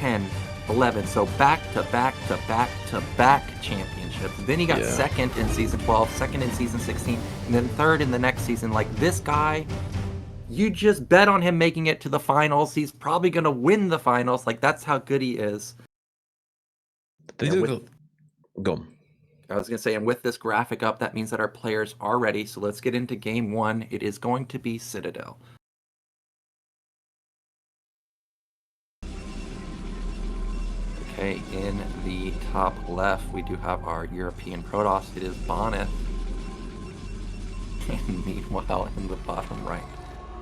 10, 11. So back to back to back to back championships. Then he got second in season 12, second in season 16, and then third in the next season. Like, this guy, you just bet on him making it to the finals. He's probably going to win the finals. Like, that's how good he is. Go on. I was going to say, and with this graphic up, that means that our players are ready. So let's get into game one. It is going to be Citadel. Okay, in the top left, we do have our European Protoss. It is Bonyth. And meanwhile, in the bottom right,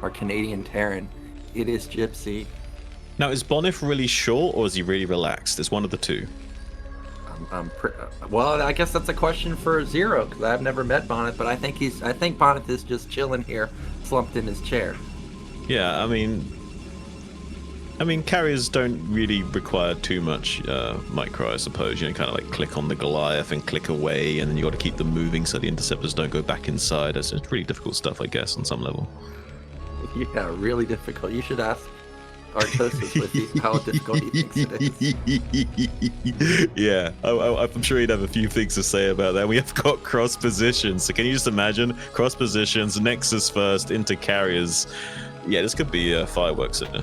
our Canadian Terran. It is Gypsy. Now, is Bonyth really short, or is he really relaxed? It's one of the two. Well, I guess that's a question for Zero, because I've never met Bonyth, but I think Bonyth is just chilling here, slumped in his chair. Yeah, I mean, carriers don't really require too much micro, I suppose. You know, kind of like click on the Goliath and click away, and then you got to keep them moving so the interceptors don't go back inside. It's really difficult stuff, I guess, on some level. Yeah, really difficult. You should ask Artosis with how difficult he thinks it is. Yeah, I'm sure he'd have a few things to say about that. We have got cross positions, so can you just imagine cross positions, Nexus first into carriers? Yeah, this could be fireworks in there.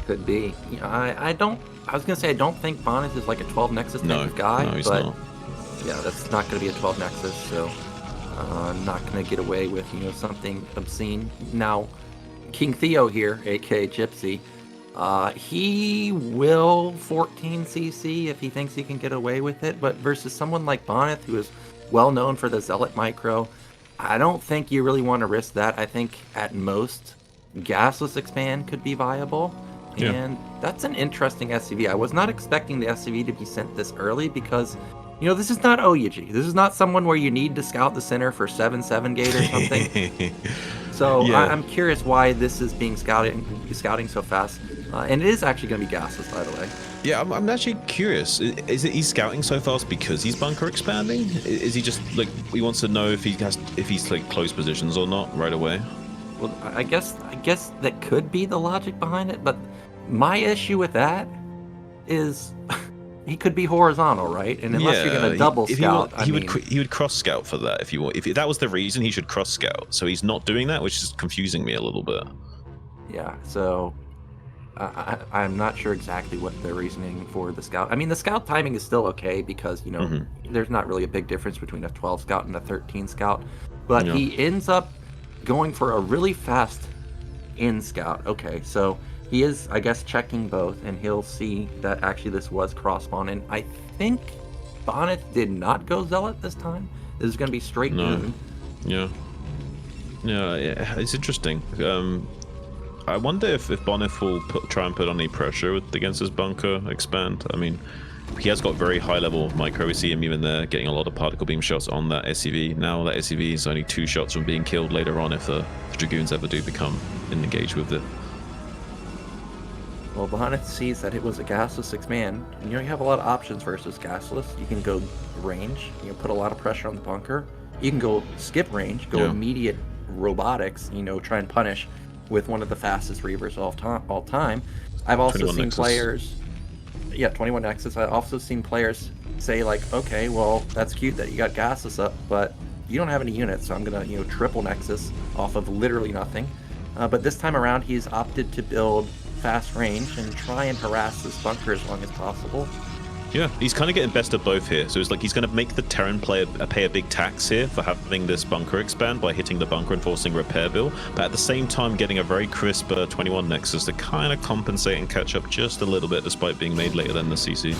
Could be. You know, I was gonna say I don't think Bonyth is like a 12 Nexus type of guy, no, he's but not. Yeah, that's not gonna be a 12 Nexus, so not gonna get away with something obscene. Now, King Theo here, aka Gypsy, he will 14 CC if he thinks he can get away with it, but versus someone like Bonyth, who is well known for the Zealot micro, I don't think you really want to risk that. I think at most gasless expand could be viable. Yeah. And that's an interesting SCV. I was not expecting the SCV to be sent this early because, this is not OUG. This is not someone where you need to scout the center for 7/7 gate or something. So yeah. I'm curious why this is being scouting so fast. And it is actually going to be gasless, by the way. Yeah, I'm actually curious. Is it he's scouting so fast because he's bunker expanding? Is he just like he wants to know if he's like close positions or not right away? Well, I guess that could be the logic behind it, but my issue with that is he could be horizontal, right? And unless you're going to double scout, he would cross scout for that if you want. If that was the reason, he should cross scout. So he's not doing that, which is confusing me a little bit. Yeah. So I'm not sure exactly what the reasoning for the scout. I mean, the scout timing is still okay because there's not really a big difference between a 12 scout and a 13 scout, but he ends up going for a really fast in scout. Okay, so he is, I guess, checking both, and he'll see that actually this was cross spawn. And I think Bonyth did not go Zealot this time. This is going to be straight Moon. Yeah, it's interesting. I wonder if Bonyth will try and put on any pressure against his bunker expand. I mean, he has got very high level micro. We see him even there getting a lot of particle beam shots on that SCV. Now that SCV is only 2 shots from being killed later on if the Dragoons ever do become engaged with it. Well, Bonyth sees that it was a gasless expand. You have a lot of options versus gasless. You can go range, put a lot of pressure on the bunker. You can go skip range, go immediate robotics, try and punish with one of the fastest Reavers all time. I've also seen Nexus. Players... Yeah, 21 Nexus. I've also seen players say, like, okay, well, that's cute that you got gasless up, but you don't have any units, so I'm going to, triple Nexus off of literally nothing. But this time around, he's opted to build fast range and try and harass this bunker as long as possible. Yeah, he's kind of getting best of both here. So it's like he's going to make the Terran player pay a big tax here for having this bunker expand by hitting the bunker and forcing repair bill, but at the same time getting a very crisp 21 Nexus to kind of compensate and catch up just a little bit despite being made later than the CC.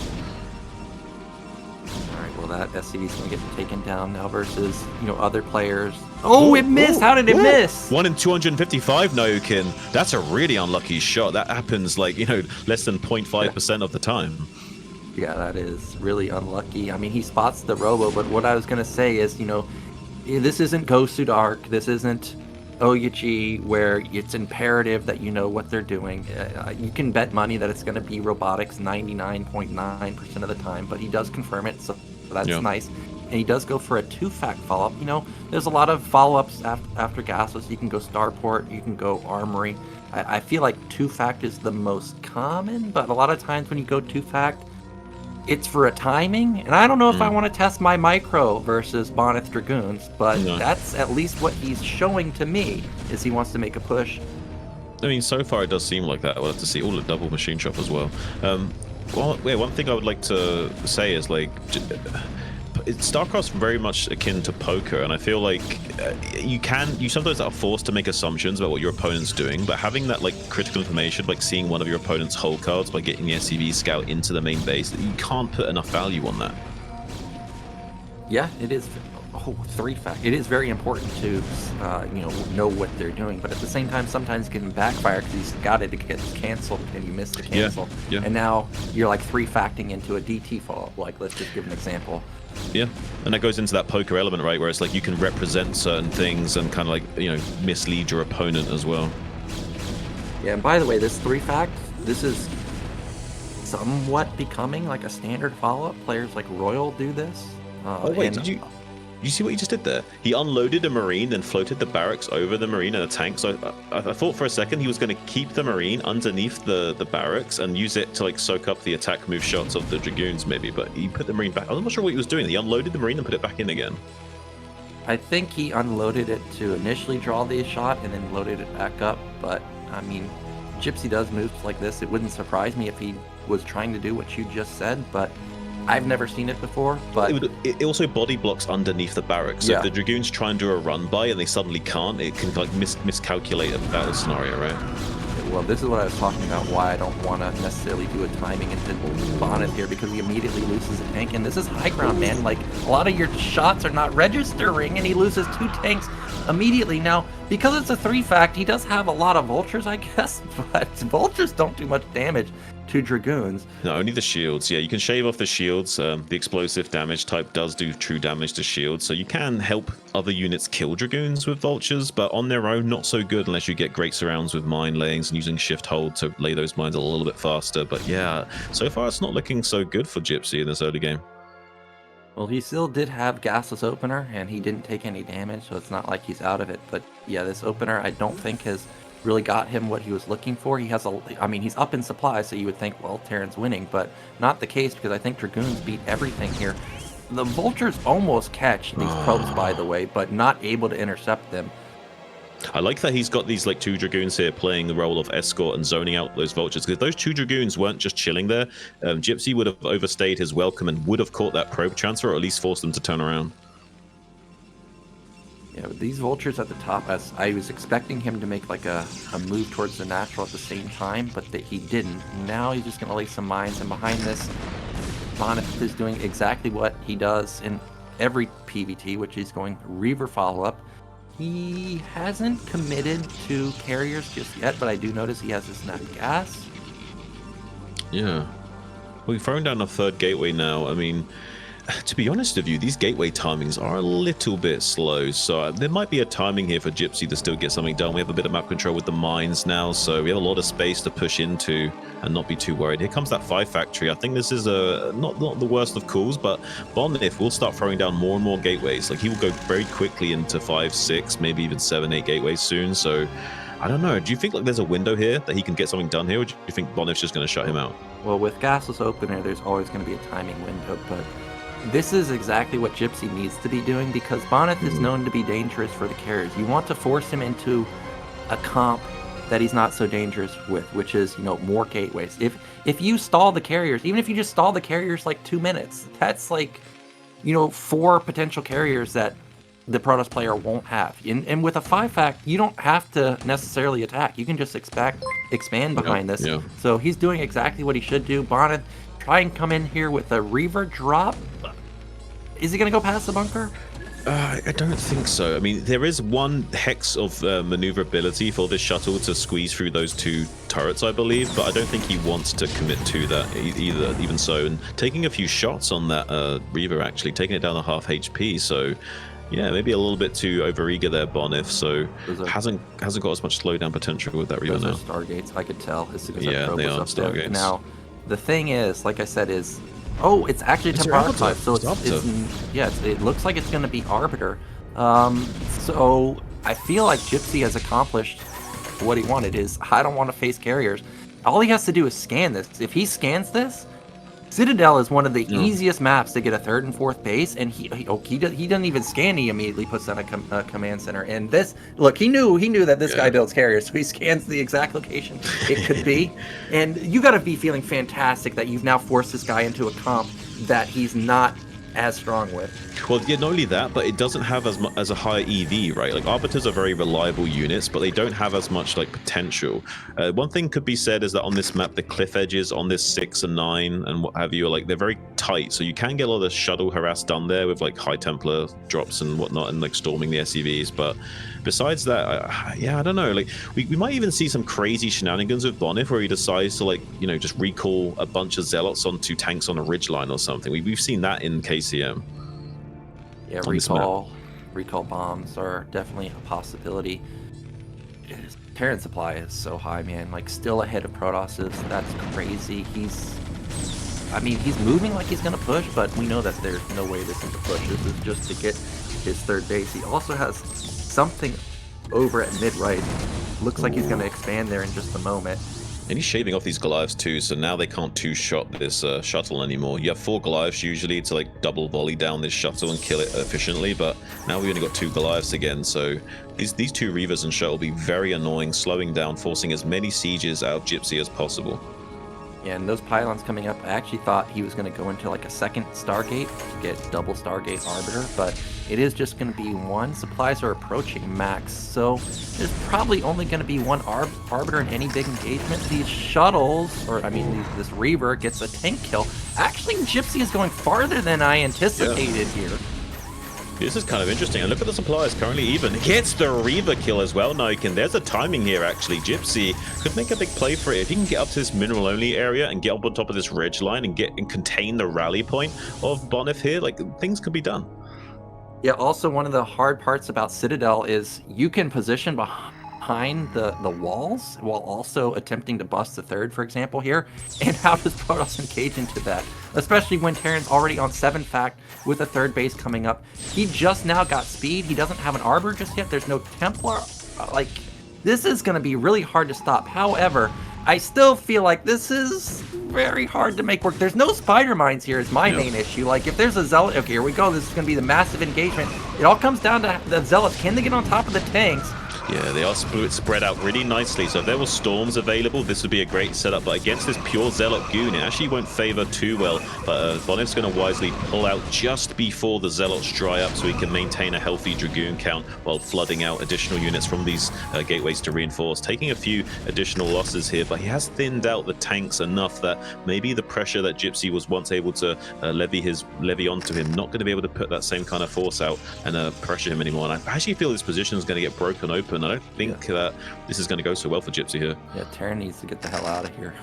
Alright, well that SCV is going to get taken down now versus, other players. Oh, it missed! How did it miss? 1 in 255 Nyoken. That's a really unlucky shot. That happens like, less than 0.5% of the time. Yeah, that is really unlucky. I mean, he spots the robo, but what I was going to say is, this isn't Ghost to Dark. This isn't OUG where it's imperative that you know what they're doing. You can bet money that it's going to be robotics 99.9% of the time, but he does confirm it, so that's nice. and he does go for a 2-fact follow-up. You know, there's a lot of follow-ups after gasless. You can go starport, you can go armory. I feel like 2-fact is the most common, but a lot of times when you go 2-fact, it's for a timing, and I don't know if I want to test my micro versus Bonyth Dragoons, but that's at least what he's showing to me, is he wants to make a push. I mean, so far it does seem like that. We'll have to see. All the double machine shop as well. Well, yeah, one thing I would like to say is, like, StarCraft's very much akin to poker, and I feel like you sometimes are forced to make assumptions about what your opponent's doing, but having that, like, critical information, like seeing one of your opponent's whole cards by getting the SCV scout into the main base, you can't put enough value on that. Yeah, it is. 3-fact. It is very important to, know what they're doing, but at the same time, sometimes it can backfire because he's got it gets canceled and you miss the cancel. Yeah. And now you're like 3-facting into a DT follow-up. Like, let's just give an example. Yeah, and that goes into that poker element, right, where it's like you can represent certain things and kind of, like, mislead your opponent as well. Yeah, and by the way, this 3-fact, this is somewhat becoming like a standard follow-up. Players like Royal do this. Oh wait, did you see what he just did there? He unloaded a Marine, then floated the barracks over the Marine and a tank. So I thought for a second he was going to keep the Marine underneath the barracks and use it to, like, soak up the attack move shots of the Dragoons, maybe. But he put the Marine back. I'm not sure what he was doing. He unloaded the Marine and put it back in again. I think he unloaded it to initially draw the shot and then loaded it back up. But, I mean, Gypsy does moves like this. It wouldn't surprise me if he was trying to do what you just said, but I've never seen it before. But it also body blocks underneath the barracks. So if the Dragoons try and do a run by and they suddenly can't, it can, like, miscalculate a battle scenario, right? Well, this is what I was talking about, why I don't want to necessarily do a timing into Bonyth here, because he immediately loses a tank, and this is high ground, man. Like, a lot of your shots are not registering, and he loses 2 tanks immediately. Now, because it's a 3-fact, he does have a lot of vultures, I guess, but vultures don't do much damage to Dragoons. No, only the shields. Yeah, you can shave off the shields. The explosive damage type does do true damage to shields, so you can help other units kill Dragoons with vultures, but on their own, not so good unless you get great surrounds with mine layings and using shift hold to lay those mines a little bit faster. But yeah, so far it's not looking so good for Gypsy in this early game. Well, he still did have gasless opener, and he didn't take any damage, so it's not like he's out of it. But yeah, this opener I don't think has really got him what he was looking for. He has he's up in supply, so you would think, well, Terran's winning, but not the case, because I think Dragoons beat everything here. The vultures almost catch these probes, by the way, but not able to intercept them. I like that he's got these, like, 2 Dragoons here playing the role of escort and zoning out those vultures, because if those 2 Dragoons weren't just chilling there, Gypsy would have overstayed his welcome and would have caught that probe transfer, or at least forced them to turn around. Yeah, but these vultures at the top, as I was expecting him to make like a move towards the natural at the same time, but he didn't. Now he's just going to lay some mines, and behind this, Bonyth is doing exactly what he does in every PvT, which is going Reaver follow-up. He hasn't committed to carriers just yet, but I do notice he has his nat gas. Yeah. We've thrown down a 3rd gateway now. I mean, to be honest with you, these gateway timings are a little bit slow, so there might be a timing here for Gypsy to still get something done. We have a bit of map control with the mines now, so we have a lot of space to push into and not be too worried. Here comes that 5 factory. I think this is not the worst of calls, but Bonyth will start throwing down more and more gateways. Like, he will go very quickly into 5, 6, maybe even 7, 8 gateways soon, so I don't know. Do you think, like, there's a window here that he can get something done here, or do you think Bonyth's just going to shut him out? Well, with gasless opener, there's always going to be a timing window, but this is exactly what Gypsy needs to be doing, because Bonyth is known to be dangerous for the carriers. You want to force him into a comp that he's not so dangerous with, which is, more gateways. If you stall the carriers, even if you just stall the carriers like 2 minutes, that's like, 4 potential carriers that the Protoss player won't have. And with a 5-fact, you don't have to necessarily attack. You can just expand behind this. Yeah. So he's doing exactly what he should do. Bonyth, try and come in here with a Reaver drop. Is he going to go past the bunker? I don't think so. I mean, there is one hex of maneuverability for this shuttle to squeeze through those 2 turrets, I believe, but I don't think he wants to commit to that either, even so. And taking a few shots on that Reaver, actually, taking it down to half HP, so yeah, maybe a little bit too overeager there, Bonyth, so hasn't got as much slowdown potential with that Reaver now. Those are Stargates, I could tell, as soon as yeah, that probe they was are up Stargates. there. Now, the thing is, like I said, is Oh, it's actually It's Temporal Arbiter. Archive, so it looks like it's going to be Arbiter. So I feel like Gypsy has accomplished what he wanted. Is I don't want to face carriers. All he has to do is scan this. If he scans this, Citadel is one of the easiest maps to get a 3rd and 4th base, and he doesn't even scan. He immediately puts down a command center. And this, look, he knew that this guy builds carriers, so he scans the exact location it could be. And you got to be feeling fantastic that you've now forced this guy into a comp that he's not as strong with. Well, yeah, not only that, but it doesn't have as a high EV, right? Like Arbiters are very reliable units, but they don't have as much like potential. One thing could be said is that on this map, the cliff edges on this 6 and 9 and what have you are like they're very tight, so you can get a lot of shuttle harass done there with like high Templar drops and whatnot, and like storming the SCVs. But besides that, yeah, I don't know. Like we might even see some crazy shenanigans with Bonyth where he decides to like just recall a bunch of zealots onto tanks on a ridgeline or something. We've seen that in KCM. Yeah, recall bombs are definitely a possibility. Terran supply is so high, man. Like, still ahead of Protoss's. That's crazy. He's moving like he's gonna push, but we know that there's no way this is a push. This is just to get his 3rd base. He also has something over at mid-right. Looks like he's gonna expand there in just a moment. And he's shaving off these Goliaths too, so now they can't two-shot this shuttle anymore. You have 4 Goliaths usually to like double volley down this shuttle and kill it efficiently, but now we only got 2 Goliaths again, so these 2 Reavers and shuttle will be very annoying, slowing down, forcing as many sieges out of Gypsy as possible. Yeah, and those pylons coming up, I actually thought he was going to go into like a 2nd Stargate to get double Stargate Arbiter, but it is just going to be 1. Supplies are approaching max, so there's probably only going to be 1 Arbiter in any big engagement. These shuttles, this Reaver gets a tank kill. Actually, Gypsy is going farther than I anticipated here. This is kind of interesting. And look at the supplies currently even. Gets the Reaver kill as well, Nyoken. There's a timing here, actually. Gypsy could make a big play for it. If he can get up to this mineral-only area and get up on top of this ridge line and contain the rally point of Bonyth here, like, things could be done. Yeah, also one of the hard parts about Citadel is you can position behind the walls while also attempting to bust the 3rd, for example, here. And how does Protoss engage into that? Especially when Terran's already on 7 fact with a 3rd base coming up. He just now got speed. He doesn't have an Arbor just yet. There's no Templar. This is going to be really hard to stop. However, I still feel like this is very hard to make work. There's no spider mines here is my main issue. Like, if there's a Zealot... Okay, here we go. This is going to be the massive engagement. It all comes down to the Zealots. Can they get on top of the tanks? Yeah, they are spread out really nicely, so if there were storms available, this would be a great setup, but against this pure Zealot Goon, it actually won't favor too well, but Bonyth's going to wisely pull out just before the Zealots dry up so he can maintain a healthy Dragoon count while flooding out additional units from these gateways to reinforce, taking a few additional losses here, but he has thinned out the tanks enough that maybe the pressure that Gypsy was once able to levy onto him, not going to be able to put that same kind of force out and pressure him anymore, and I actually feel this position is going to get broken open. I don't think that this is going to go so well for Gypsy here. Yeah, Terran needs to get the hell out of here.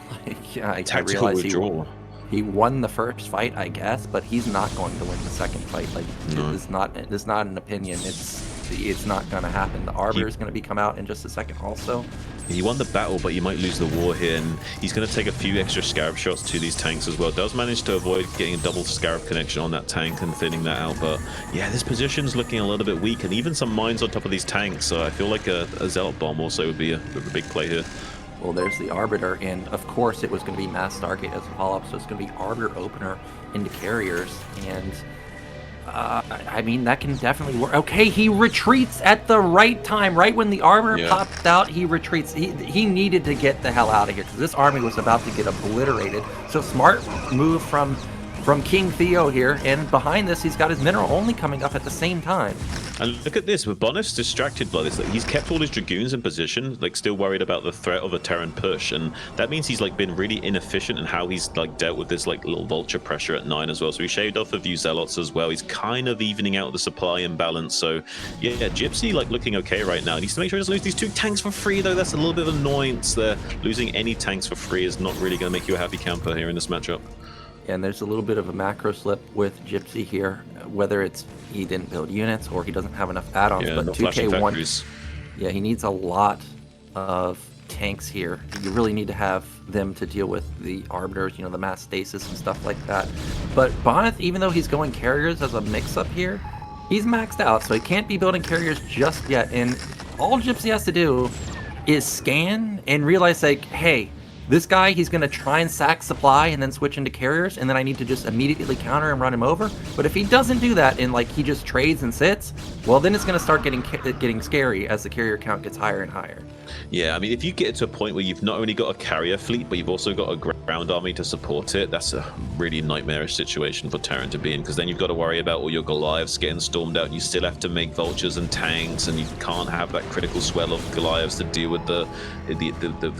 Tactical withdrawal. He won the first fight, I guess, but he's not going to win the second fight. Like, it's not an opinion. It's not going to happen. The Arbiter is going to come out in just a second also. He won the battle, but he might lose the war here, and he's going to take a few extra Scarab shots to these tanks as well. Does manage to avoid getting a double Scarab connection on that tank and thinning that out, but yeah, this position's looking a little bit weak, and even some mines on top of these tanks, so I feel like a Zealot Bomb also would be a big play here. Well, there's the Arbiter, and of course it was going to be Mass Stargate as a follow-up, so it's going to be Arbiter opener into carriers, and that can definitely work. Okay, he retreats at the right time. Right when the Arbiter popped out, he retreats. He needed to get the hell out of here because this army was about to get obliterated. So smart move from King Theo here, and behind this he's got his mineral only coming up at the same time. And look at this, with Bonyth's distracted by this, like, he's kept all his Dragoons in position, like still worried about the threat of a Terran push, and that means he's like been really inefficient in how he's like dealt with this like little vulture pressure at 9 as well. So he shaved off a few Zealots as well. He's kind of evening out the supply imbalance. So yeah, Gypsy like looking okay right now. He needs to make sure he doesn't lose these 2 tanks for free though. That's a little bit of annoyance there. Losing any tanks for free is not really going to make you a happy camper here in this matchup. And there's a little bit of a macro slip with Gypsy here, whether it's he didn't build units or he doesn't have enough add-ons. Yeah, but no 2K1, yeah, he needs a lot of tanks here. You really need to have them to deal with the arbiters, you know, the mass stasis and stuff like that. But Bonyth, even though he's going carriers as a mix-up here, he's maxed out, so he can't be building carriers just yet. And all Gypsy has to do is scan and realize, like, hey, this guy, he's going to try and sack supply and then switch into carriers, and then I need to just immediately counter and run him over. But if he doesn't do that and, like, he just trades and sits, well, then it's going to start getting scary as the carrier count gets higher and higher. Yeah, I mean, if you get to a point where you've not only got a carrier fleet, but you've also got a ground army to support it, that's a really nightmarish situation for Terran to be in, because then you've got to worry about all your Goliaths getting stormed out, and you still have to make vultures and tanks, and you can't have that critical swell of Goliaths to deal with the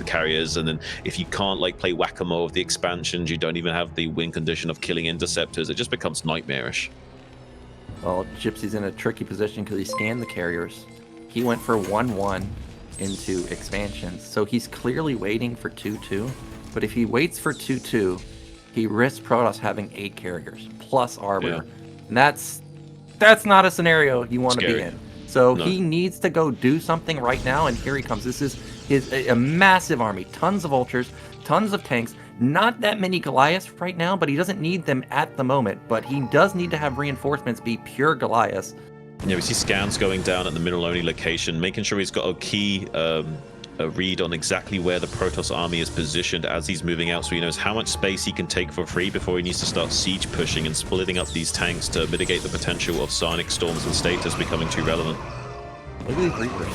carriers. And then if you can't, like, play whack-a-mole with the expansions, you don't even have the win condition of killing interceptors. It just becomes nightmarish. Well, Gypsy's in a tricky position because he scanned the carriers. He went for 1-1 into expansions, so he's clearly waiting for 2-2. But if he waits for 2-2, he risks Protoss having 8 carriers plus arbiter. Yeah. And that's not a scenario you want to be in. So he needs to go do something right now, and here he comes. This is a massive army, tons of vultures, tons of tanks, not that many Goliaths right now, but he doesn't need them at the moment. But he does need to have reinforcements be pure Goliaths. Yeah, we see scans going down at the middle-only location, making sure he's got a key a read on exactly where the Protoss army is positioned as he's moving out, so he knows how much space he can take for free before he needs to start siege pushing and splitting up these tanks to mitigate the potential of sonic storms and status becoming too relevant. Look at these Reapers.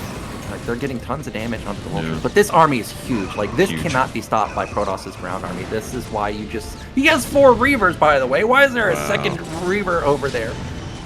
Like, they're getting tons of damage onto the vultures, but this army is huge. Like, this cannot be stopped by Protoss's ground army. This is why you just... He has 4 Reavers, by the way. Why is there a second Reaver over there?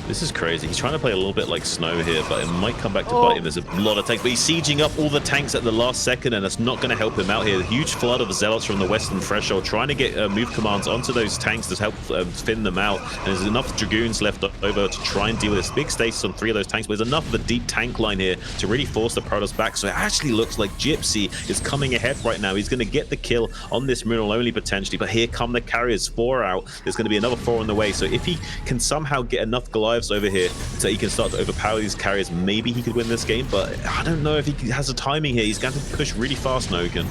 This is crazy. He's trying to play a little bit like Snow here, but it might come back to bite him. There's a lot of tanks, but he's sieging up all the tanks at the last second, and that's not going to help him out here. A huge flood of Zealots from the western threshold, trying to get move commands onto those tanks to help thin them out. And there's enough Dragoons left over to try and deal with this big stasis on 3 of those tanks, but there's enough of a deep tank line here to really force the Protoss back. So it actually looks like Gypsy is coming ahead right now. He's going to get the kill on this mineral only potentially, but here come the carriers. 4 out. There's going to be another 4 on the way. So if he can somehow get enough Goliaths over here so he can start to overpower these carriers, maybe he could win this game, but I don't know if he has the timing here. He's going to push really fast, Nyoken.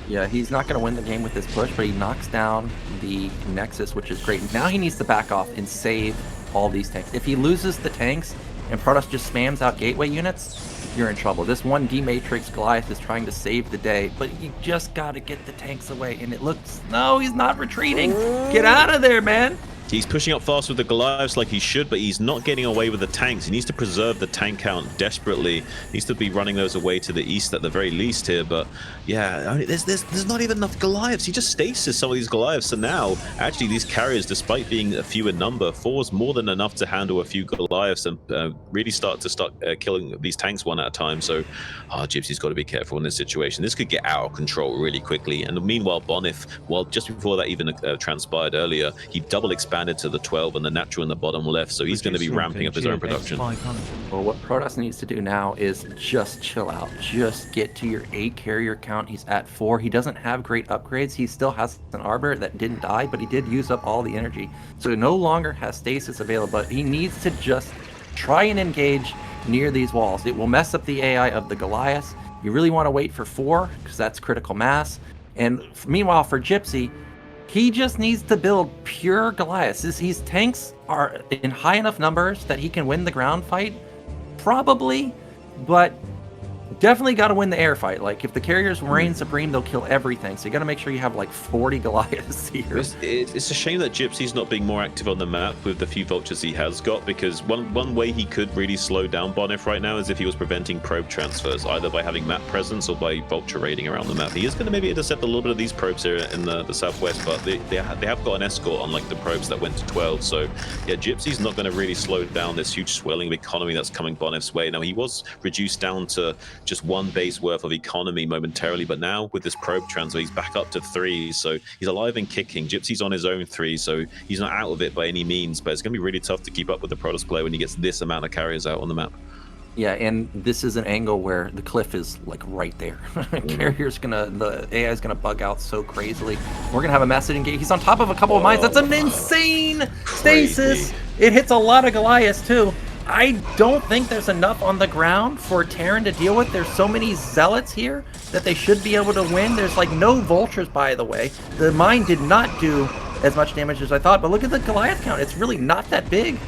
Yeah, he's not going to win the game with this push, but he knocks down the Nexus, which is great. Now he needs to back off and save all these tanks. If he loses the tanks and Protoss just spams out gateway units, you're in trouble. This 1D Matrix Goliath is trying to save the day, but you just got to get the tanks away. And it looks... No, he's not retreating. Get out of there, man. He's pushing up fast with the Goliaths like he should, but he's not getting away with the tanks. He needs to preserve the tank count desperately. He needs to be running those away to the east at the very least here. But yeah, I mean, there's not even enough Goliaths. He just stasis some of these Goliaths. So now, actually, these carriers, despite being a few in number, 4 is more than enough to handle a few Goliaths and really start killing these tanks one at a time. So Gypsy's got to be careful in this situation. This could get out of control really quickly. And meanwhile, Bonyth, well, just before that even transpired earlier, he double expanded to the 12 and the natural in the bottom left, so he's going to be ramping up his own production. Well, what Protoss needs to do now is just chill out. Just get to your 8 carrier count. He's at 4. He doesn't have great upgrades. He still has an arbiter that didn't die, but he did use up all the energy. So he no longer has stasis available, but he needs to just try and engage near these walls. It will mess up the AI of the Goliaths. You really want to wait for 4, because that's critical mass. And meanwhile, for Gypsy, he just needs to build pure Goliaths. His tanks are in high enough numbers that he can win the ground fight, probably, but definitely got to win the air fight. Like, if the carriers reign supreme, they'll kill everything. So you got to make sure you have like 40 Goliaths here. It's a shame that Gypsy's not being more active on the map with the few vultures he has got, because one way he could really slow down Bonyth right now is if he was preventing probe transfers, either by having map presence or by vulture raiding around the map. He is going to maybe intercept a little bit of these probes here in the southwest, but they have got an escort on like the probes that went to 12. So yeah, Gypsy's not going to really slow down this huge swelling of economy that's coming Bonyth's way. Now, he was reduced down to just 1 base worth of economy momentarily, but now with this probe transfer, he's back up to 3, so he's alive and kicking. Gypsy's on his own 3, so he's not out of it by any means, but it's going to be really tough to keep up with the Protoss player when he gets this amount of carriers out on the map. Yeah, and this is an angle where the cliff is like right there. The AI is gonna bug out so crazily. We're gonna have a massive engage. He's on top of a couple of mines. That's an insane stasis. It hits a lot of Goliaths too. I don't think there's enough on the ground for Terran to deal with. There's so many zealots here that they should be able to win. There's like no vultures, by the way. The mine did not do as much damage as I thought, but look at the Goliath count. It's really not that big.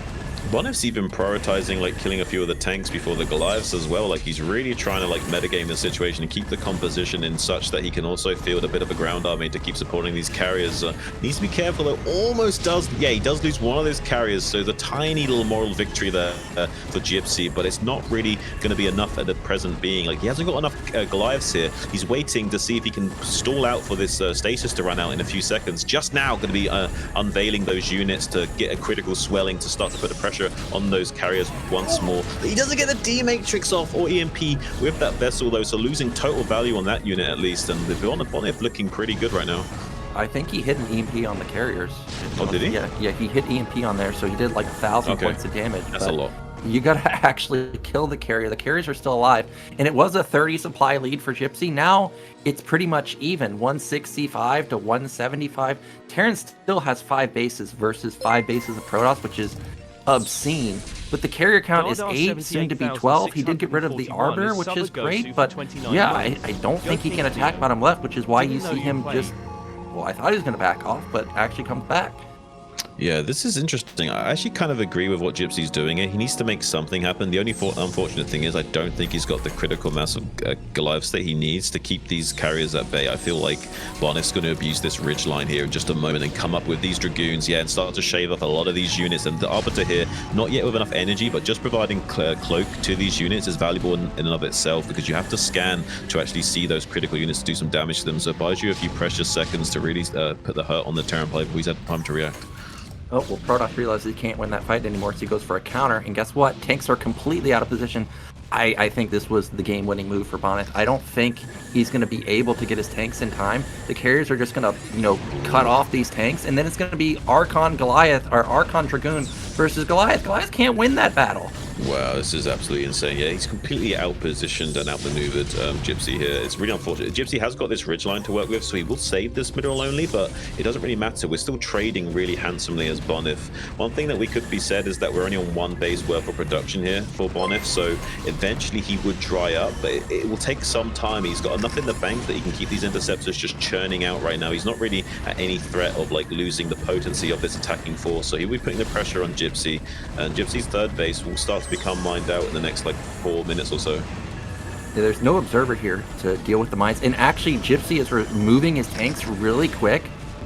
Bonyth's even prioritizing like killing a few of the tanks before the Goliaths as well. Like he's really trying to like metagame the situation and keep the composition in such that he can also field a bit of a ground army to keep supporting these carriers. Needs to be careful though. Almost does. Yeah, he does lose one of those carriers, so the tiny little moral victory there for Gypsy, but it's not really going to be enough at the present being. Like he hasn't got enough Goliaths here. He's waiting to see if he can stall out for this stasis to run out in a few seconds. Just now going to be unveiling those units to get a critical swelling to start to put the pressure on those carriers once more. He doesn't get the D matrix off or EMP with that vessel though, so losing total value on that unit at least. And the Bonyth looking pretty good right now. I think he hit an EMP on the carriers. Oh, did he? Yeah, he hit EMP on there, so he did like 1,000 points of damage. That's a lot. You gotta actually kill the carrier. The carriers are still alive, and it was a 30 supply lead for Gypsy. Now it's pretty much even, 165 to 175. Terran still has 5 bases versus 5 bases of Protoss, which is obscene. But the carrier count is 8, soon to be 12. He did get rid of the Arbiter, which is great, but yeah, I don't think he can attack bottom left, which is why you see him just, well, I thought he was going to back off, but actually comes back. Yeah, this is interesting. I actually kind of agree with what Gypsy's doing here. He needs to make something happen. The only unfortunate thing is I don't think he's got the critical mass of Goliaths that he needs to keep these carriers at bay. I feel like Bonyth's going to abuse this ridge line here in just a moment and come up with these Dragoons, yeah, and start to shave off a lot of these units. And the Arbiter here, not yet with enough energy, but just providing cloak to these units is valuable in and of itself, because you have to scan to actually see those critical units to do some damage to them. So it buys you a few precious seconds to really put the hurt on the Terran player before he's had time to react. Oh, well, Protoss realizes he can't win that fight anymore, so he goes for a counter, and guess what? Tanks are completely out of position. I think this was the game-winning move for Bonyth. I don't think he's going to be able to get his tanks in time. The carriers are just going to, cut off these tanks, and then it's going to be Archon Goliath, or Archon Dragoon versus Goliath. Goliath can't win that battle. Wow, this is absolutely insane. Yeah, he's completely out-positioned and outmaneuvered Gypsy here. It's really unfortunate. Gypsy has got this ridgeline to work with, so he will save this mineral only, but it doesn't really matter. We're still trading really handsomely as Bonyth. One thing that we could be said is that we're only on 1 base worth of production here for Bonyth, so eventually he would dry up, but it will take some time. He's got enough in the bank that he can keep these interceptors just churning out right now. He's not really at any threat of like losing the potency of this attacking force, so he'll be putting the pressure on Gypsy, and Gypsy's third base will start to become mined out in the next like 4 minutes or so. Yeah, there's no observer here to deal with the mines, and actually Gypsy is removing his tanks really quick.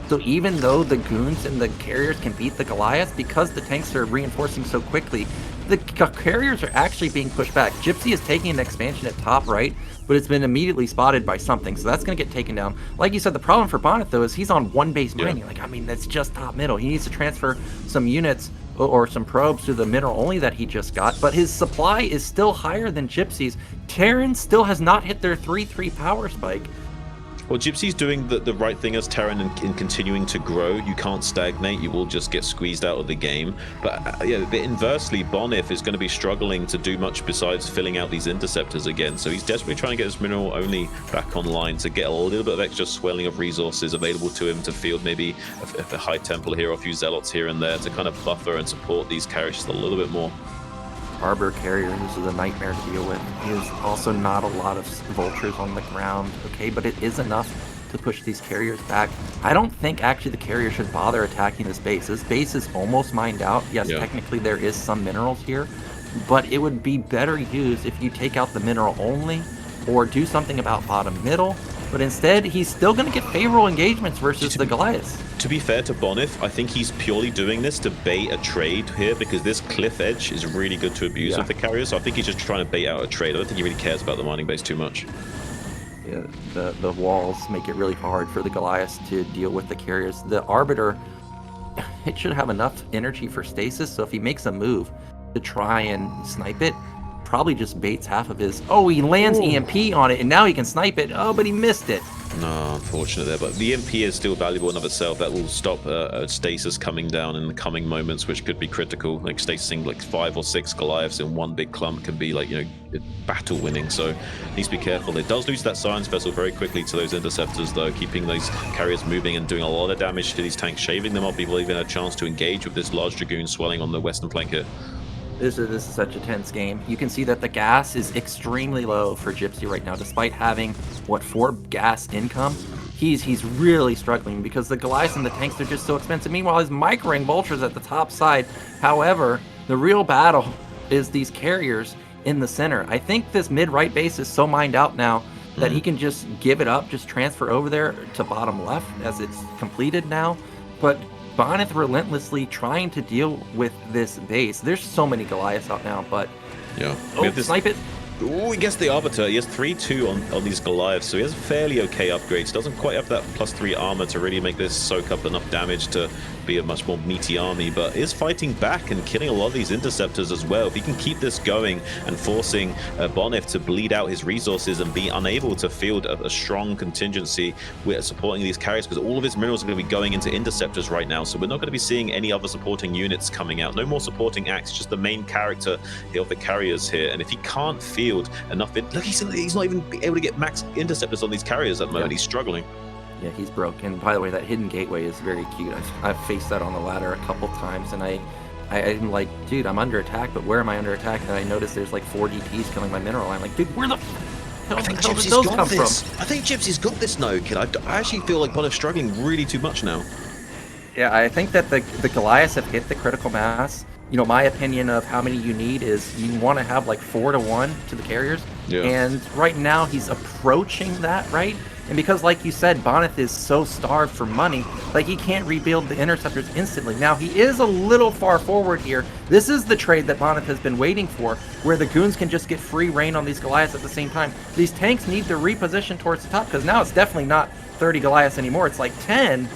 So even though the goons and the carriers can beat the Goliaths, because the tanks are reinforcing so quickly, the carriers are actually being pushed back. Gypsy is taking an expansion at top right, but it's been immediately spotted by something, so that's going to get taken down. Like you said, the problem for Bonyth, though, is he's on 1 base mining. Like, I mean, that's just top middle. He needs to transfer some units or some probes to the mineral only that he just got, but his supply is still higher than Gypsy's. Terran still has not hit their 3-3 power spike. Well, Gypsy's doing the right thing as Terran in continuing to grow. You can't stagnate. You will just get squeezed out of the game. But yeah, but inversely, Bonyth is going to be struggling to do much besides filling out these interceptors again. So he's desperately trying to get his mineral only back online to get a little bit of extra swelling of resources available to him to field maybe a high temple here or a few zealots here and there to kind of buffer and support these carriers just a little bit more. Arbor carrier, this is a nightmare to deal with. There's also not a lot of vultures on the ground, okay, but it is enough to push these carriers back. I don't think actually the carrier should bother attacking this base. This base is almost mined out. Yes, technically there is some minerals here, but it would be better used if you take out the mineral only or do something about bottom middle. But instead, he's still going to get favorable engagements versus the Goliaths. To be fair to Bonyth, I think he's purely doing this to bait a trade here, because this cliff edge is really good to abuse with the carriers. So I think he's just trying to bait out a trade. I don't think he really cares about the mining base too much. Yeah, the walls make it really hard for the Goliaths to deal with the carriers. The Arbiter, it should have enough energy for stasis, so if he makes a move to try and snipe it, probably just baits half of his. Oh, he lands EMP on it, and now he can snipe it. Oh, but he missed it. No, unfortunate there, but the EMP is still valuable in of itself. That will stop a stasis coming down in the coming moments, which could be critical. Like stasising like 5 or 6 Goliaths in one big clump can be like, battle winning. So needs to be careful. It does lose that science vessel very quickly to those interceptors, though, keeping those carriers moving and doing a lot of damage to these tanks, shaving them off before even a chance to engage with this large Dragoon swelling on the western flank here. This is such a tense game. You can see that the gas is extremely low for Gypsy right now, despite having, what, 4 gas income? He's really struggling because the Goliaths and the tanks are just so expensive. Meanwhile, he's microing vultures at the top side. However, the real battle is these carriers in the center. I think this mid-right base is so mined out now that he can just give it up, just transfer over there to bottom left as it's completed now. But Bonyth relentlessly trying to deal with this base. There's so many Goliaths out now, but yeah, snipe it. Oh, he gets the Arbiter. He has 3-2 on these Goliaths, so he has fairly okay upgrades. Doesn't quite have that +3 armor to really make this soak up enough damage to be a much more meaty army, but is fighting back and killing a lot of these interceptors as well. If he can keep this going and forcing Bonyth to bleed out his resources and be unable to field a strong contingency with supporting these carriers, because all of his minerals are going to be going into interceptors right now, so we're not going to be seeing any other supporting units coming out. No more supporting acts, just the main character of the carriers here. And if he can't field enough, look, he's not even able to get max interceptors on these carriers at the moment. He's struggling. Yeah, he's broken. By the way, that hidden gateway is very cute. I've faced that on the ladder a couple times, and I'm like, dude, I'm under attack, but where am I under attack? And I notice there's like 4 DTs killing my mineral. I'm like, dude, where the hell did those come from? I think Gypsy's got this no, kid. I actually feel like Bonyth's struggling really too much now. Yeah, I think that the Goliaths have hit the critical mass. You know, my opinion of how many you need is you want to have like 4-1 to the carriers. Yeah. And right now he's approaching that, right? And because, like you said, Bonyth is so starved for money, like he can't rebuild the interceptors instantly. Now, he is a little far forward here. This is the trade that Bonyth has been waiting for, where the goons can just get free reign on these Goliaths at the same time. These tanks need to reposition towards the top, because now it's definitely not 30 Goliaths anymore. It's like 10.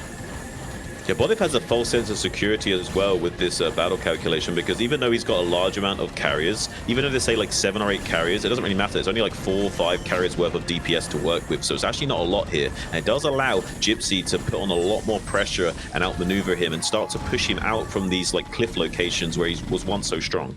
Yeah, Bonyth has a false sense of security as well with this battle calculation, because even though he's got a large amount of carriers, even if they say like 7 or 8 carriers, it doesn't really matter. It's only like 4 or 5 carriers worth of DPS to work with, so it's actually not a lot here. And it does allow Gypsy to put on a lot more pressure and outmaneuver him and start to push him out from these like cliff locations where he was once so strong.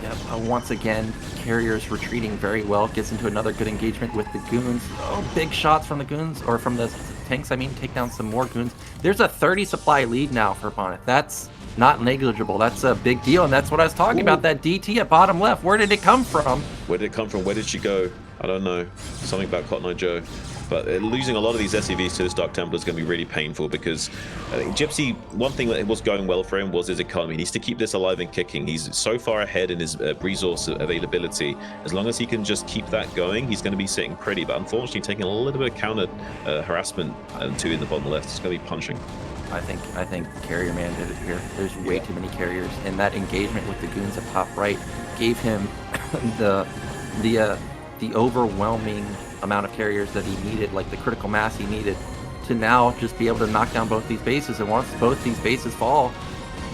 Yep, once again, carriers retreating very well, gets into another good engagement with the goons. Oh, big shots from the goons, or from the tanks, I mean, take down some more goons. There's a 30 supply lead now for Bonyth. That's not negligible. That's a big deal, and that's what I was talking about, that DT at bottom left. Where did it come from? Where did it come from? Where did she go? I don't know. Something about Cotton Eye Joe. But losing a lot of these SCVs to this Dark Templar is going to be really painful, because Gypsy, one thing that was going well for him was his economy. He needs to keep this alive and kicking. He's so far ahead in his resource availability. As long as he can just keep that going, he's going to be sitting pretty. But unfortunately, taking a little bit of counter harassment to in the bottom left, it's going to be punching. I think Carrier Man did it here. There's way too many carriers, and that engagement with the goons at top right gave him the overwhelming amount of carriers that he needed, like the critical mass he needed to now just be able to knock down both these bases. And once both these bases fall,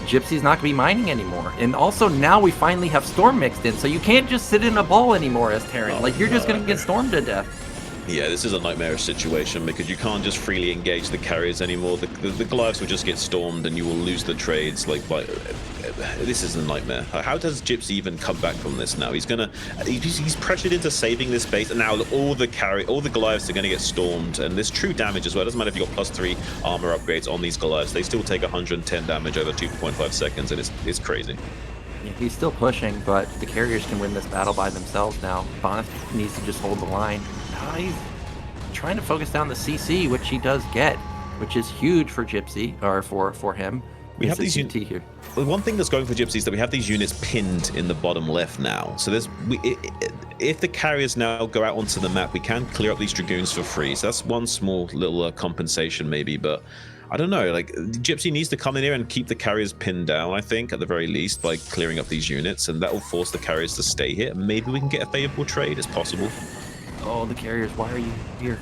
Gypsy's not going to be mining anymore. And also now we finally have Storm mixed in, so you can't just sit in a ball anymore as Terran. Like, you're just going to get stormed to death. Yeah, this is a nightmarish situation, because you can't just freely engage the carriers anymore. The Goliaths will just get stormed and you will lose the trades. This is a nightmare. How does Gypsy even come back from this now? He's pressured into saving this base, and now all the Goliaths are gonna get stormed, and there's true damage as well. It doesn't matter if you've got +3 armor upgrades on these Goliaths, they still take 110 damage over 2.5 seconds, and it's crazy. Yeah, he's still pushing, but the carriers can win this battle by themselves now. Bonyth needs to just hold the line. He's trying to focus down the CC, which he does get, which is huge for Gypsy, or for him. We have these here. The one thing that's going for Gypsy is that we have these units pinned in the bottom left now. So if the carriers now go out onto the map, we can clear up these Dragoons for free. So that's one small little compensation maybe, but I don't know, like, Gypsy needs to come in here and keep the carriers pinned down, I think, at the very least, by clearing up these units, and that will force the carriers to stay here. Maybe we can get a favorable trade. It's possible. Oh, the carriers, why are you here?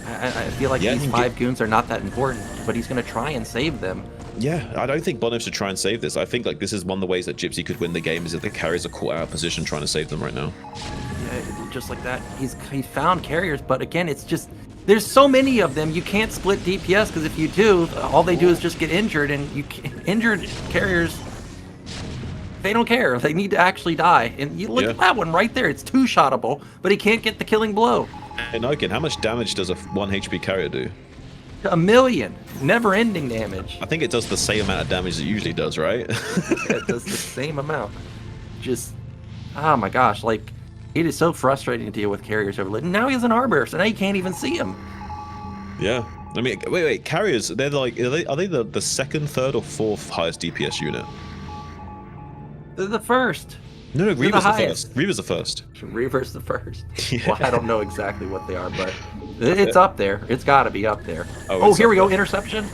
I feel like these 5 goons are not that important, but he's going to try and save them. Yeah, I don't think Bonyth should try and save this. I think like this is one of the ways that Gypsy could win the game, is if the carriers are caught out of position trying to save them right now. Yeah, just like that. He found carriers, but again, it's just, there's so many of them, you can't split DPS, because if you do, all they do is just get injured, and injured carriers, they don't care. They need to actually die. And you look at that one right there. It's 2-shottable, but he can't get the killing blow. And Nyoken, how much damage does a 1 HP carrier do? 1 million. Never-ending damage. I think it does the same amount of damage it usually does, right? Yeah, it does the same amount. just, oh my gosh, like, it is so frustrating to deal with carriers over. Now he has an arbor, so now you can't even see him. Yeah. I mean, wait. Carriers, they're like, are they the second, third, or fourth highest DPS unit? They're the first. No, They're Reaver's the the highest. first. Reaver's the first. Reaver's the first. Yeah. Well, I don't know exactly what they are, but it's up there. It's got to be up there. Oh, here we go. Interception.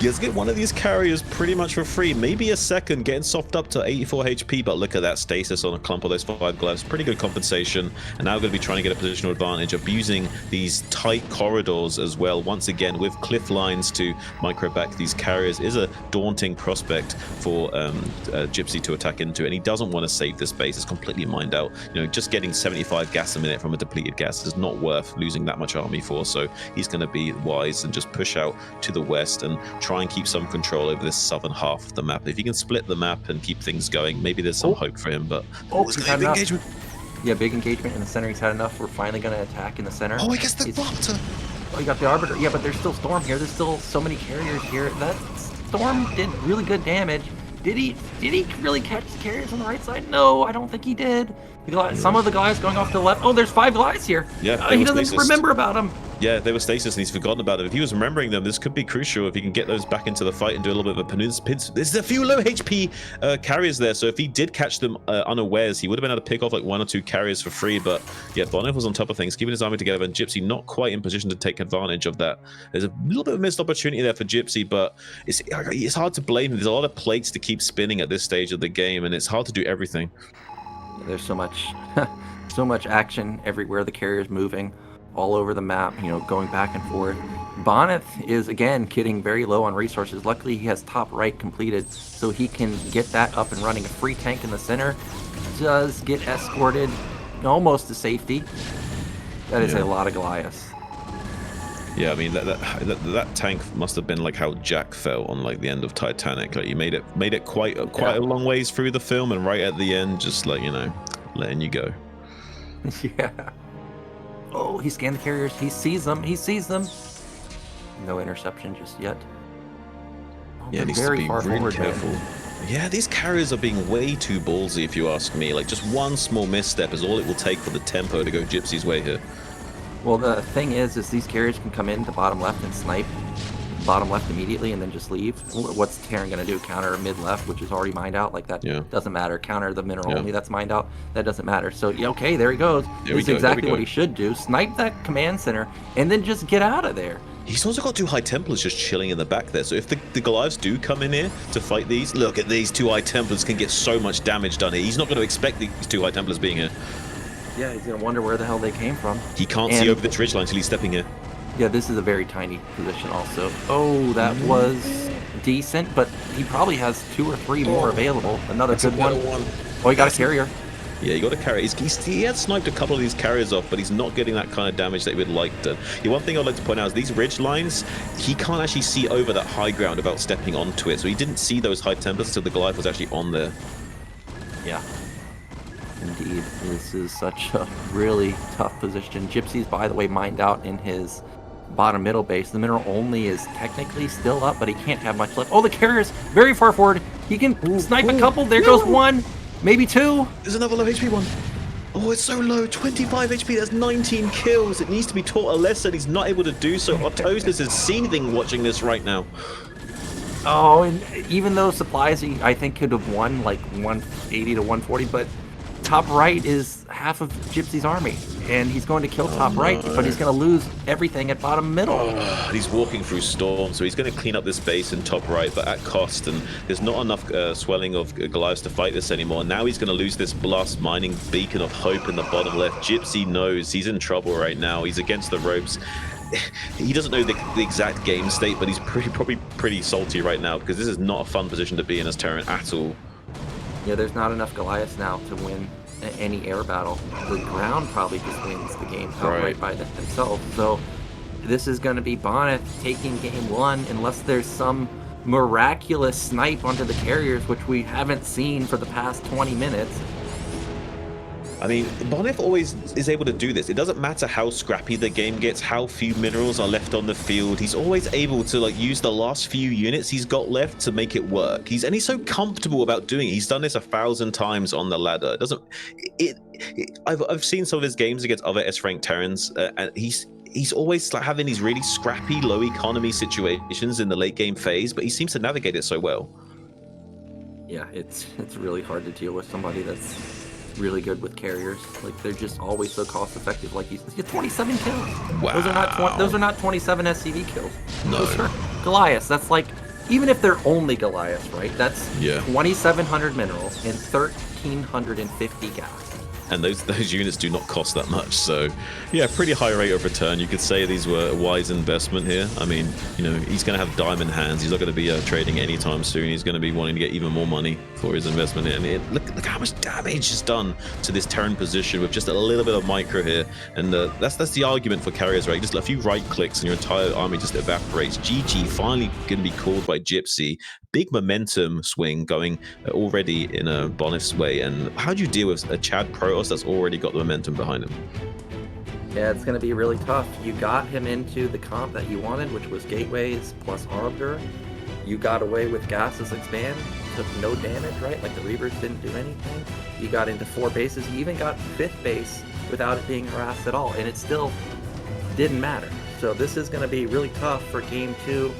You guys get one of these carriers pretty much for free. Maybe a second, getting soft up to 84 HP, but look at that stasis on a clump of those 5 gloves. Pretty good compensation. And now we're going to be trying to get a positional advantage, abusing these tight corridors as well. Once again, with cliff lines to micro back these carriers is a daunting prospect for Gypsy to attack into, and he doesn't want to save this base. It's completely mined out. You know, just getting 75 gas a minute from a depleted gas is not worth losing that much army for. So he's going to be wise and just push out to the west and try and keep some control over this southern half of the map. If you can split the map and keep things going, maybe there's some hope for him. But he's had enough. Engagement. Yeah, big engagement in the center. He's had enough. We're finally going to attack in the center. Oh, I guess the Raptor. Oh, you got the Arbiter. Yeah, but there's still Storm here. There's still so many carriers here. That Storm did really good damage. Did he really catch the carriers on the right side? No, I don't think he did. Some of the guys going off to the left. Oh, there's 5 guys here. Yeah, he doesn't remember about them. Yeah, they were stasis and he's forgotten about them. If he was remembering them, this could be crucial if he can get those back into the fight and do a little bit of a pinch. There's a few low HP carriers there, so if he did catch them unawares, he would have been able to pick off like 1 or 2 carriers for free. But yeah, Bonyth was on top of things, keeping his army together, and Gypsy not quite in position to take advantage of that. There's a little bit of a missed opportunity there for Gypsy, but it's hard to blame him. There's a lot of plates to keep spinning at this stage of the game, and it's hard to do everything. There's so much, so much action everywhere. The carrier's moving all over the map, you know, going back and forth. Bonyth is, again, getting very low on resources. Luckily, he has top right completed, so he can get that up and running. A free tank in the center does get escorted almost to safety. That is a lot of Goliaths. Yeah, I mean that tank must have been like how Jack felt on like the end of Titanic. Like, you made it quite a long ways through the film, and right at the end, just like, you know, letting you go. Yeah. Oh, he scanned the carriers. He sees them. No interception just yet. Oh, yeah, needs to be really careful. Yeah, these carriers are being way too ballsy, if you ask me. Like, just one small misstep is all it will take for the tempo to go Gypsy's way here. Well, the thing is these carriers can come in to bottom left and snipe bottom left immediately and then just leave. What's Terran going to do? Counter mid left, which is already mined out? Like, that doesn't matter. Counter the mineral only, that's mined out. That doesn't matter. So, yeah, okay, there he goes. This is exactly what he should do. Snipe that command center and then just get out of there. He's also got 2 High Templars just chilling in the back there. So if the Goliaths do come in here to fight these, look at these 2 High Templars can get so much damage done here. He's not going to expect these 2 High Templars being here. Yeah, he's going to wonder where the hell they came from. He can't see over this ridgeline until he's stepping here. Yeah, this is a very tiny position also. Oh, that was decent, but he probably has 2 or 3 more available. Another good one. Oh, he got a carrier. Yeah, you got a carrier. He had sniped a couple of these carriers off, but he's not getting that kind of damage that he would like to. The one thing I'd like to point out is these ridge lines, he can't actually see over that high ground without stepping onto it. So he didn't see those High Templars until the Goliath was actually on there. Yeah. Indeed, this is such a really tough position. Gypsy's, by the way, mined out in his bottom middle base. The mineral only is technically still up, but he can't have much left. Oh, the carrier's very far forward. He can snipe a couple. There goes 1, maybe 2. There's another low HP one. Oh, it's so low. 25 HP. That's 19 kills. It needs to be taught a lesson. He's not able to do so. Autosis is seething watching this right now. Oh, and even though supplies, I think, could have won like 180 to 140, but top right is half of Gypsy's army, and he's going to kill top right, but he's going to lose everything at bottom middle. He's walking through storm, so he's going to clean up this base in top right, but at cost, and there's not enough swelling of Goliaths to fight this anymore. Now he's going to lose this blast mining beacon of hope in the bottom left. Gypsy knows he's in trouble right now. He's against the ropes. He doesn't know the exact game state, but he's probably pretty salty right now, because this is not a fun position to be in as Terran at all. Yeah, there's not enough Goliaths now to win any air battle. The ground probably just wins the game outright by themselves. So this is going to be Bonyth taking game 1 unless there's some miraculous snipe onto the carriers, which we haven't seen for the past 20 minutes. I mean, Bonyth always is able to do this. It doesn't matter how scrappy the game gets, how few minerals are left on the field. He's always able to like use the last few units he's got left to make it work. He's so comfortable about doing it. He's done this 1,000 times on the ladder. It doesn't. I've seen some of his games against other S-rank Terrans, and he's always like having these really scrappy, low economy situations in the late game phase, but he seems to navigate it so well. Yeah, it's really hard to deal with somebody that's really good with carriers. Like, they're just always so cost effective. Like, you get 27 kills. Wow. Those are not 27 SCV kills. No. Those are Goliaths. That's like, even if they're only Goliaths, right? That's 2,700 minerals and 1,350 gas. And those units do not cost that much, so yeah, pretty high rate of return. You could say these were a wise investment here. I mean, you know, he's going to have diamond hands. He's not going to be trading anytime soon. He's going to be wanting to get even more money for his investment here. And look how much damage is done to this Terran position with just a little bit of micro here. And that's the argument for carriers, right? Just a few right clicks and your entire army just evaporates. GG finally going to be called by Gypsy. Big momentum swing going already in a Bonyth's way. And how do you deal with a Chad Protoss that's already got the momentum behind him? Yeah, it's going to be really tough. You got him into the comp that you wanted, which was Gateways plus Arbiter. You got away with Gases Expand, took no damage, right? Like, the Reavers didn't do anything. You got into 4 bases. You even got 5th base without it being harassed at all, and it still didn't matter. So this is going to be really tough for Game 2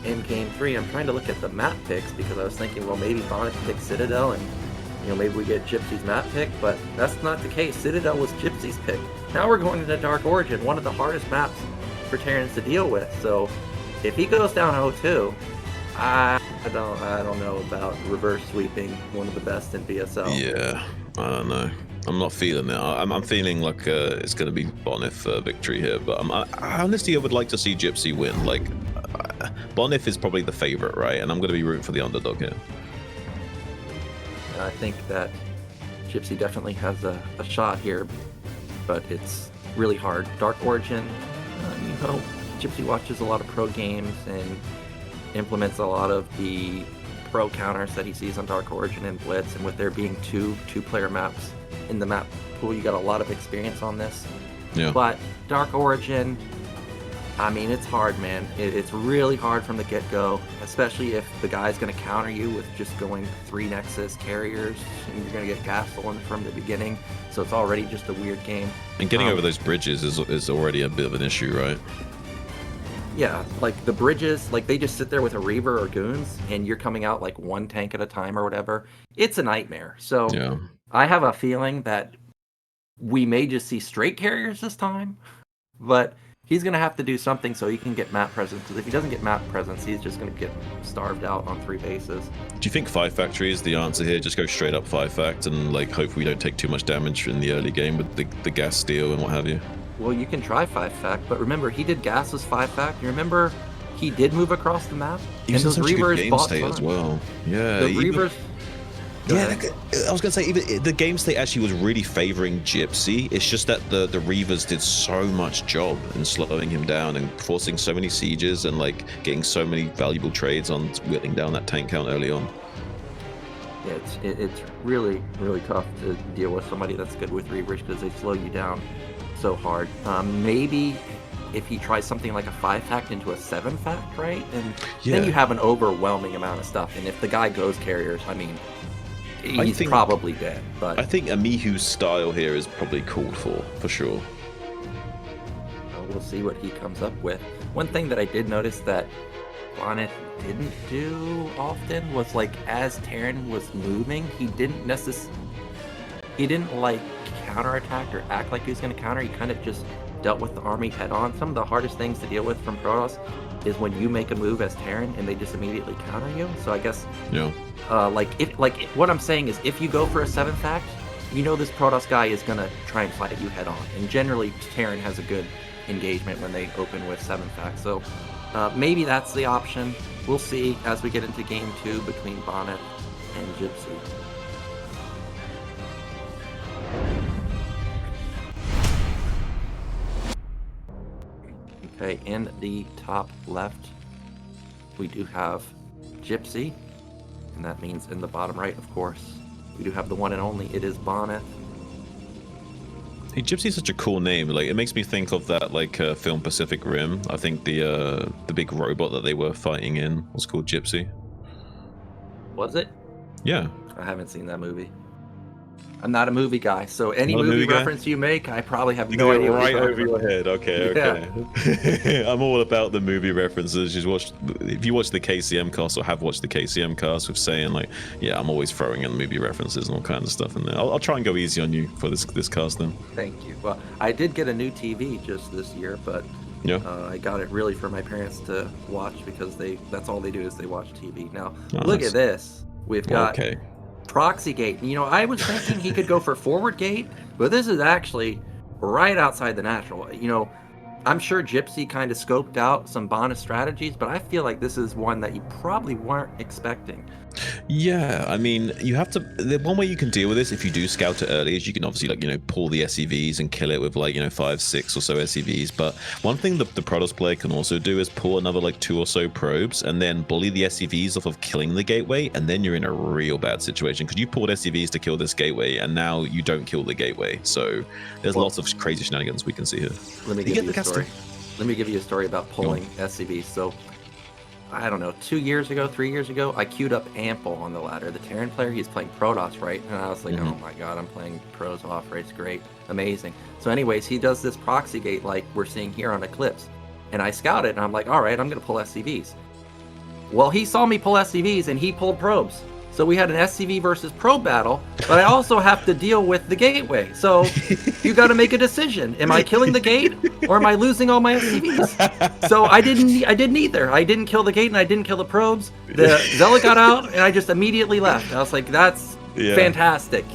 and Game 3. I'm trying to look at the map picks because I was thinking, well, maybe Bonyth picks Citadel and, you know, maybe we get Gypsy's map pick, but that's not the case. Citadel was Gypsy's pick. Now we're going into Dark Origin, one of the hardest maps for Terrans to deal with. So if he goes down 0-2, I don't know about reverse sweeping one of the best in BSL. Yeah, I don't know. I'm not feeling it. I'm feeling like it's going to be Bonyth victory here, but I honestly would like to see Gypsy win. Like, Bonyth is probably the favorite, right? And I'm going to be rooting for the underdog here. I think that Gypsy definitely has a shot here, but it's really hard. Dark Origin, you know, Gypsy watches a lot of pro games and implements a lot of the pro counters that he sees on Dark Origin and Blitz, and with there being two-player maps in the map pool, you got a lot of experience on this. Yeah. But Dark Origin, I mean, it's hard, man. It's really hard from the get-go, especially if the guy's going to counter you with just going 3 Nexus carriers, and you're going to get gas stolen from the beginning, so it's already just a weird game. And getting over those bridges is already a bit of an issue, right? Yeah, like the bridges, like they just sit there with a Reaver or Goons, and you're coming out like 1 tank at a time or whatever. It's a nightmare. So yeah. I have a feeling that we may just see straight carriers this time, but he's going to have to do something so he can get map presence, because if he doesn't get map presence, he's just going to get starved out on 3 bases. Do you think 5 factory is the answer here? Just go straight up 5 fact and like hope we don't take too much damage in the early game with the gas steal and what have you? Well, you can try 5 fact, but remember, he did Gas's 5 fact. You remember he did move across the map? He was in such a good game state as well. Yeah. The Reavers... Yeah, I was going to say, even the game state actually was really favoring Gypsy. It's just that the Reavers did so much job in slowing him down and forcing so many sieges and like getting so many valuable trades on whittling down that tank count early on. Yeah, it's really, really tough to deal with somebody that's good with Reavers because they slow you down so hard. Maybe if he tries something like a 5 fact into a 7 fact, right? And then you have an overwhelming amount of stuff. And if the guy goes carriers, I mean... he's probably dead, but... I think Amihu's style here is probably called for sure. We'll see what he comes up with. One thing that I did notice that Bonyth didn't do often was, like, as Terran was moving, he didn't like counterattack or act like he was going to counter. He kind of just dealt with the army head on. Some of the hardest things to deal with from Protoss is when you make a move as Terran and they just immediately counter you. So I guess, what I'm saying is, if you go for a 7 fact, you know this Protoss guy is gonna try and fight you head on. And generally, Terran has a good engagement when they open with 7 fact. So maybe that's the option. We'll see as we get into Game 2 between Bonyth and Gypsy. Okay, in the top left, we do have Gypsy, and that means in the bottom right, of course, we do have the one and only. It is Bonyth. Hey, Gypsy's such a cool name. Like, it makes me think of that film Pacific Rim. I think the big robot that they were fighting in was called Gypsy. Was it? Yeah. I haven't seen that movie. I'm not a movie guy, so any movie reference you make, I probably have you no go idea. Right over your head. Okay, yeah. okay. I'm all about the movie references. If you watch the KCM cast or have watched the KCM cast with saying like, yeah, I'm always throwing in movie references and all kinds of stuff in there. I'll try and go easy on you for this cast then. Thank you. Well, I did get a new TV just this year, but yeah, I got it really for my parents to watch because that's all they do is they watch TV. Now, oh, look at this. We've got Proxy Gate. You know, I was thinking he could go for Forward Gate, but this is actually right outside the natural. You know, I'm sure Gypsy kind of scoped out some Bonyth strategies, but I feel like this is one that you probably weren't expecting. Yeah, I mean, you have to. The one way you can deal with this if you do scout it early is you can obviously pull the SCVs and kill it with 5, 6 or so SCVs. But one thing the Protoss player can also do is pull another 2 or so probes and then bully the SCVs off of killing the gateway, and then you're in a real bad situation because you pulled SCVs to kill this gateway and now you don't kill the gateway. So there's lots of crazy shenanigans we can see here. Let me give you a story. Let me give you a story about pulling SCVs. So I don't know, 3 years ago, I queued up Ample on the ladder. The Terran player, he's playing Protoss, right? And I was like, oh my god, I'm playing pros off rates, great, amazing. So anyways, he does this proxy gate like we're seeing here on Eclipse. And I scout it, and I'm like, all right, I'm going to pull SCVs. Well, he saw me pull SCVs, and he pulled probes. So we had an SCV versus probe battle, but I also have to deal with the gateway. So you got to make a decision. Am I killing the gate or am I losing all my SCVs? So I didn't either. I didn't kill the gate and I didn't kill the probes. The Zealot got out and I just immediately left. I was like, that's fantastic.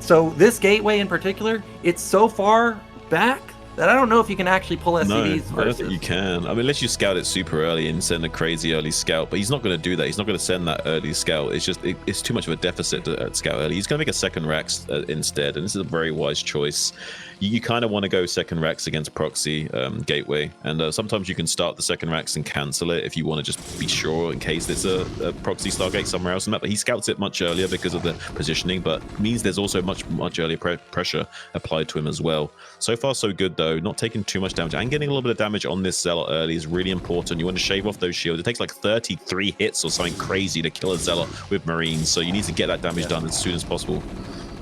So this gateway in particular, it's so far back that I don't know if you can actually pull SCVs. No, I don't think you can. I mean, unless you scout it super early and send a crazy early scout, but he's not going to do that. He's not going to send that early scout. It's just, it's too much of a deficit to scout early. He's going to make a second Rax instead, and this is a very wise choice. You kind of want to go second Rax against proxy gateway, and sometimes you can start the second Rax and cancel it if you want to just be sure in case there's a proxy Stargate somewhere else in the map. But he scouts it much earlier because of the positioning, but means there's also much earlier pressure applied to him as well. So far, so good though. Not taking too much damage and getting a little bit of damage on this Zealot early is really important. You want to shave off those shields. It takes 33 hits or something crazy to kill a Zealot with Marines, so you need to get that damage done as soon as possible.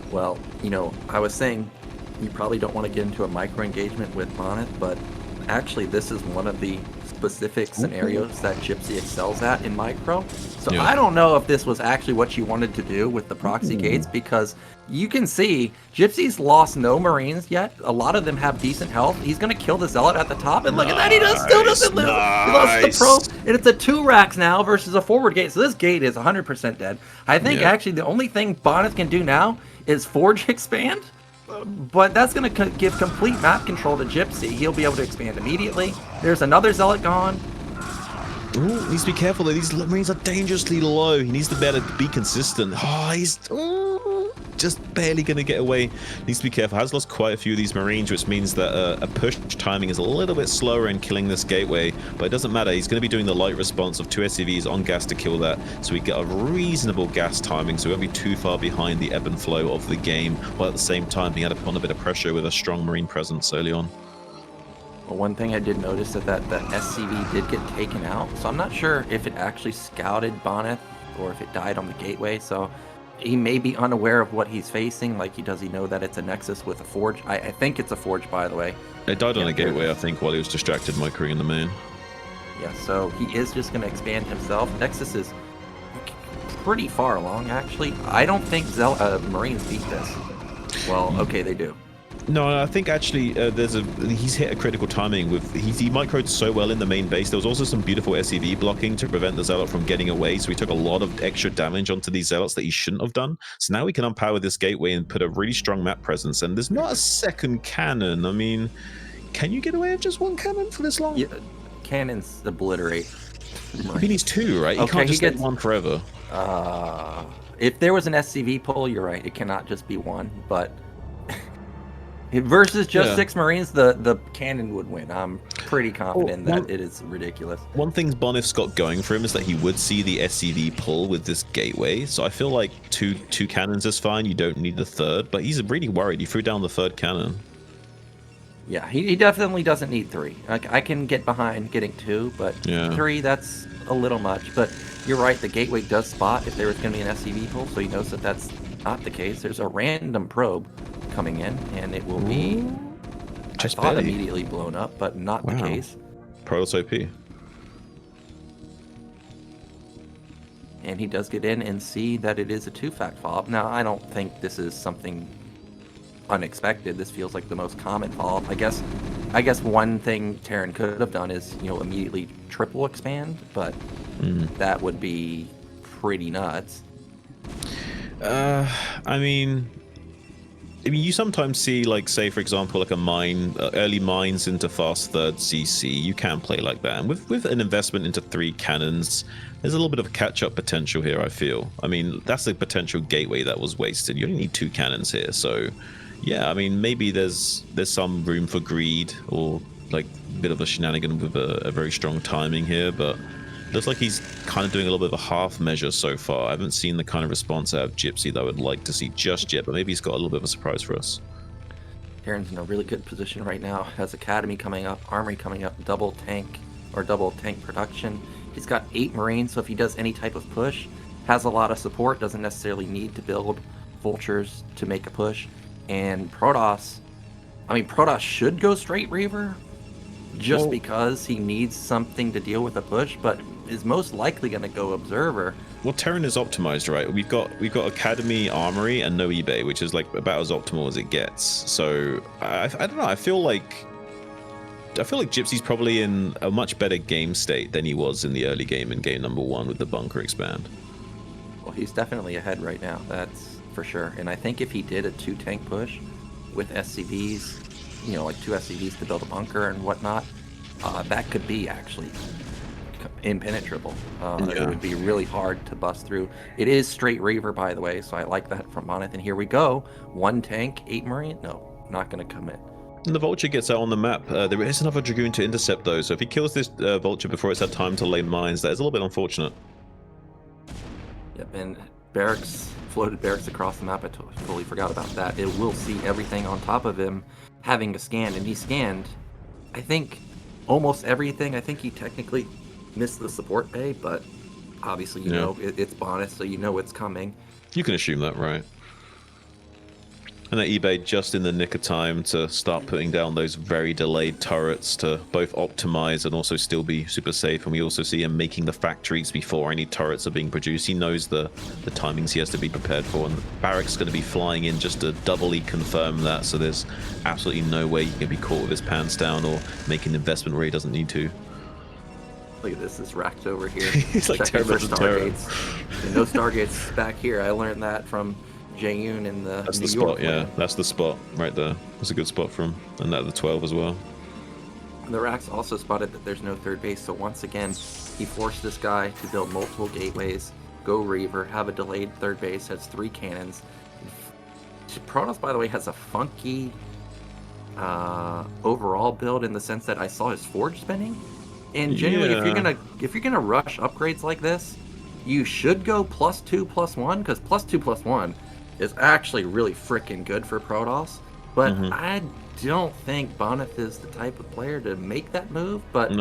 Well, I was saying you probably don't want to get into a micro engagement with Bonyth, but actually this is one of the specific scenarios that Gypsy excels at in micro. So I don't know if this was actually what you wanted to do with the proxy gates, because you can see Gypsy's lost no Marines yet. A lot of them have decent health. He's going to kill the Zealot at the top, and look at that, he still doesn't lose. He lost the probe, and it's a 2 Rax now versus a forward gate. So this gate is 100% dead. I think actually the only thing Bonyth can do now is Forge expand. But that's going to give complete map control to Gypsy. He'll be able to expand immediately. There's another Zealot gone. Ooh, needs to be careful though. These Marines are dangerously low. He needs to be able to be consistent. Oh, he's just barely going to get away. Needs to be careful. Has lost quite a few of these Marines, which means that a push timing is a little bit slower in killing this gateway. But it doesn't matter. He's going to be doing the light response of 2 SCVs on gas to kill that. So we get a reasonable gas timing. So we won't be too far behind the ebb and flow of the game, while at the same time being able to put on a bit of pressure with a strong Marine presence early on. Well, one thing I did notice is that the SCV did get taken out. So I'm not sure if it actually scouted Bonyth or if it died on the gateway. So he may be unaware of what he's facing. Like, does he know that it's a Nexus with a Forge? I think it's a Forge, by the way. It died on a gateway, I think, while he was distracted microing the main. Yeah, so he is just going to expand himself. Nexus is pretty far along, actually. I don't think Marines beat this. Well, okay, they do. No, I think actually he's hit a critical timing with he microed so well in the main base. There was also some beautiful SCV blocking to prevent the Zealot from getting away, so he took a lot of extra damage onto these Zealots that he shouldn't have done. So now we can unpower this gateway and put a really strong map presence, and there's not a second cannon. I mean, can you get away with just one cannon for this long? Yeah, cannons obliterate. I mean, he's 2, right? He can't just get one forever. If there was an SCV pull, you're right, it cannot just be 1, but versus just 6 Marines, the cannon would win. I'm pretty confident that it is ridiculous. One thing Bonyth's got going for him is that he would see the SCV pull with this gateway, so I feel like two cannons is fine. You don't need the third, but he's really worried. He threw down the third cannon. Yeah, he definitely doesn't need 3. I can get behind getting 2, but 3, that's a little much. But you're right, the gateway does spot if there was going to be an SCV pull, so he knows that that's not the case. There's a random probe coming in, and it will be just immediately blown up, but not the case. Protoss OP. And he does get in and see that it is a 2-fact follow-up. Now, I don't think this is something unexpected. This feels like the most common follow-up. I guess one thing Terran could have done is, immediately triple expand, but that would be pretty nuts. I mean, you sometimes see, like, say, for example, like a mine, early mines into fast third CC. You can play like that. And with an investment into 3 cannons, there's a little bit of catch-up potential here, I feel. I mean, that's a potential gateway that was wasted. You only need 2 cannons here, so yeah, I mean, maybe there's some room for greed or, like, a bit of a shenanigan with a very strong timing here, but looks like he's kind of doing a little bit of a half measure so far. I haven't seen the kind of response out of Gypsy that I would like to see just yet, but maybe he's got a little bit of a surprise for us. Terran's in a really good position right now. Has Academy coming up, Armory coming up, double tank production. He's got 8 Marines, so if he does any type of push, has a lot of support, doesn't necessarily need to build Vultures to make a push. And Protoss should go straight Reaver, just because he needs something to deal with a push, but is most likely going to go Observer. Well, Terran is optimized, right? We've got Academy, Armory, and no eBay, which is like about as optimal as it gets. So I don't know. I feel like Gypsy's probably in a much better game state than he was in the early game in game number 1 with the bunker expand. Well, he's definitely ahead right now. That's for sure. And I think if he did a 2-tank push with SCVs, like 2 SCVs to build a bunker and whatnot, that could be actually impenetrable. It would be really hard to bust through. It is straight Reaver, by the way, so I like that from Bonyth. And here we go. 1 tank, 8 Marine. No, not going to commit. And the Vulture gets out on the map. There is another Dragoon to intercept, though, so if he kills this Vulture before it's had time to lay mines, that is a little bit unfortunate. Yep, and floated barracks across the map. I totally forgot about that. It will see everything on top of him having a scan, and he scanned, I think, almost everything. I think he technically missed the support bay, but obviously, it's Bonyth, so you know it's coming. You can assume that, right? And that eBay just in the nick of time to start putting down those very delayed turrets to both optimize and also still be super safe. And we also see him making the factories before any turrets are being produced. He knows the timings he has to be prepared for, and the barracks going to be flying in just to doubly confirm that. So there's absolutely no way he can be caught with his pants down or make an investment where he doesn't need to. Look at this racked over here. He's like checking for Stargates. And no Stargates back here. I learned that from Jaeyoon in the That's New the York spot, yeah. That's the spot right there. That's a good spot for him. And that the 12 as well. The Racks also spotted that there's no third base, so once again, he forced this guy to build multiple gateways, go Reaver, have a delayed third base, has 3 cannons. Protoss, by the way, has a funky overall build in the sense that I saw his forge spinning. And genuinely, if you're gonna rush upgrades like this, you should go +2/+1, because +2/+1 is actually really freaking good for Protoss. But I don't think Bonyth is the type of player to make that move. But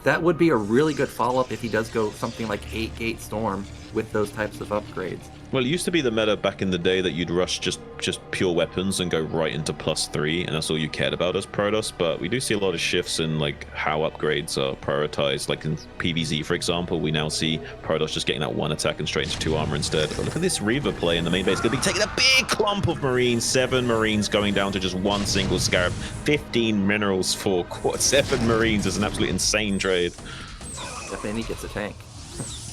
that would be a really good follow-up if he does go something like 8-gate Storm with those types of upgrades. Well, it used to be the meta back in the day that you'd rush just pure weapons and go right into +3, and that's all you cared about as Protoss. But we do see a lot of shifts in like how upgrades are prioritized. Like in PvZ, for example, we now see Protoss just getting that 1 attack and straight into 2 armor instead. But look at this Reaver play in the main base. Going to be taking a big clump of Marines. 7 Marines going down to just 1 single Scarab. 15 minerals for 7 Marines is an absolutely insane trade. Then he gets a tank.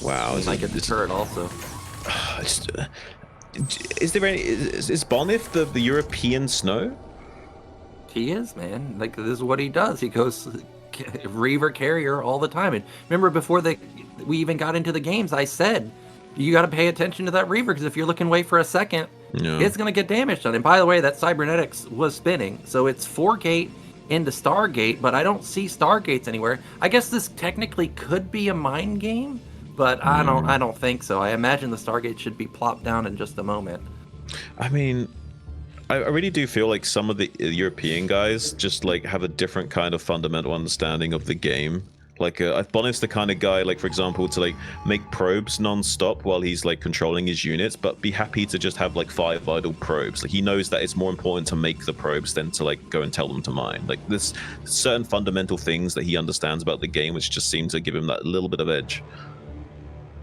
Wow. He might get the turret also. Is Bonyth the European Snow? He is, man. Like, this is what he does. He goes Reaver carrier all the time. And remember, before we even got into the games, I said you got to pay attention to that Reaver, because if you're looking away for a second, it's going to get damaged on. And by the way, that cybernetics was spinning, so it's 4-gate into Stargate, but I don't see Stargates anywhere. I guess this technically could be a mind game, but I don't think so. I imagine the Stargate should be plopped down in just a moment. I mean, I really do feel like some of the European guys just like have a different kind of fundamental understanding of the game. Like Bonyth's the kind of guy, like for example, to like make probes non-stop while he's like controlling his units, but be happy to just have like 5 idle probes. Like he knows that it's more important to make the probes than to like go and tell them to mine. Like there's certain fundamental things that he understands about the game, which just seem to give him that little bit of edge.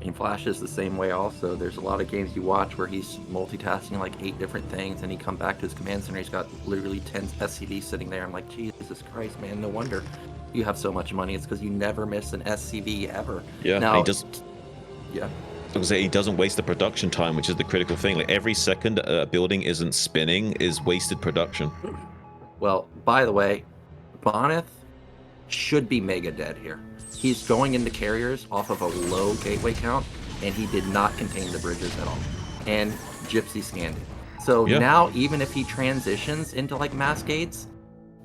And Flash is the same way also. There's a lot of games you watch where he's multitasking like 8 different things, and he come back to his command center, he's got literally 10 SCVs sitting there. I'm like, Jesus Christ, man, no wonder you have so much money. It's because you never miss an SCV ever. Yeah, now, he does. Yeah. I was gonna say, he doesn't waste the production time, which is the critical thing. Like every second a building isn't spinning is wasted production. Well, by the way, Bonyth should be mega dead here. He's going into carriers off of a low gateway count, and he did not contain the bridges at all. And Gypsy scanned it. So now, even if he transitions into like mass gates,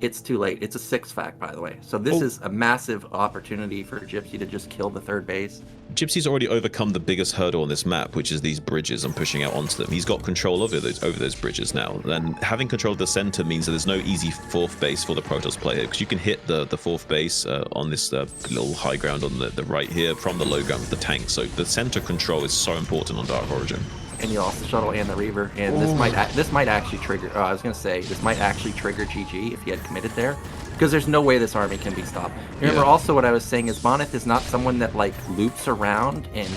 it's too late. It's a 6 fact, by the way. So this is a massive opportunity for Gypsy to just kill the third base. Gypsy's already overcome the biggest hurdle on this map, which is these bridges and pushing out onto them. He's got control over those bridges now. And having control of the center means that there's no easy 4th base for the Protoss player, because you can hit the 4th base on this little high ground on the right here from the low ground with the tank. So the center control is so important on Dark Origin. And you lost the shuttle and the Reaver, and this might actually trigger. I was gonna say this might actually trigger GG if he had committed there, because there's no way this army can be stopped. Remember, also what I was saying is Bonyth is not someone that like loops around and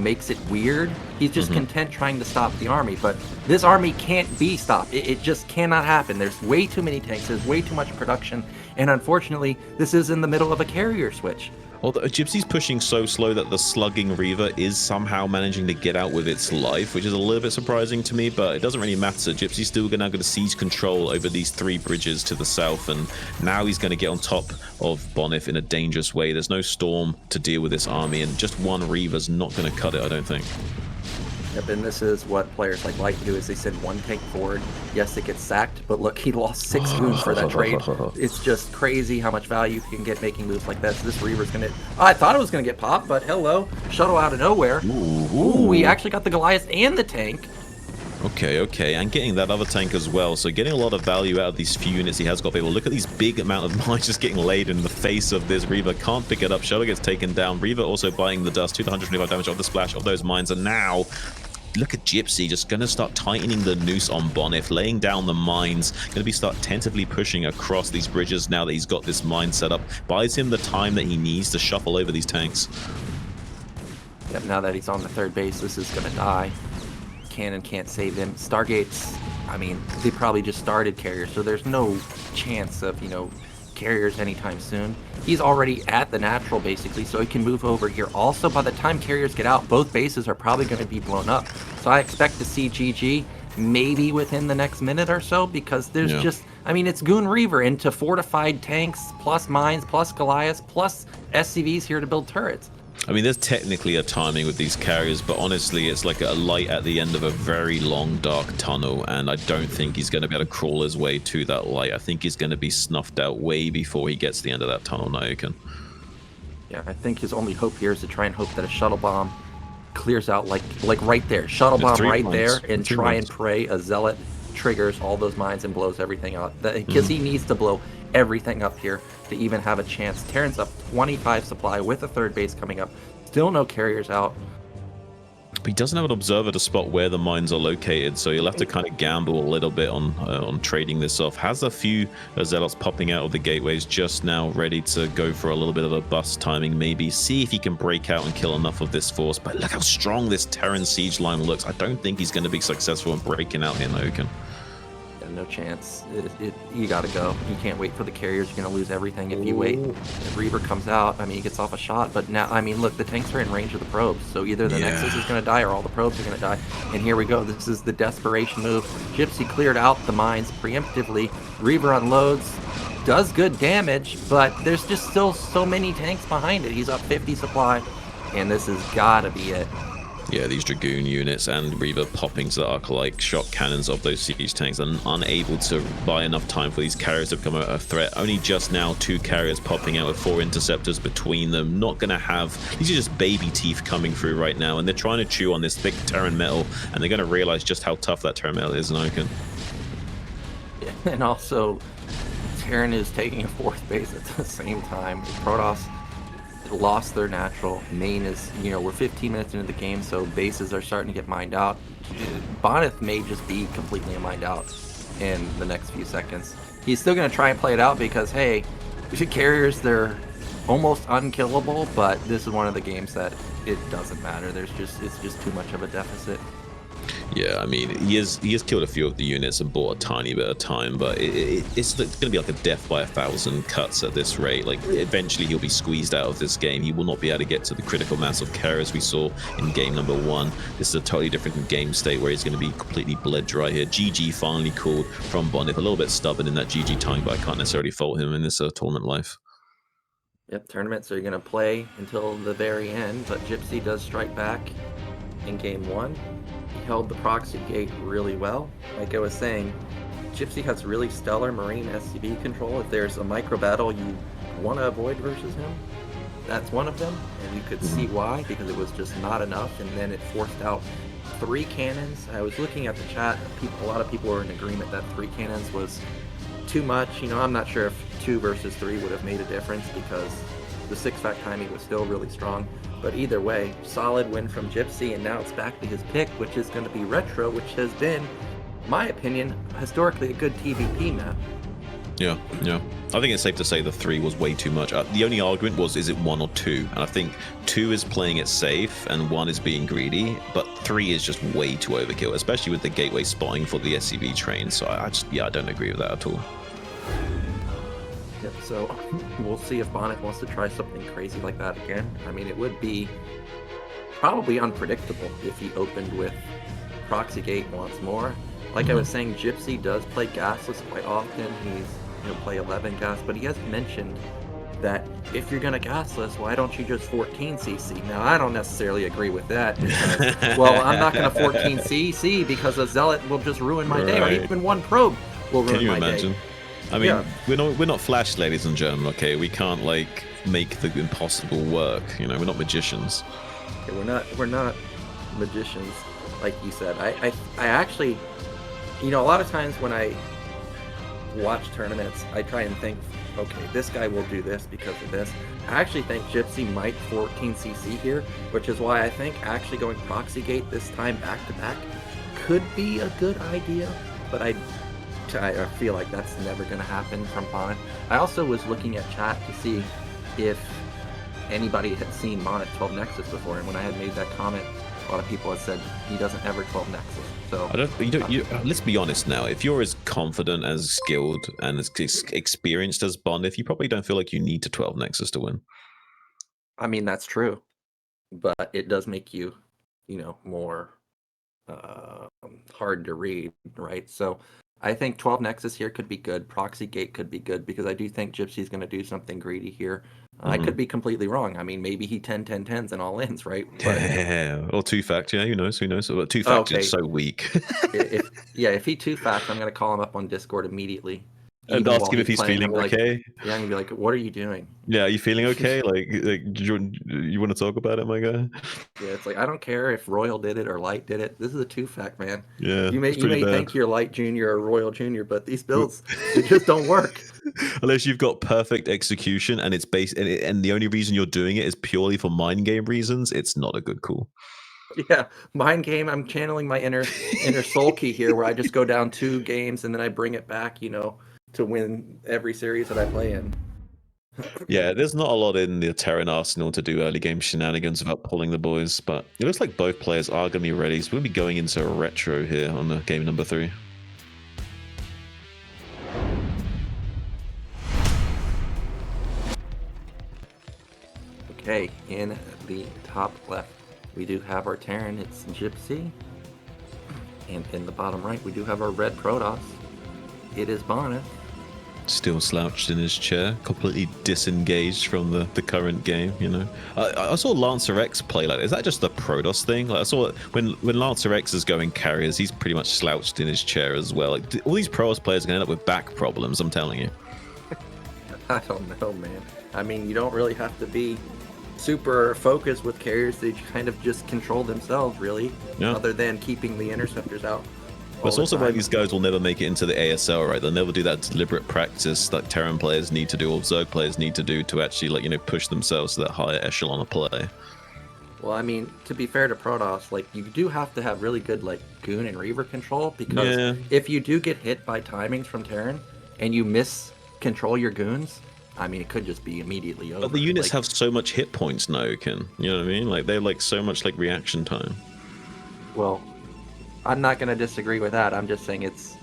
makes it weird. He's just content trying to stop the army, but this army can't be stopped. It just cannot happen. There's way too many tanks. There's way too much production, and unfortunately, this is in the middle of a carrier switch. Although Gypsy's pushing so slow that the slugging Reaver is somehow managing to get out with its life, which is a little bit surprising to me, but it doesn't really matter. Gypsy's still now going to seize control over these 3 bridges to the south, and now he's going to get on top of Bonyth in a dangerous way. There's no Storm to deal with this army, and just 1 Reaver's not going to cut it, I don't think. Yep, and this is what players like to do, is they send 1 tank forward. Yes, it gets sacked, but look, he lost 6 goons for that trade. It's just crazy how much value you can get making moves like this. This Reaver's gonna... I thought it was gonna get popped, but hello, shuttle out of nowhere. Ooh, we actually got the Goliath and the tank. Okay, and getting that other tank as well, so getting a lot of value out of these few units he has got available. Look at these big amount of mines just getting laid in the face of this Reaver. Can't pick it up, shuttle gets taken down. Reaver also buying the dust, 225 damage off the splash of those mines, and now... look at Gypsy just going to start tightening the noose on Bonyth, laying down the mines, going to start tentatively pushing across these bridges now that he's got this mine set up. Buys him the time that he needs to shuffle over these tanks. Yep, now that he's on the 3rd base, this is going to die. Cannon can't save him. Stargates, I mean, they probably just started carriers, so there's no chance of, carriers anytime soon. He's already at the natural basically, so he can move over here. Also, by the time carriers get out, both bases are probably going to be blown up. So I expect to see GG maybe within the next minute or so, because there's just, I mean, it's Goon Reaver into fortified tanks, plus mines, plus Goliaths, plus SCVs here to build turrets. I mean, there's technically a timing with these carriers, but honestly, it's like a light at the end of a very long, dark tunnel, and I don't think he's going to be able to crawl his way to that light. I think he's going to be snuffed out way before he gets to the end of that tunnel, Nyoken. Yeah, I think his only hope here is to try and hope that a shuttle bomb clears out, like right there. Shuttle bomb right there, and try and pray a Zealot triggers all those mines and blows everything out. Because he needs to blow everything up here to even have a chance. Terran's up 25 supply with a 3rd base coming up. Still no carriers out. But he doesn't have an observer to spot where the mines are located, so you'll have to kind of gamble a little bit on trading this off. Has a few Zealots popping out of the gateways just now, ready to go for a little bit of a bust timing, maybe. See if he can break out and kill enough of this force. But look how strong this Terran siege line looks. I don't think he's going to be successful in breaking out here, Nyoken. No chance. You gotta go. You can't wait for the carriers. You're gonna lose everything if you wait. If Reaver comes out, I mean, he gets off a shot, but now, I mean, look, the tanks are in range of the probes, so either the Nexus is gonna die or all the probes are gonna die. And here we go. This is the desperation move. Gypsy cleared out the mines preemptively. Reaver unloads, does good damage, but there's just still so many tanks behind it. He's up 50 supply, and this has gotta be it. Yeah, these Dragoon units and Reaver popping to the Arc-like shock cannons of those siege tanks are unable to buy enough time for these carriers to become a threat. Only just now 2 carriers popping out with 4 interceptors between them. Not going to have... These are just baby teeth coming through right now, and they're trying to chew on this thick Terran metal, and they're going to realize just how tough that Terran metal is, Nyoken. Yeah, and also, Terran is taking a 4th base at the same time. Protoss lost their natural. Main is, you know, we're 15 minutes into the game, so bases are starting to get mined out. Bonyth may just be completely mined out in the next few seconds. He's still going to try and play it out because, hey, carriers, they're almost unkillable, but this is one of the games that it doesn't matter. It's just too much of a deficit. Yeah, I mean, he has killed a few of the units and bought a tiny bit of time, but it's going to be like a death by 1,000 cuts at this rate. Like, eventually he'll be squeezed out of this game. He will not be able to get to the critical mass of carriers we saw in game number 1. This is a totally different game state where he's going to be completely bled dry here. GG finally called from Bonyth. A little bit stubborn in that GG time, but I can't necessarily fault him in this tournament life. Yep, tournaments are going to play until the very end, but Gypsy does strike back in game 1. He held the proxy gate really well. Like I was saying, Gypsy has really stellar Marine SCV control. If there's a micro battle you want to avoid versus him, that's one of them, and you could see why, because it was just not enough, and then it forced out 3 cannons. I was looking at the chat, a lot of people were in agreement that 3 cannons was too much. You know, I'm not sure if 2 versus 3 would have made a difference because the 6-fact timing was still really strong. But either way, solid win from Gypsy, and now it's back to his pick, which is going to be Retro, which has been, in my opinion, historically a good TVP map. Yeah. I think it's safe to say the 3 was way too much. The only argument was, is it 1 or 2? And I think 2 is playing it safe and 1 is being greedy, but 3 is just way too overkill, especially with the gateway spotting for the SCV train. So I don't agree with that at all. Yep, so we'll see if Bonyth wants to try something crazy like that again. I mean, it would be probably unpredictable if he opened with Proxy Gate once more. Like I was saying, Gypsy does play gasless quite often. He'll play 11 gas, but he has mentioned that if you're gonna gasless, why don't you just 14 CC? Now, I don't necessarily agree with that because, well, I'm not gonna 14 CC because a zealot will just ruin my day, or even 1 probe will ruin my day. Can you imagine? I mean, we're not Flash, ladies and gentlemen. Okay, we can't like make the impossible work. You know, we're not magicians. Okay, we're not magicians, like you said. I actually, you know, a lot of times when I watch tournaments, I try and think, okay, this guy will do this because of this. I actually think Gypsy might 14cc here, which is why I think actually going Proxy Gate this time back to back could be a good idea, but I feel like that's never going to happen from Bonyth. I also was looking at chat to see if anybody had seen Bonyth 12 Nexus before, and when I had made that comment, a lot of people had said he doesn't ever 12 Nexus. So let's be honest now. If you're as confident, as skilled, and as experienced as Bonyth, you probably don't feel like you need to 12 Nexus to win. I mean, that's true, but it does make you, you know, more hard to read, right? So I think 12 Nexus here could be good. Proxy Gate could be good because I do think Gypsy's going to do something greedy here. I could be completely wrong. I mean, maybe he 10-10-10s and all ins, right? But, yeah, or 2-fact. Yeah, who knows? But 2-fact is so weak. if he 2-fact, I'm going to call him up on Discord immediately. And ask him if he's feeling okay. Yeah, I'm going to be like, what are you doing? Yeah, are you feeling okay? like you want to talk about it, my guy? Yeah, it's like, I don't care if Royal did it or Light did it. This is a 2-fact, man. Yeah, you may think you're Light Junior or Royal Junior, but these builds, they just don't work. Unless you've got perfect execution and it's based, and the only reason you're doing it is purely for mind game reasons, it's not a good call. Yeah, mind game. I'm channeling my inner Sulky here, where I just go down 2 games and then I bring it back, you know, to win every series that I play in. Yeah, there's not a lot in the Terran arsenal to do early game shenanigans without pulling the boys, but it looks like both players are going to be ready. So we'll be going into a retro here on the game number 3. Okay, in the top left, we do have our Terran. It's Gypsy. And in the bottom right, we do have our red Protoss. It is Bonyth. Still slouched in his chair, completely disengaged from the current game, you know. I saw Lancer X play like that. Is that just a Protoss thing? Like I saw when Lancer X is going carriers, he's pretty much slouched in his chair as well. Like, all these Protoss players are going to end up with back problems, I'm telling you. I don't know, man. I mean, you don't really have to be super focused with carriers. They kind of just control themselves, really, other than keeping the interceptors out. But it's also why these guys will never make it into the ASL, right? They'll never do that deliberate practice that Terran players need to do, or Zerg players need to do to actually, like, you know, push themselves to that higher echelon of play. Well, I mean, to be fair to Protoss, like, you do have to have really good, like, Goon and Reaver control, because if you do get hit by timings from Terran and you miscontrol your Goons, I mean, it could just be immediately over. But the units have so much hit points, Nyoken. You know what I mean? Like, they're like so much like reaction time. Well, I'm not going to disagree with that. I'm just saying it's.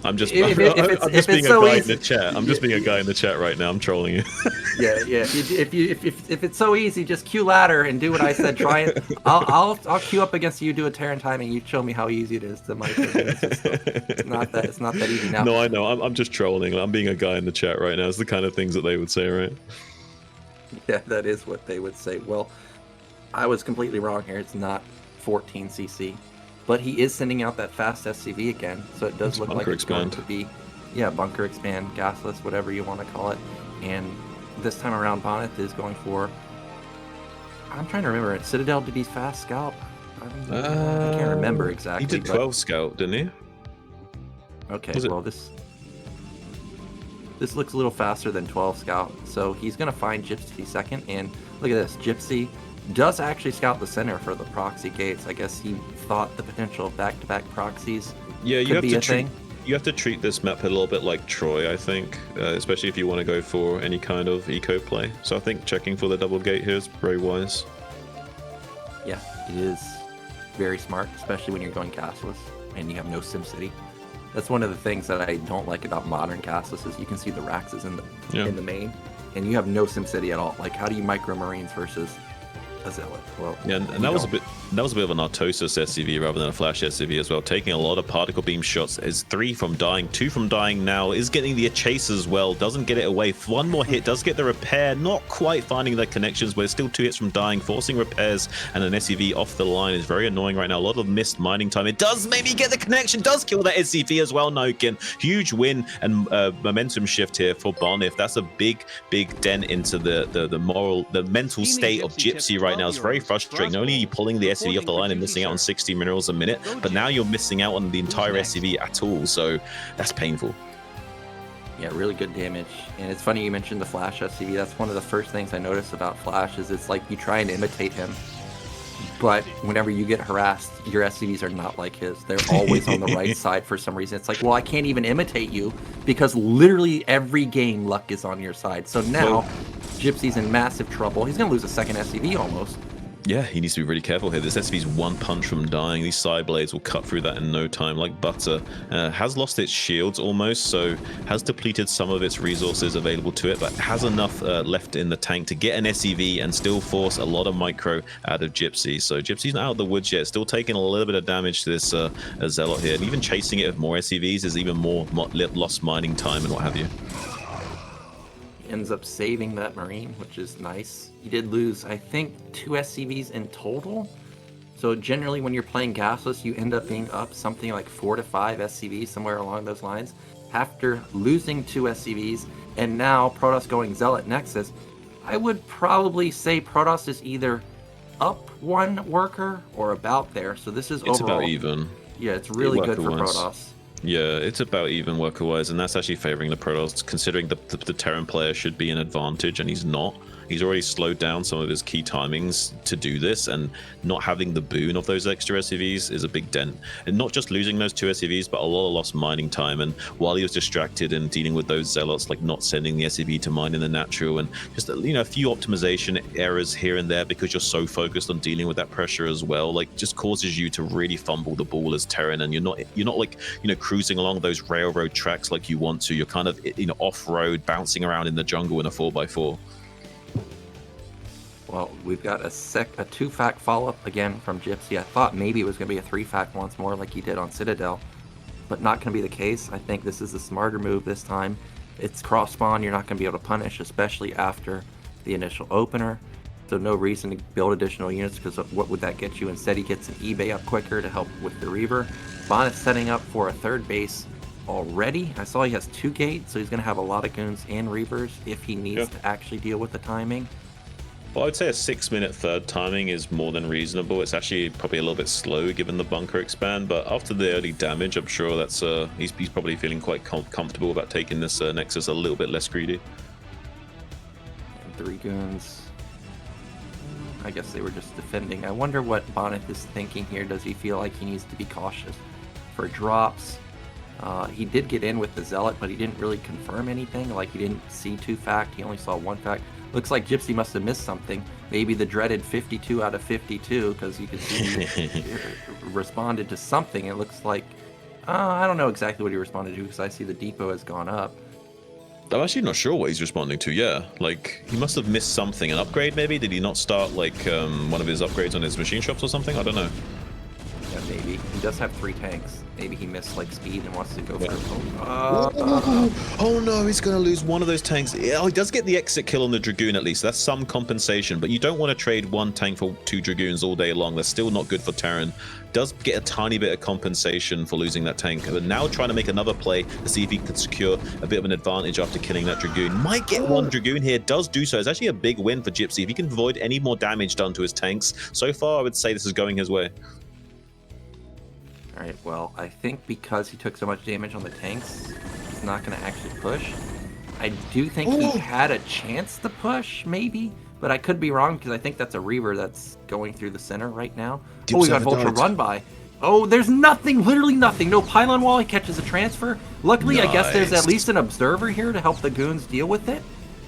I'm just being a guy in the chat. I'm just being a guy in the chat right now. I'm trolling you. Yeah. If it's so easy, just queue ladder and do what I said. Try it. I'll queue up against you. Do a Terran timing. You show me how easy it is to micro. It's not that easy now. No, I know. I'm just trolling. I'm being a guy in the chat right now. It's the kind of things that they would say, right? Yeah, that is what they would say. Well, I was completely wrong here. It's not 14 CC. But he is sending out that fast SCV again, so it does look like it's going to be, bunker expand, gasless, whatever you want to call it. And this time around, Bonyth is going for, I'm trying to remember, Citadel, did he fast scout? I can't remember exactly. He did 12 scout, didn't he? Okay, well, this looks a little faster than 12 scout, so he's going to find Gypsy second, and look at this, Gypsy does actually scout the center for the proxy gates. I guess he thought the potential of back-to-back proxies could be a thing. You have to treat this map a little bit like Troy, I think, especially if you want to go for any kind of eco play. So I think checking for the double gate here is very wise. Yeah, it is very smart, especially when you're going castless and you have no SimCity. That's one of the things that I don't like about modern castless is you can see the Raxes in the main, and you have no SimCity at all. Like, how do you micro Marines versus a Zealot? Well, yeah, and that was a bit of an Artosis SCV rather than a Flash SCV as well. Taking a lot of particle beam shots. Is 3 from dying, 2 from dying now. Is getting the chase as well. Doesn't get it away. One more hit. Does get the repair. Not quite finding the connections, but it's still 2 hits from dying. Forcing repairs and an SCV off the line is very annoying right now. A lot of missed mining time. It does maybe get the connection. Does kill that SCV as well. Nyoken. Huge win and momentum shift here for Bonyth. That's a big dent into the mental state of Gypsy right now. It's very frustrating. Not only are you pulling the SCV off the line and missing out on 60 minerals a minute, but now you're missing out on the entire SCV at all. So that's painful. Yeah, really good damage. And it's funny you mentioned the Flash SCV. That's one of the first things I noticed about Flash is it's like you try and imitate him, but whenever you get harassed, your SCVs are not like his. They're always on the right side for some reason. It's like, well, I can't even imitate you because literally every game luck is on your side. So now Gypsy's in massive trouble. He's going to lose a second SCV almost. Yeah, he needs to be really careful here. This SCV's one punch from dying. These side blades will cut through that in no time, like butter. Has lost its shields almost, so has depleted some of its resources available to it, but has enough left in the tank to get an SCV and still force a lot of micro out of Gypsy. So Gypsy's not out of the woods yet, still taking a little bit of damage to this Zealot here. And even chasing it with more SCVs is even more lost mining time and what have you. Ends up saving that Marine, which is nice. He did lose, I think, 2 SCVs in total. So generally when you're playing gasless, you end up being up something like 4 to 5 SCVs, somewhere along those lines. After losing 2 SCVs, and now Protoss going Zealot Nexus, I would probably say Protoss is either up 1 worker or about there. So this is overall... It's about even. Yeah, it's really good for Protoss. Yeah, it's about even worker-wise, and that's actually favoring the Protoss, considering the Terran player should be an advantage, and he's not. He's already slowed down some of his key timings to do this, and not having the boon of those extra SCVs is a big dent. And not just losing those 2 SCVs, but a lot of lost mining time. And while he was distracted and dealing with those Zealots, like not sending the SCV to mine in the natural, and just, you know, a few optimization errors here and there because you're so focused on dealing with that pressure as well, like just causes you to really fumble the ball as Terran, and you're not like, you know, cruising along those railroad tracks like you want to. You're kind of, you know, off-road, bouncing around in the jungle in a 4x4. Well, we've got a 2-fact follow-up again from Gypsy. I thought maybe it was going to be a 3-fact once more like he did on Citadel. but not going to be the case. I think this is a smarter move this time. It's cross spawn, you're not going to be able to punish, especially after the initial opener. So no reason to build additional units, because what would that get you? Instead, he gets an eBay up quicker to help with the Reaver. Bonyth setting up for a third base already. I saw he has 2 gates, so he's going to have a lot of goons and Reavers if he needs to actually deal with the timing. Well, I would say a 6-minute third timing is more than reasonable. It's actually probably a little bit slow given the bunker expand, but after the early damage, I'm sure that's he's probably feeling quite comfortable about taking this Nexus a little bit less greedy. And 3 goons. I guess they were just defending. I wonder what Bonyth is thinking here. Does he feel like he needs to be cautious for drops? He did get in with the Zealot, but he didn't really confirm anything. Like, he didn't see 2 fact, he only saw 1 fact. Looks like Gypsy must have missed something. Maybe the dreaded 52 out of 52, because you can see he responded to something. It looks like, I don't know exactly what he responded to, because I see the depot has gone up. I'm actually not sure what he's responding to, yeah. Like, he must have missed something. An upgrade, maybe? Did he not start, like, one of his upgrades on his machine shops or something? I don't know. Yeah, maybe. He does have 3 tanks. Maybe he missed, like, speed and wants to go for Oh no, he's going to lose one of those tanks. Oh, he does get the exit kill on the Dragoon at least. That's some compensation, but you don't want to trade 1 tank for 2 Dragoons all day long. That's still not good for Terran. Does get a tiny bit of compensation for losing that tank, but now trying to make another play to see if he could secure a bit of an advantage after killing that Dragoon. Might get 1 Dragoon here, does do so. It's actually a big win for Gypsy. If he can avoid any more damage done to his tanks, so far I would say this is going his way. Alright, well, I think because he took so much damage on the tanks, he's not going to actually push. I do think he had a chance to push, maybe, but I could be wrong, because I think that's a Reaver that's going through the center right now. Oh, we got Vulture run by. Oh, there's nothing, literally nothing. No pylon wall, he catches a transfer. Luckily, I guess there's at least an observer here to help the goons deal with it.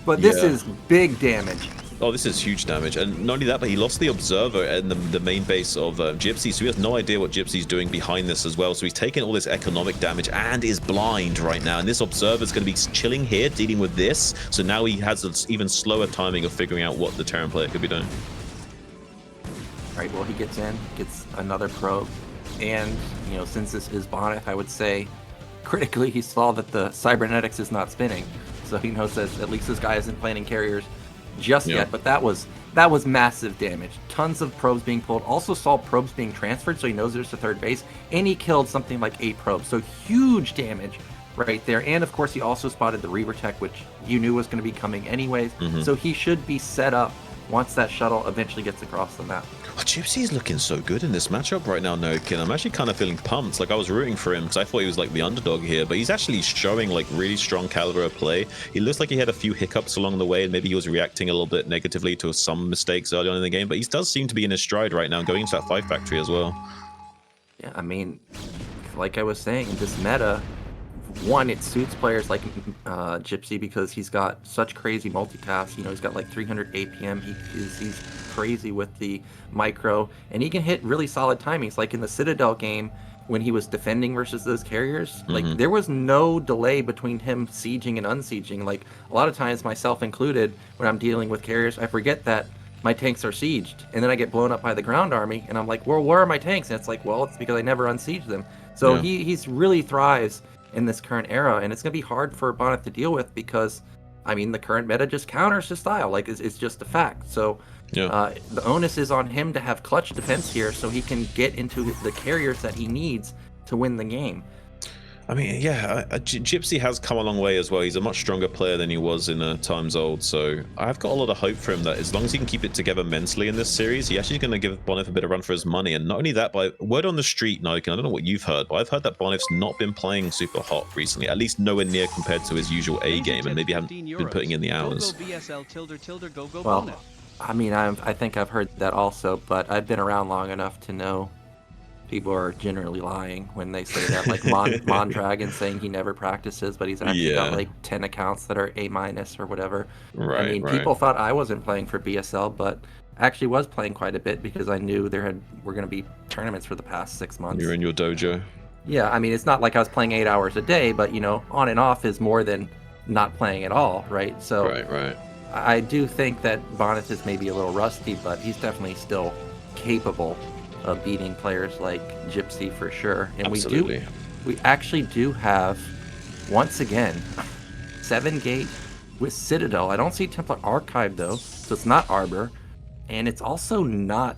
But this is big damage. Oh, this is huge damage, and not only that, but he lost the observer in the main base of Gypsy, so he has no idea what Gypsy's doing behind this as well. So he's taking all this economic damage and is blind right now, and this observer's going to be chilling here, dealing with this. So now he has an even slower timing of figuring out what the Terran player could be doing. All right, well, he gets in, gets another probe, and, you know, since this is Bonyth, I would say, critically, he saw that the cybernetics is not spinning, so he knows that at least this guy isn't planning carriers just yet, but that was massive damage. Tons of probes being pulled. Also saw probes being transferred, so he knows there's a third base, and he killed something like 8 probes. So huge damage right there. And of course, he also spotted the Reaver tech, which you knew was going to be coming anyways. So he should be set up once that shuttle eventually gets across the map. Oh, Gypsy is looking so good in this matchup right now, Nyoken. I'm actually kind of feeling pumped. Like, I was rooting for him because I thought he was like the underdog here, but he's actually showing like really strong caliber of play. He looks like he had a few hiccups along the way, and maybe he was reacting a little bit negatively to some mistakes early on in the game, but he does seem to be in his stride right now, going into that 5 factory as well. Yeah, I mean, like I was saying, this meta, one, it suits players like Gypsy because he's got such crazy multitask. You know, he's got like 300 APM. He's crazy with the micro, and he can hit really solid timings. Like in the Citadel game, when he was defending versus those carriers, like there was no delay between him sieging and unsieging. Like a lot of times, myself included, when I'm dealing with carriers, I forget that my tanks are sieged, and then I get blown up by the ground army, and I'm like, well, where are my tanks? And it's like, well, it's because I never unsieged them. So he's really thrives in this current era, and it's going to be hard for Bonyth to deal with because, I mean, the current meta just counters his style. Like, it's just a fact. So the onus is on him to have clutch defense here so he can get into the carriers that he needs to win the game. I mean, yeah, Gypsy has come a long way as well. He's a much stronger player than he was in times old. So I've got a lot of hope for him that as long as he can keep it together mentally in this series, he's actually going to give Bonyth a bit of run for his money. And not only that, but word on the street, Nyoken, I don't know what you've heard, but I've heard that Bonyth's not been playing super hot recently, at least nowhere near compared to his usual A game, and maybe haven't been putting in the hours. Well, I mean, I think I've heard that also, but I've been around long enough to know people are generally lying when they say that. Like Mondragon saying he never practices, but he's actually got like 10 accounts that are A- or whatever. Right, I mean, people thought I wasn't playing for BSL, but I actually was playing quite a bit because I knew were going to be tournaments for the past 6 months. You're in your dojo. Yeah, I mean, it's not like I was playing 8 hours a day, but, you know, on and off is more than not playing at all, right? So right. I do think that Bonyth is maybe a little rusty, but he's definitely still capable of beating players like Gypsy for sure. And Absolutely. we actually do have, once again, 7-gate with Citadel. I don't see Templar Archive though, so it's not Arbor, and it's also not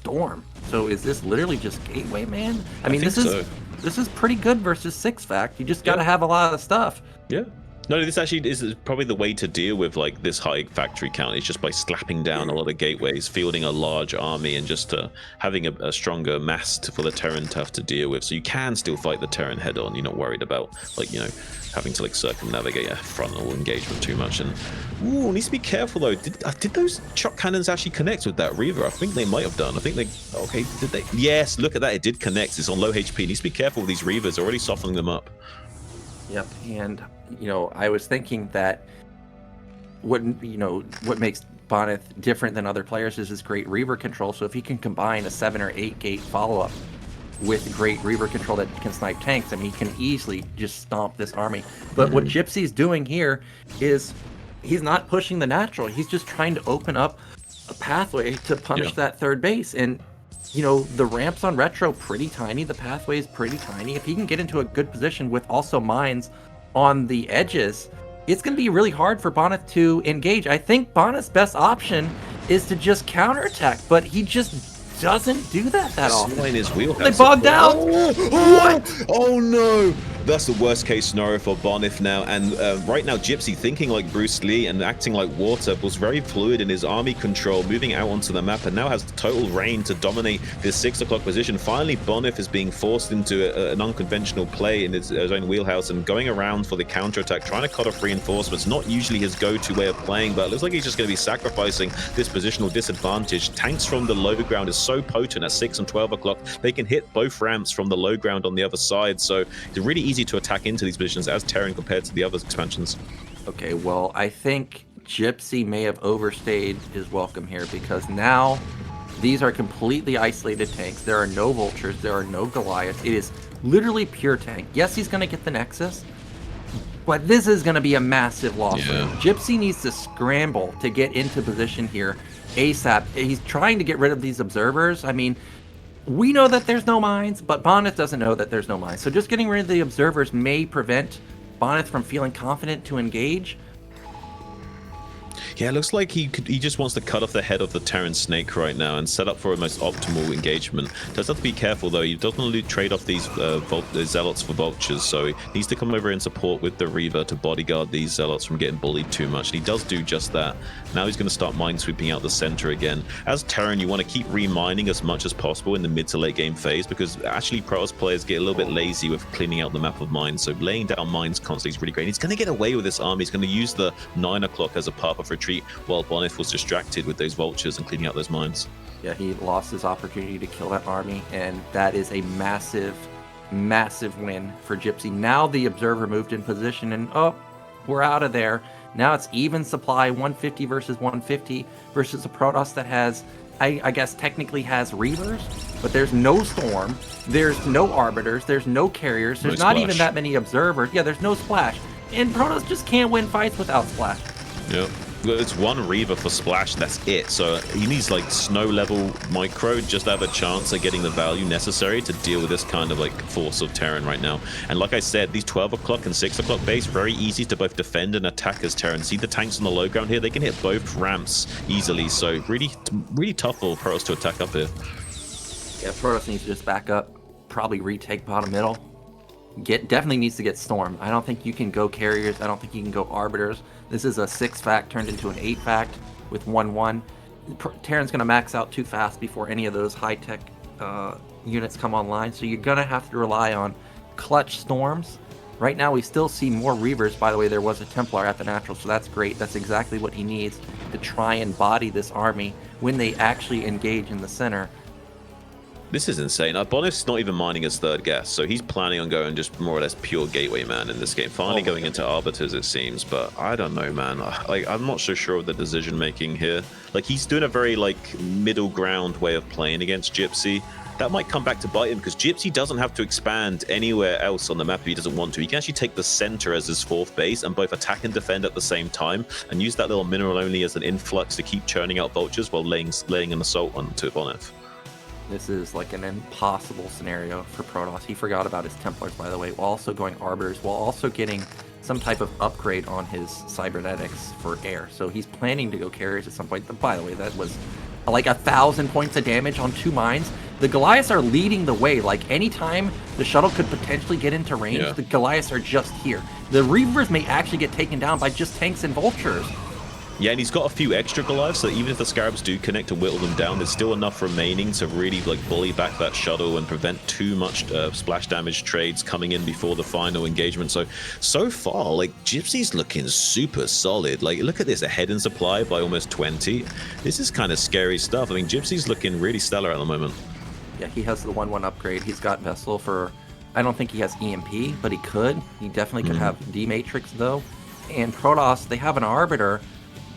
Storm. So is this literally just Gateway, man? I mean, this is pretty good versus 6-fact. You just got to have a lot of stuff. Yeah. No, this actually is probably the way to deal with like this high factory count. Is just by slapping down a lot of gateways, fielding a large army, and just having a stronger mass for the Terran to have to deal with. So you can still fight the Terran head on. You're not worried about like having to like circumnavigate a frontal engagement too much. And needs to be careful though. Did those shock cannons actually connect with that Reaver? I think they might have done. I think did they? Yes, look at that. It did connect. It's on low HP. Needs to be careful with these Reavers. Already softening them up. Yep, and I was thinking that what makes Bonyth different than other players is his great Reaver control. So if he can combine a 7 or 8 gate follow-up with great Reaver control that can snipe tanks, I mean, he can easily just stomp this army. But what Gypsy's doing here is he's not pushing the natural. He's just trying to open up a pathway to punish that third base. And the ramps on Retro pretty tiny. The pathway is pretty tiny. If he can get into a good position with also mines on the edges, it's going to be really hard for Bonyth to engage. I think Bonyth's best option is to just counterattack, but he just doesn't do that often. In his wheelhouse. They bogged out. What? Oh no! That's the worst case scenario for Bonyth now. And right now, Gypsy, thinking like Bruce Lee and acting like water, was very fluid in his army control, moving out onto the map, and now has total reign to dominate this 6 o'clock position. Finally, Bonyth is being forced into an unconventional play in his own wheelhouse and going around for the counterattack, trying to cut off reinforcements. Not usually his go-to way of playing, but it looks like he's just going to be sacrificing this positional disadvantage. Tanks from the low ground is so potent at 6 and 12 o'clock. They can hit both ramps from the low ground on the other side, so it's really easy to attack into these positions as Terran compared to the other expansions. Okay, well, I think Gypsy may have overstayed his welcome here, because now these are completely isolated tanks. There are no Vultures, there are no Goliaths. It is literally pure tank. Yes, he's going to get the Nexus, but this is going to be a massive loss for him. Gypsy needs to scramble to get into position here ASAP. He's trying to get rid of these observers. I mean, we know that there's no mines, but Bonyth doesn't know that there's no mines. So just getting rid of the observers may prevent Bonyth from feeling confident to engage. Yeah, it looks like he just wants to cut off the head of the Terran snake right now and set up for a most optimal engagement. Does have to be careful though. He doesn't want to trade off these zealots for vultures, so he needs to come over in support with the Reaver to bodyguard these zealots from getting bullied too much. And he does do just that. Now he's going to start minesweeping out the center again. As Terran, you want to keep remining as much as possible in the mid to late game phase, because actually Protoss players get a little bit lazy with cleaning out the map of mines. So laying down mines constantly is really great. And he's going to get away with this army. He's going to use the 9 o'clock as a path of retreat while Bonyth was distracted with those vultures and cleaning out those mines. Yeah, he lost his opportunity to kill that army, and that is a massive, massive win for Gypsy. Now the observer moved in position, and we're out of there. Now it's even supply, 150 versus 150 versus a Protoss that has, I guess technically has Reavers, but there's no Storm, there's no Arbiters, there's no Carriers, there's not even that many observers. Yeah, there's no Splash. And Protoss just can't win fights without Splash. Yep. It's one Reaver for Splash, that's it. So he needs like snow level micro just to have a chance at getting the value necessary to deal with this kind of like force of Terran right now. And like I said, these 12 o'clock and 6 o'clock base, very easy to both defend and attack as Terran. See the tanks on the low ground here, they can hit both ramps easily. So really tough for Protoss to attack up here. Yeah, Protoss needs to just back up, probably retake bottom middle. Definitely needs to get Storm. I don't think you can go Carriers. I don't think you can go Arbiters. This is a 6-fact turned into an 8-fact with 1-1. Terran's going to max out too fast before any of those high-tech units come online, so you're going to have to rely on clutch Storms. Right now we still see more Reavers. By the way, there was a Templar at the natural, so that's great. That's exactly what he needs to try and body this army when they actually engage in the center. This is insane. Bonyth's not even mining his third gas, so he's planning on going just more or less pure gateway man in this game. Finally going into Arbiters, it seems, but I don't know, man. Like, I'm not so sure of the decision making here. Like, he's doing a very like middle ground way of playing against Gypsy. That might come back to bite him, because Gypsy doesn't have to expand anywhere else on the map if he doesn't want to. He can actually take the center as his 4th base and both attack and defend at the same time, and use that little mineral only as an influx to keep churning out vultures while laying an assault onto Bonyth. This is like an impossible scenario for Protoss. He forgot about his Templars, by the way, while also going Arbiters, while also getting some type of upgrade on his Cybernetics for air. So he's planning to go carriers at some point. By the way, that was like 1,000 points of damage on 2 mines. The Goliaths are leading the way. Like, anytime the shuttle could potentially get into range, the Goliaths are just here. The Reavers may actually get taken down by just tanks and vultures. Yeah, and he's got a few extra Goliaths, so even if the Scarabs do connect to whittle them down, there's still enough remaining to really like bully back that shuttle and prevent too much splash damage trades coming in before the final engagement. So far, like, Gypsy's looking super solid. Like, look at this, ahead in supply by almost 20. This is kind of scary stuff. I mean, Gypsy's looking really stellar at the moment. Yeah, he has the 1/1 upgrade. He's got Vessel for, I don't think he has EMP, but he could. He definitely could have D-Matrix, though. And Protoss, they have an Arbiter,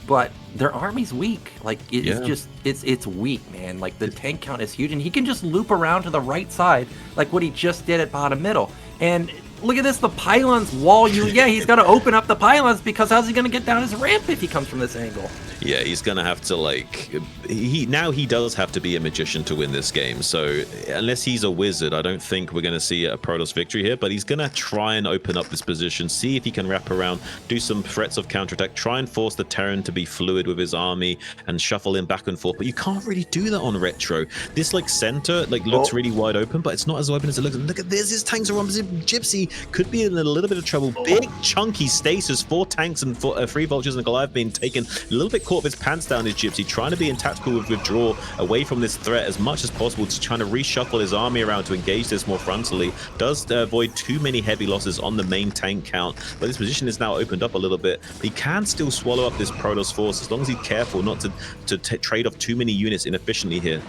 but their army's weak. Like, it's just, it's weak, man. Like, the tank count is huge, and he can just loop around to the right side, like what he just did at bottom middle. And look at this, the pylons wall you. Yeah, he's got to open up the pylons, because how's he going to get down his ramp if he comes from this angle? Yeah, he's going to have to, like, he does have to be a magician to win this game. So unless he's a wizard, I don't think we're going to see a Protoss victory here, but he's going to try and open up this position, see if he can wrap around, do some threats of counterattack, try and force the Terran to be fluid with his army and shuffle him back and forth. But you can't really do that on Retro. This, like, center, like, looks really wide open, but it's not as open as it looks. Look at this, his tanks are on Gypsy. Could be in a little bit of trouble. Big chunky stasis, 4 tanks and 3 vultures and a Goliath being taken. A little bit caught with his pants down, is Gypsy, trying to be in tactical withdraw away from this threat as much as possible, to trying to reshuffle his army around to engage this more frontally. Does avoid too many heavy losses on the main tank count, but this position is now opened up a little bit. He can still swallow up this Protoss force as long as he's careful not to trade off too many units inefficiently here.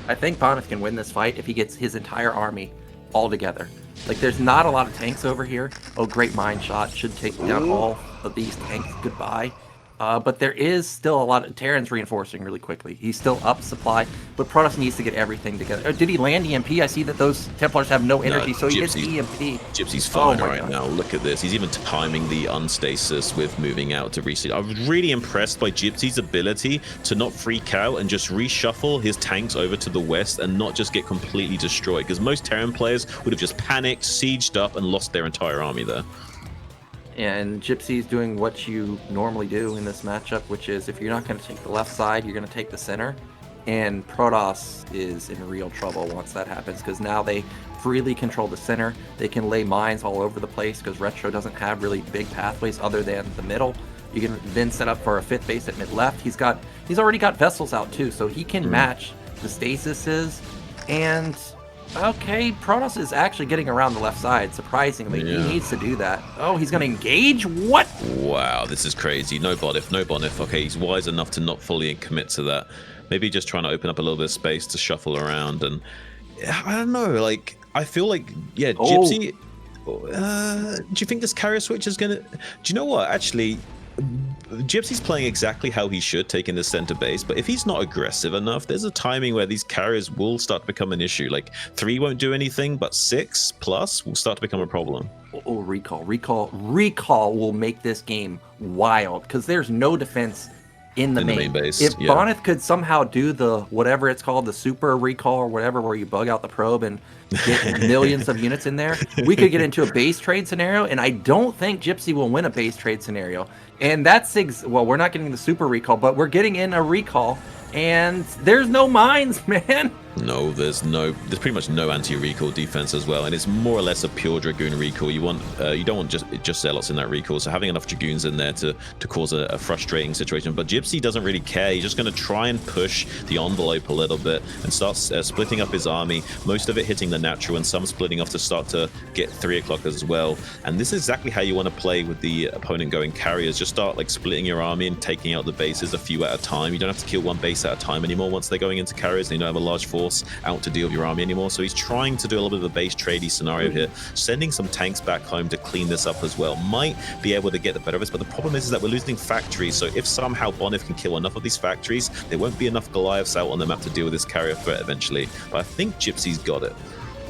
I think Bonyth can win this fight if he gets his entire army all together. Like, there's not a lot of tanks over here. Oh, great mine shot. Should take down all of these tanks. Goodbye. But there is still a lot of Terran's reinforcing really quickly. He's still up supply, but Protoss needs to get everything together. Did he land EMP? I see that those Templars have no energy, so he gets EMP. Gypsy's fine right now. Look at this. He's even timing the unstasis with moving out to reseed. I was really impressed by Gypsy's ability to not freak out and just reshuffle his tanks over to the west and not just get completely destroyed, because most Terran players would have just panicked, sieged up, and lost their entire army there. And Gypsy's doing what you normally do in this matchup, which is, if you're not going to take the left side, you're going to take the center. And Protoss is in real trouble once that happens, because now they freely control the center. They can lay mines all over the place, because Retro doesn't have really big pathways other than the middle. You can then set up for a 5th base at mid-left. He's already got vessels out too, so he can match the stasises. And okay, Protoss is actually getting around the left side, surprisingly. He needs to do that. Oh, he's going to engage? What? Wow, this is crazy. No Bonyth. Okay, he's wise enough to not fully commit to that. Maybe just trying to open up a little bit of space to shuffle around. And I don't know, like, I feel like, yeah, Gypsy... do you think this carrier switch is going to... Do you know what? Actually, Gypsy's playing exactly how he should, taking the center base, but if he's not aggressive enough, there's a timing where these carriers will start to become an issue. Like, 3 won't do anything, but 6 plus will start to become a problem. Oh, recall will make this game wild, because there's no defense in the main base. If Bonyth could somehow do the, whatever it's called, the super recall or whatever, where you bug out the probe and get millions of units in there, we could get into a base trade scenario, and I don't think Gypsy will win a base trade scenario. And that's, well, we're not getting the super recall, but we're getting in a recall, and there's no mines, man. No, there's pretty much no anti-recall defense as well, and it's more or less a pure Dragoon recall. You don't want just Zealots in that recall, so having enough Dragoons in there to cause a frustrating situation. But Gypsy doesn't really care. He's just going to try and push the envelope a little bit and start splitting up his army, most of it hitting the natural and some splitting off to start to get 3 o'clock as well. And this is exactly how you want to play with the opponent going carriers. Just start like splitting your army and taking out the bases a few at a time. You don't have to kill one base at a time anymore once they're going into carriers, and you don't have a large force out to deal with your army anymore. So he's trying to do a little bit of a base tradey scenario here, sending some tanks back home to clean this up as well. Might be able to get the better of us, but the problem is that we're losing factories. So if somehow Bonyth can kill enough of these factories, there won't be enough Goliaths out on the map to deal with this carrier threat eventually. But I think Gypsy's got it.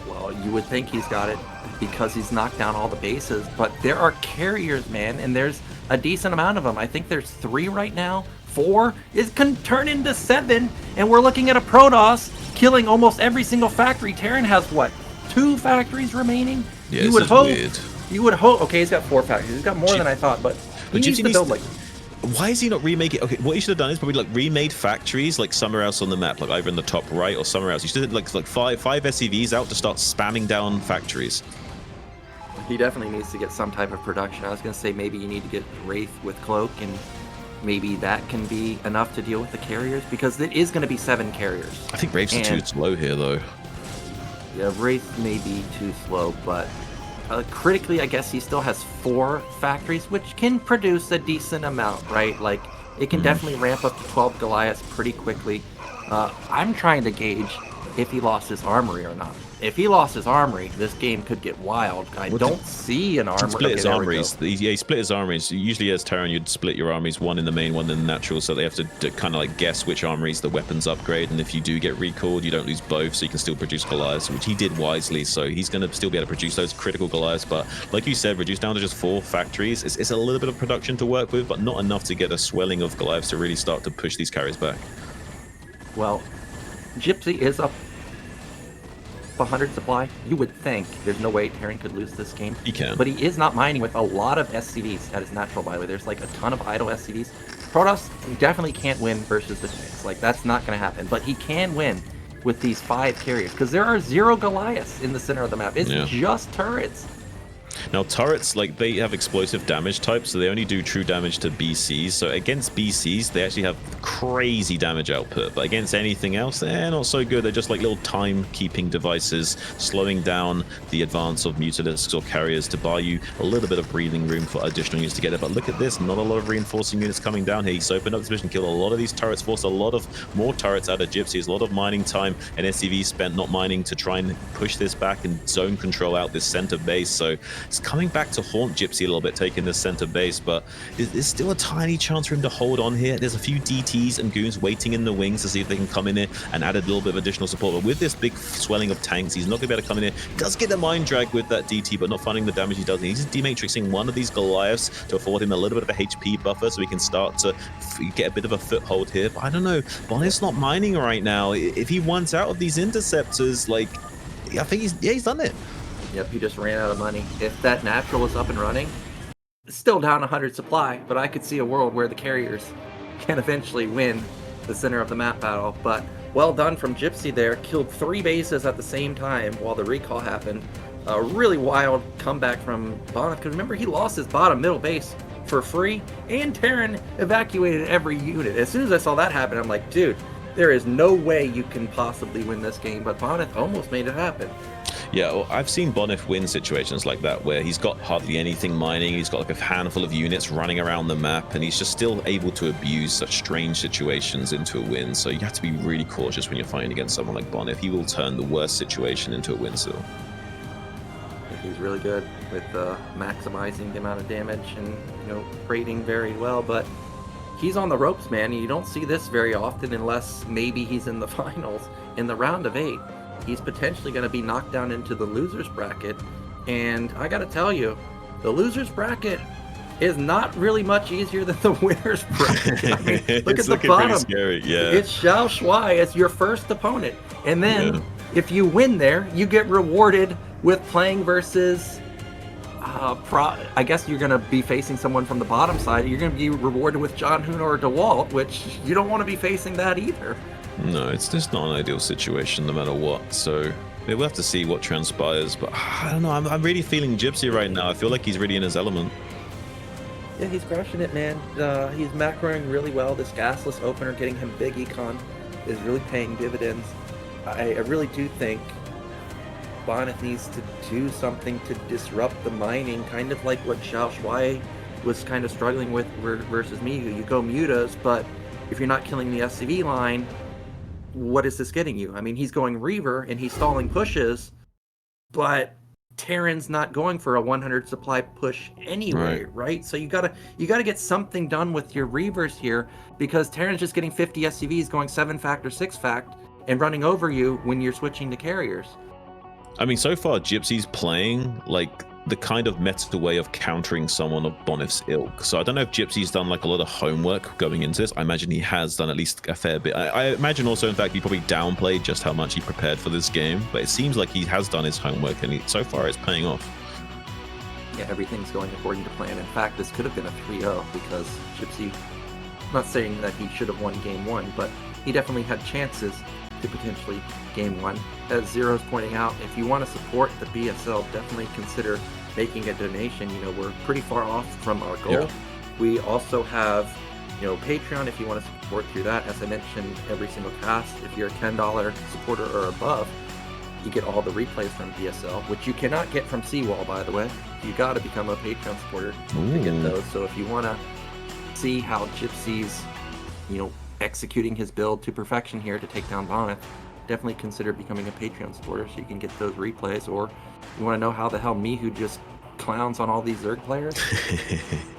Well, you would think he's got it because he's knocked down all the bases, but there are carriers, man, and there's a decent amount of them. I think there's 3 right now. 4 is can turn into 7, and we're looking at a Protoss killing almost every single factory. Terran has what, 2 factories remaining? Yeah, you would hope. Weird. You would hope. Okay, he's got 4 factories. He's got more than I thought, but he needs to build like. Why is he not remaking? Okay, what he should have done is probably like remade factories like somewhere else on the map, like either in the top right or somewhere else. You should have like five SCVs out to start spamming down factories. He definitely needs to get some type of production. I was gonna say maybe you need to get Wraith with Cloak, and maybe that can be enough to deal with the carriers, because it is gonna be 7 carriers. I think Wraith's too slow here though. Yeah, Wraith may be too slow, but critically, I guess he still has 4 factories, which can produce a decent amount, right? Like, it can definitely ramp up to 12 Goliaths pretty quickly. I'm trying to gauge if he lost his armory or not. If he lost his armory, this game could get wild. I don't see an armory. Split his armories. Yeah, he split his armories. Usually as Terran, you'd split your armies, one in the main, one in the natural, so they have to kind of like guess which armories the weapons upgrade, and if you do get recalled, you don't lose both, so you can still produce Goliaths, which he did wisely, so he's going to still be able to produce those critical Goliaths, but like you said, reduced down to just 4 factories. It's a little bit of production to work with, but not enough to get a swelling of Goliaths to really start to push these carries back. Well, Gypsy is up 100 supply. You would think there's no way Terran could lose this game. He can. But he is not mining with a lot of SCVs at his natural, by the way. There's like a ton of idle SCVs. Protoss definitely can't win versus the tanks. Like, that's not going to happen. But he can win with these 5 carriers, because there are 0 Goliaths in the center of the map. It's just turrets. Now turrets, like, they have explosive damage types, so they only do true damage to BCs. So against BCs, they actually have crazy damage output, but against anything else, they're not so good. They're just like little time-keeping devices, slowing down the advance of Mutalisks or carriers to buy you a little bit of breathing room for additional units to get it. But look at this, not a lot of reinforcing units coming down here. He's opened up this mission, killed a lot of these turrets, forced a lot of more turrets out of Gypsies, a lot of mining time, and SCV spent not mining to try and push this back and zone control out this center base. So it's coming back to haunt Gypsy a little bit, taking this center base, but there's still a tiny chance for him to hold on here. There's a few DTs and goons waiting in the wings to see if they can come in here and add a little bit of additional support. But with this big swelling of tanks, he's not going to be able to come in here. He does get the mind drag with that DT, but not finding the damage he does. He's dematrixing one of these Goliaths to afford him a little bit of a HP buffer so he can start to get a bit of a foothold here. But I don't know, Bonyth's not mining right now. If he wants out of these interceptors, like, I think he's done it. Yep, he just ran out of money. If that natural is up and running, it's still down 100 supply, but I could see a world where the carriers can eventually win the center of the map battle. But well done from Gypsy there. Killed 3 bases at the same time while the recall happened. A really wild comeback from Bonyth, because remember, he lost his bottom middle base for free, and Terran evacuated every unit. As soon as I saw that happen, I'm like, dude, there is no way you can possibly win this game, but Bonyth almost made it happen. Yeah, well, I've seen Bonyth win situations like that where he's got hardly anything mining, he's got like a handful of units running around the map, and he's just still able to abuse such strange situations into a win. So you have to be really cautious when you're fighting against someone like Bonyth. He will turn the worst situation into a win still. He's really good with maximizing the amount of damage and, rating very well, but he's on the ropes, man. You don't see this very often unless maybe he's in the finals in the round of 8. He's potentially going to be knocked down into the losers bracket, and I got to tell you, the losers bracket is not really much easier than the winners bracket. I mean, look at the bottom. Scary. Yeah. It's XiaoShuai as your first opponent, and then if you win there, you get rewarded with playing versus. I guess you're going to be facing someone from the bottom side. You're going to be rewarded with John Hoon or DeWalt, which you don't want to be facing that either. No, it's just not an ideal situation no matter what, so we'll have to see what transpires, but I don't know, I'm really feeling Gypsy right now. I feel like he's really in his element. Yeah, he's crushing it, man. He's macroing really well. This gasless opener getting him big econ is really paying dividends. I really do think Bonyth needs to do something to disrupt the mining, kind of like what XiaoShuai was kind of struggling with versus Migu. You go mutas, but if you're not killing the SCV line, what is this getting you? I mean, he's going Reaver and he's stalling pushes, but Terran's not going for a 100 supply push anyway, right? So you gotta get something done with your Reavers here, because Terran's just getting 50 SCVs going 7 fact or 6 fact and running over you when you're switching to carriers. I mean, so far Gypsy's playing like the kind of meta way of countering someone of Bonyth's ilk. So I don't know if Gypsy's done like a lot of homework going into this. I imagine he has done at least a fair bit. I imagine also, in fact, he probably downplayed just how much he prepared for this game, but it seems like he has done his homework, and so far it's paying off. Yeah, everything's going according to plan. In fact, this could have been a 3-0 because Gypsy, I'm not saying that he should have won game 1, but he definitely had chances to potentially game 1. As Zero's pointing out, if you want to support the BSL, definitely consider making a donation. You know, we're pretty far off from our goal. Yeah. We also have, you know, Patreon if you want to support through that. As I mentioned, every single cast, if you're a $10 supporter or above, you get all the replays from BSL, which you cannot get from Seawall, by the way. You got to become a Patreon supporter to get those. So if you want to see how Gypsy's, you know, executing his build to perfection here to take down Bonyth, definitely consider becoming a Patreon supporter so you can get those replays. Or you want to know how the hell Mihu just clowns on all these Zerg players,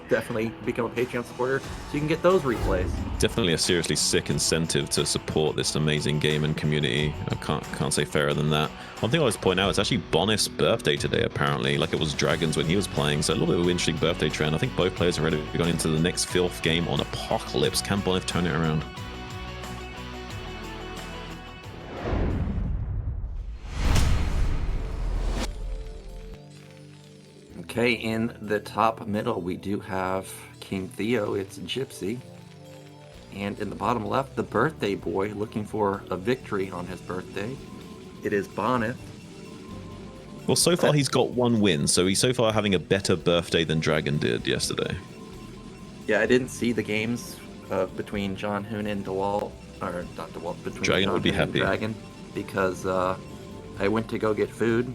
definitely become a Patreon supporter so you can get those replays. Definitely a seriously sick incentive to support this amazing game and community. I can't say fairer than that. One thing I always point out, it's actually Bonyth's birthday today, apparently, like it was Dragons when he was playing, so a little bit of an interesting birthday trend. I think both players are ready to go into the next filth game on Apocalypse. Can Bonyth turn it around? Okay, in the top middle, we do have King Theo. It's Gypsy. And in the bottom left, the birthday boy looking for a victory on his birthday. It is Bonyth. Well, so far he's got one win, so he's so far having a better birthday than Dragon did yesterday. Yeah, I didn't see the games between John Hoon and DeWalt, or not DeWalt, between Dragon John would be Hoon and happy. Dragon, because I went to go get food,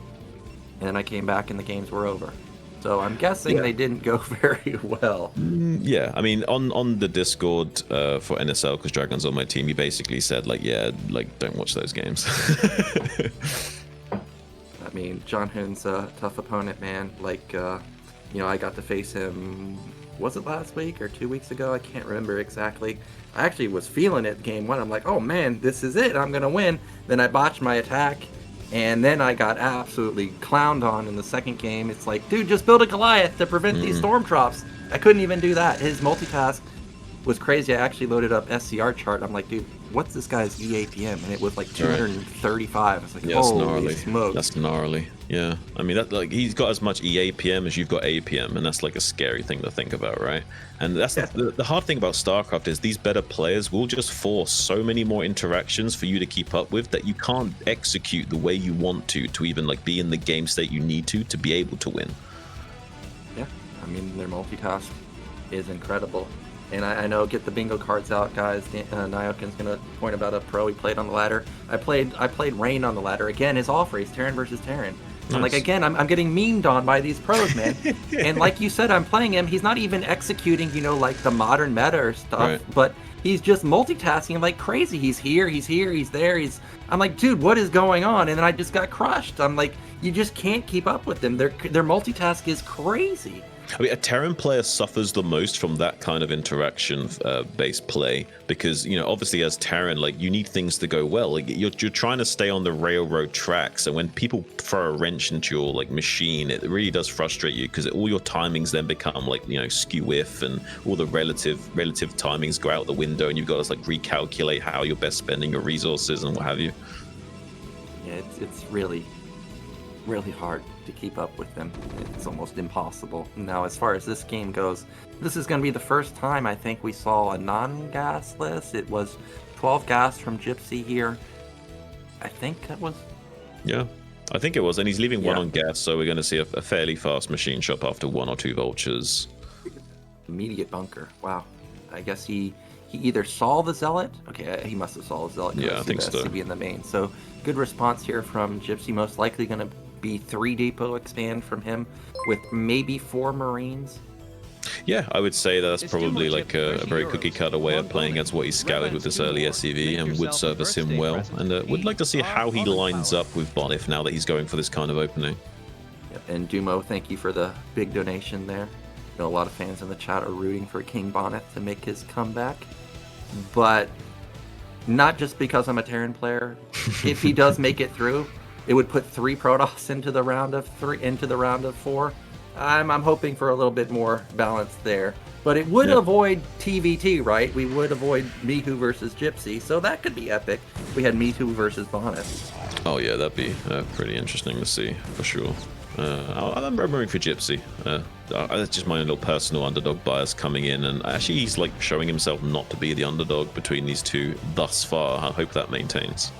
and I came back and the games were over. So I'm guessing they didn't go very well. Yeah, I mean, on the Discord for NSL, because Dragon's on my team, he basically said, like, yeah, like, don't watch those games. I mean, John Hoon's a tough opponent, man. Like, you know, I got to face him, was it last week or 2 weeks ago? I can't remember exactly. I actually was feeling it game 1. I'm like, oh man, this is it. I'm going to win. Then I botched my attack. And then I got absolutely clowned on in the second game. It's like, dude, just build a Goliath to prevent these storm drops. I couldn't even do that. His multitask was crazy. I actually loaded up SCR chart. I'm like, dude, what's this guy's EAPM? And it was like 235. I was like, yeah, that's holy gnarly. smokes. That's gnarly. Yeah, I mean, that, like, he's got as much EAPM as you've got APM, and that's like a scary thing to think about, right? And that's the hard thing about StarCraft is these better players will just force so many more interactions for you to keep up with that you can't execute the way you want to even like be in the game state you need to be able to win. Yeah, I mean, their multitask is incredible. And I know, get the bingo cards out, guys. Nyoken's gonna point about a pro he played on the ladder. I played Rain on the ladder. Again, his off race, Terran versus Terran. Nice. I'm like, again, I'm getting memed on by these pros, man. And like you said, I'm playing him. He's not even executing, you know, like the modern meta or stuff, but he's just multitasking like crazy. He's here, he's there, I'm like, dude, what is going on? And then I just got crushed. I'm like, you just can't keep up with them. Their multitask is crazy. I mean, a Terran player suffers the most from that kind of interaction-based play because, you know, obviously as Terran, like, you need things to go well. Like, you're trying to stay on the railroad tracks, and when people throw a wrench into your, like, machine, it really does frustrate you because all your timings then become, like, you know, skew-if, and all the relative timings go out the window, and you've got to, like, recalculate how you're best spending your resources and what have you. Yeah, it's really hard to keep up with them. It's almost impossible. Now, as far as this game goes, this is going to be the first time I think we saw a non-gas list. It was 12 gas from Gypsy here. I think that was... Yeah, I think it was. And he's leaving one on gas, so we're going to see a fairly fast machine shop after 1 or 2 vultures. Immediate bunker. Wow. I guess he either saw the Zealot. Okay, he must have saw the Zealot. Yeah, I think so. To be in the main. So, good response here from Gypsy. Most likely going to be 3 depot expand from him with maybe 4 Marines. Yeah, I would say that's probably like a very cookie cutter way of playing against what he scouted with this early SCV and would service him well. And would like to see how he lines up with Bonyth now that he's going for this kind of opening. Yep, and Dumo, thank you for the big donation there. I know a lot of fans in the chat are rooting for King Bonyth to make his comeback, but not just because I'm a Terran player. If he does make it through, it would put 3 Protoss into the round of 4. I'm hoping for a little bit more balance there. But it would avoid TVT, right? We would avoid Mihu versus Gypsy, so that could be epic. We had Mihu versus Bonyth. Oh yeah, that'd be pretty interesting to see, for sure. I'm rooting for Gypsy. That's just my little personal underdog bias coming in, and actually he's like showing himself not to be the underdog between these two thus far. I hope that maintains.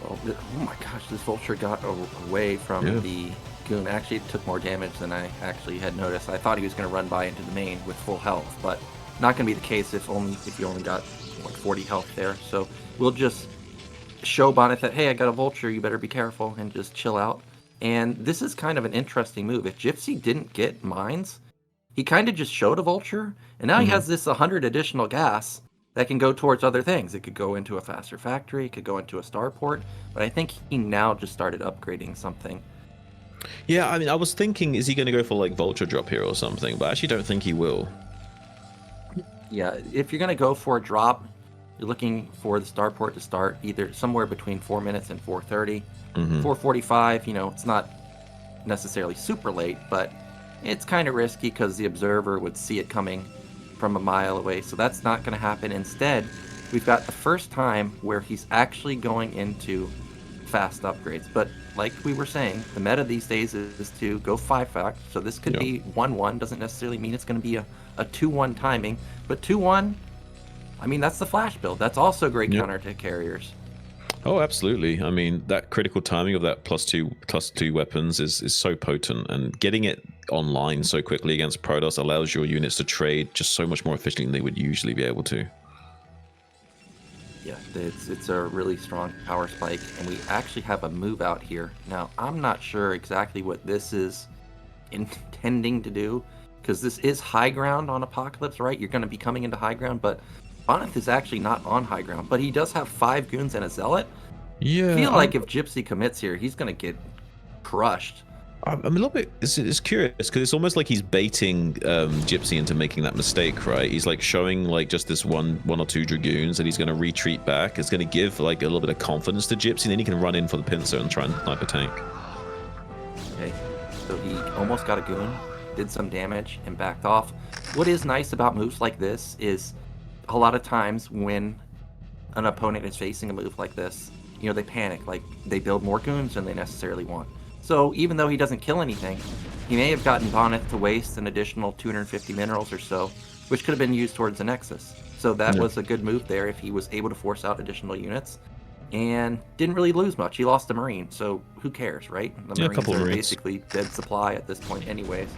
Oh my gosh, this Vulture got away from the Goon. Actually, it took more damage than I actually had noticed. I thought he was going to run by into the main with full health, but not going to be the case if you only got like 40 health there. So we'll just show Bonyth that, hey, I got a Vulture, you better be careful, and just chill out. And this is kind of an interesting move. If Gypsy didn't get mines, he kind of just showed a Vulture, and now he has this 100 additional gas that can go towards other things. It could go into a faster factory, it could go into a starport, but I think he now just started upgrading something. Yeah, I mean, I was thinking, is he going to go for like Vulture drop here or something? But I actually don't think he will. Yeah, if you're going to go for a drop, you're looking for the starport to start either somewhere between 4 minutes and 4:30. 4:45, it's not necessarily super late, but it's kind of risky because the observer would see it coming from a mile away, so that's not going to happen. Instead, we've got the first time where he's actually going into fast upgrades. But like we were saying, the meta these days is to go 5-fact, so this could be 1-1. Doesn't necessarily mean it's going to be a 2-1 timing, but 2-1, I mean, that's the flash build. That's also great counter to carriers. Oh, absolutely. I mean, that critical timing of that plus two weapons is so potent, and getting it online so quickly against Protoss allows your units to trade just so much more efficiently than they would usually be able to. Yeah, it's a really strong power spike, and we actually have a move out here. Now, I'm not sure exactly what this is intending to do, because this is high ground on Apocalypse, right? You're going to be coming into high ground, but Bonyth is actually not on high ground, but he does have 5 goons and a zealot. Yeah, I feel like if Gypsy commits here, he's going to get crushed. I'm a little bit. It's curious because it's almost like he's baiting Gypsy into making that mistake, right? He's like showing like just this one or two dragoons, and he's going to retreat back. It's going to give like a little bit of confidence to Gypsy, and then he can run in for the pincer and try and snipe a tank. Okay, so he almost got a goon, did some damage, and backed off. What is nice about moves like this is a lot of times when an opponent is facing a move like this, they panic, like they build more goons than they necessarily want. So even though he doesn't kill anything, he may have gotten Bonyth to waste an additional 250 minerals or so, which could have been used towards the Nexus. So that was a good move there if he was able to force out additional units, and didn't really lose much. He lost a Marine, so who cares, right? The Marines are basically dead supply at this point anyways.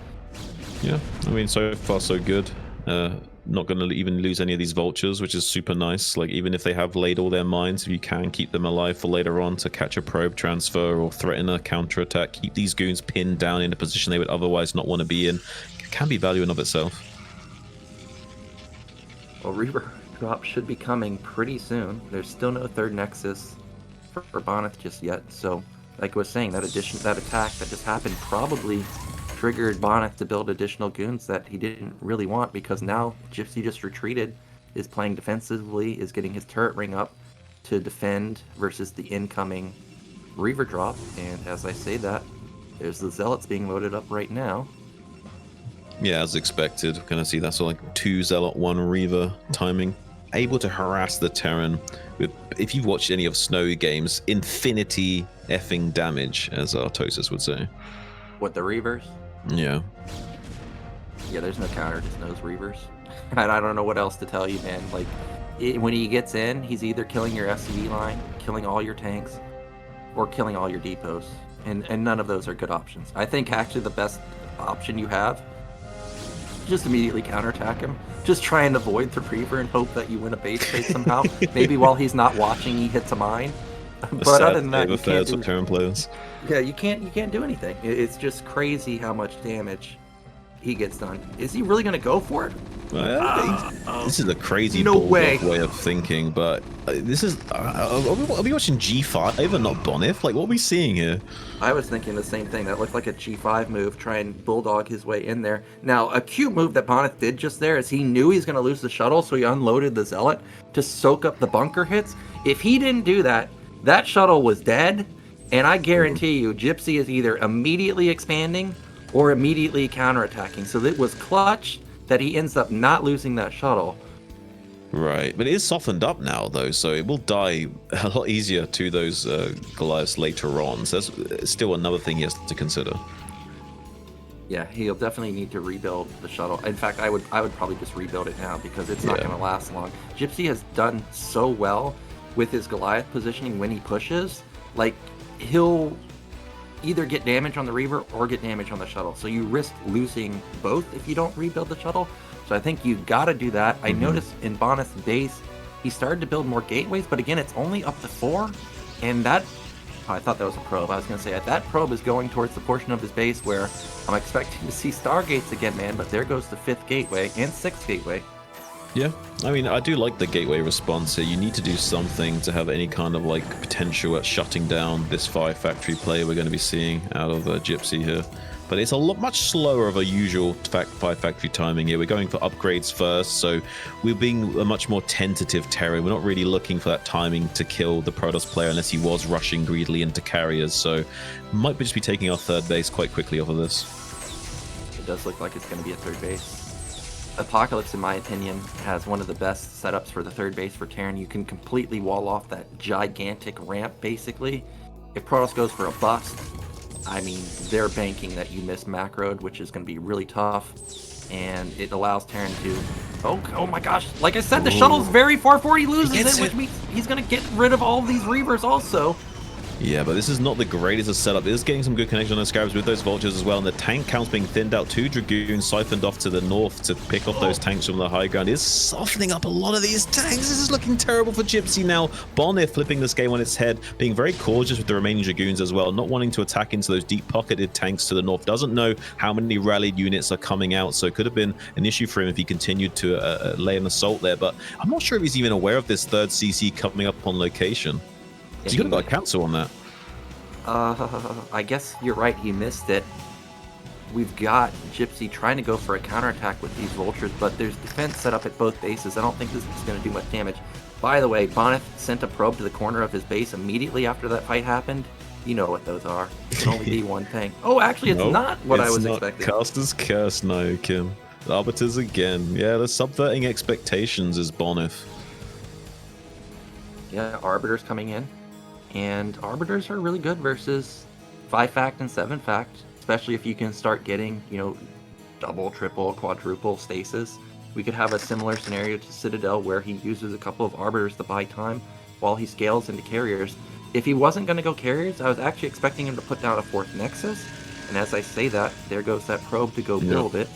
Yeah, I mean, so far so good. Not going to even lose any of these vultures, which is super nice. Like, even if they have laid all their mines, if you can keep them alive for later on to catch a probe transfer or threaten a counterattack, keep these goons pinned down in a position they would otherwise not want to be in, it can be value in of itself. Well, Reaver drop should be coming pretty soon. There's still no third Nexus for Bonyth just yet, so like I was saying, that attack that just happened probably triggered Bonyth to build additional goons that he didn't really want, because now Gypsy just retreated, is playing defensively, is getting his turret ring up to defend versus the incoming Reaver drop. And as I say that, there's the Zealots being loaded up right now. Yeah, as expected. We're going to see that sort of like 2 Zealot, 1 Reaver timing. Able to harass the Terran with, if you've watched any of Snow games, infinity effing damage, as Artosis would say. What, the Reavers? Yeah. Yeah, there's no counter to Snow's Reavers. I don't know what else to tell you, man. Like, when he gets in, he's either killing your SCV line, killing all your tanks, or killing all your depots. And none of those are good options. I think actually the best option you have, just immediately counterattack him. Just try and avoid the Reaver and hope that you win a base trade somehow. Maybe while he's not watching, he hits a mine. But other than that, you can't do... Terran players. Yeah, you can't do anything. It's just crazy how much damage he gets done. Is he really going to go for it? This is a crazy way of thinking, but this is... are we watching G5 and not Bonyth? Like, what are we seeing here? I was thinking the same thing. That looked like a G5 move, try and bulldog his way in there. Now, a cute move that Bonyth did just there is he knew he's going to lose the shuttle, so he unloaded the Zealot to soak up the bunker hits. If he didn't do that, that shuttle was dead, and I guarantee you, Gypsy is either immediately expanding or immediately counterattacking. So it was clutch that he ends up not losing that shuttle. Right, but it is softened up now, though, so it will die a lot easier to those Goliaths later on. So that's still another thing he has to consider. Yeah, he'll definitely need to rebuild the shuttle. In fact, I would probably just rebuild it now because it's not going to last long. Gypsy has done so well with his Goliath positioning when he pushes. Like, he'll either get damage on the Reaver or get damage on the shuttle. So you risk losing both if you don't rebuild the shuttle. So I think you got to do that. I noticed in Bonyth's base, he started to build more gateways, but again, it's only up to 4. And that, I thought that was a probe. I was going to say that probe is going towards the portion of his base where I'm expecting to see Stargates again, man. But there goes the 5th gateway and 6th gateway. Yeah, I mean, I do like the gateway response here. You need to do something to have any kind of like potential at shutting down this 5 factory play we're going to be seeing out of Gypsy here. But it's a lot much slower of a usual 5 factory timing here. We're going for upgrades first, so we're being a much more tentative Terran. We're not really looking for that timing to kill the Protoss player unless he was rushing greedily into carriers. So might just be taking our 3rd base quite quickly off of this. It does look like it's going to be a 3rd base. Apocalypse, in my opinion, has one of the best setups for the 3rd base for Terran. You can completely wall off that gigantic ramp, basically. If Protoss goes for a bust, I mean, they're banking that you miss macroed, which is going to be really tough. And it allows Terran to... Oh my gosh. Like I said, the shuttle's very far forward. He loses it, which means he's going to get rid of all of these Reavers also. Yeah, but this is not the greatest of setup. It is getting some good connection on the Scarabs with those Vultures as well, and the tank count's being thinned out. 2 Dragoons siphoned off to the north to pick off those tanks from the high ground. It is softening up a lot of these tanks. This is looking terrible for Gypsy now. Bonyth flipping this game on its head, being very cautious with the remaining Dragoons as well, not wanting to attack into those deep-pocketed tanks to the north. Doesn't know how many rallied units are coming out, so it could have been an issue for him if he continued to lay an assault there, but I'm not sure if he's even aware of this 3rd CC coming up on location. He's going to got a cancel on that. I guess you're right, he missed it. We've got Gypsy trying to go for a counterattack with these Vultures, but there's defense set up at both bases. I don't think this is going to do much damage. By the way, Bonyth sent a probe to the corner of his base immediately after that fight happened. You know what those are. It can only be one thing. Oh, actually, it's not what I was expecting. Caster's Curse, Nyoken. Arbiters again. Yeah, the subverting expectations is Bonyth. Yeah, Arbiters coming in. And Arbiters are really good versus 5 fact and 7 fact, especially if you can start getting, you know, double, triple, quadruple stasis. We could have a similar scenario to Citadel where he uses a couple of Arbiters to buy time while he scales into carriers. If he wasn't going to go carriers, I was actually expecting him to put down a 4th Nexus. And as I say that, there goes that probe to go build it.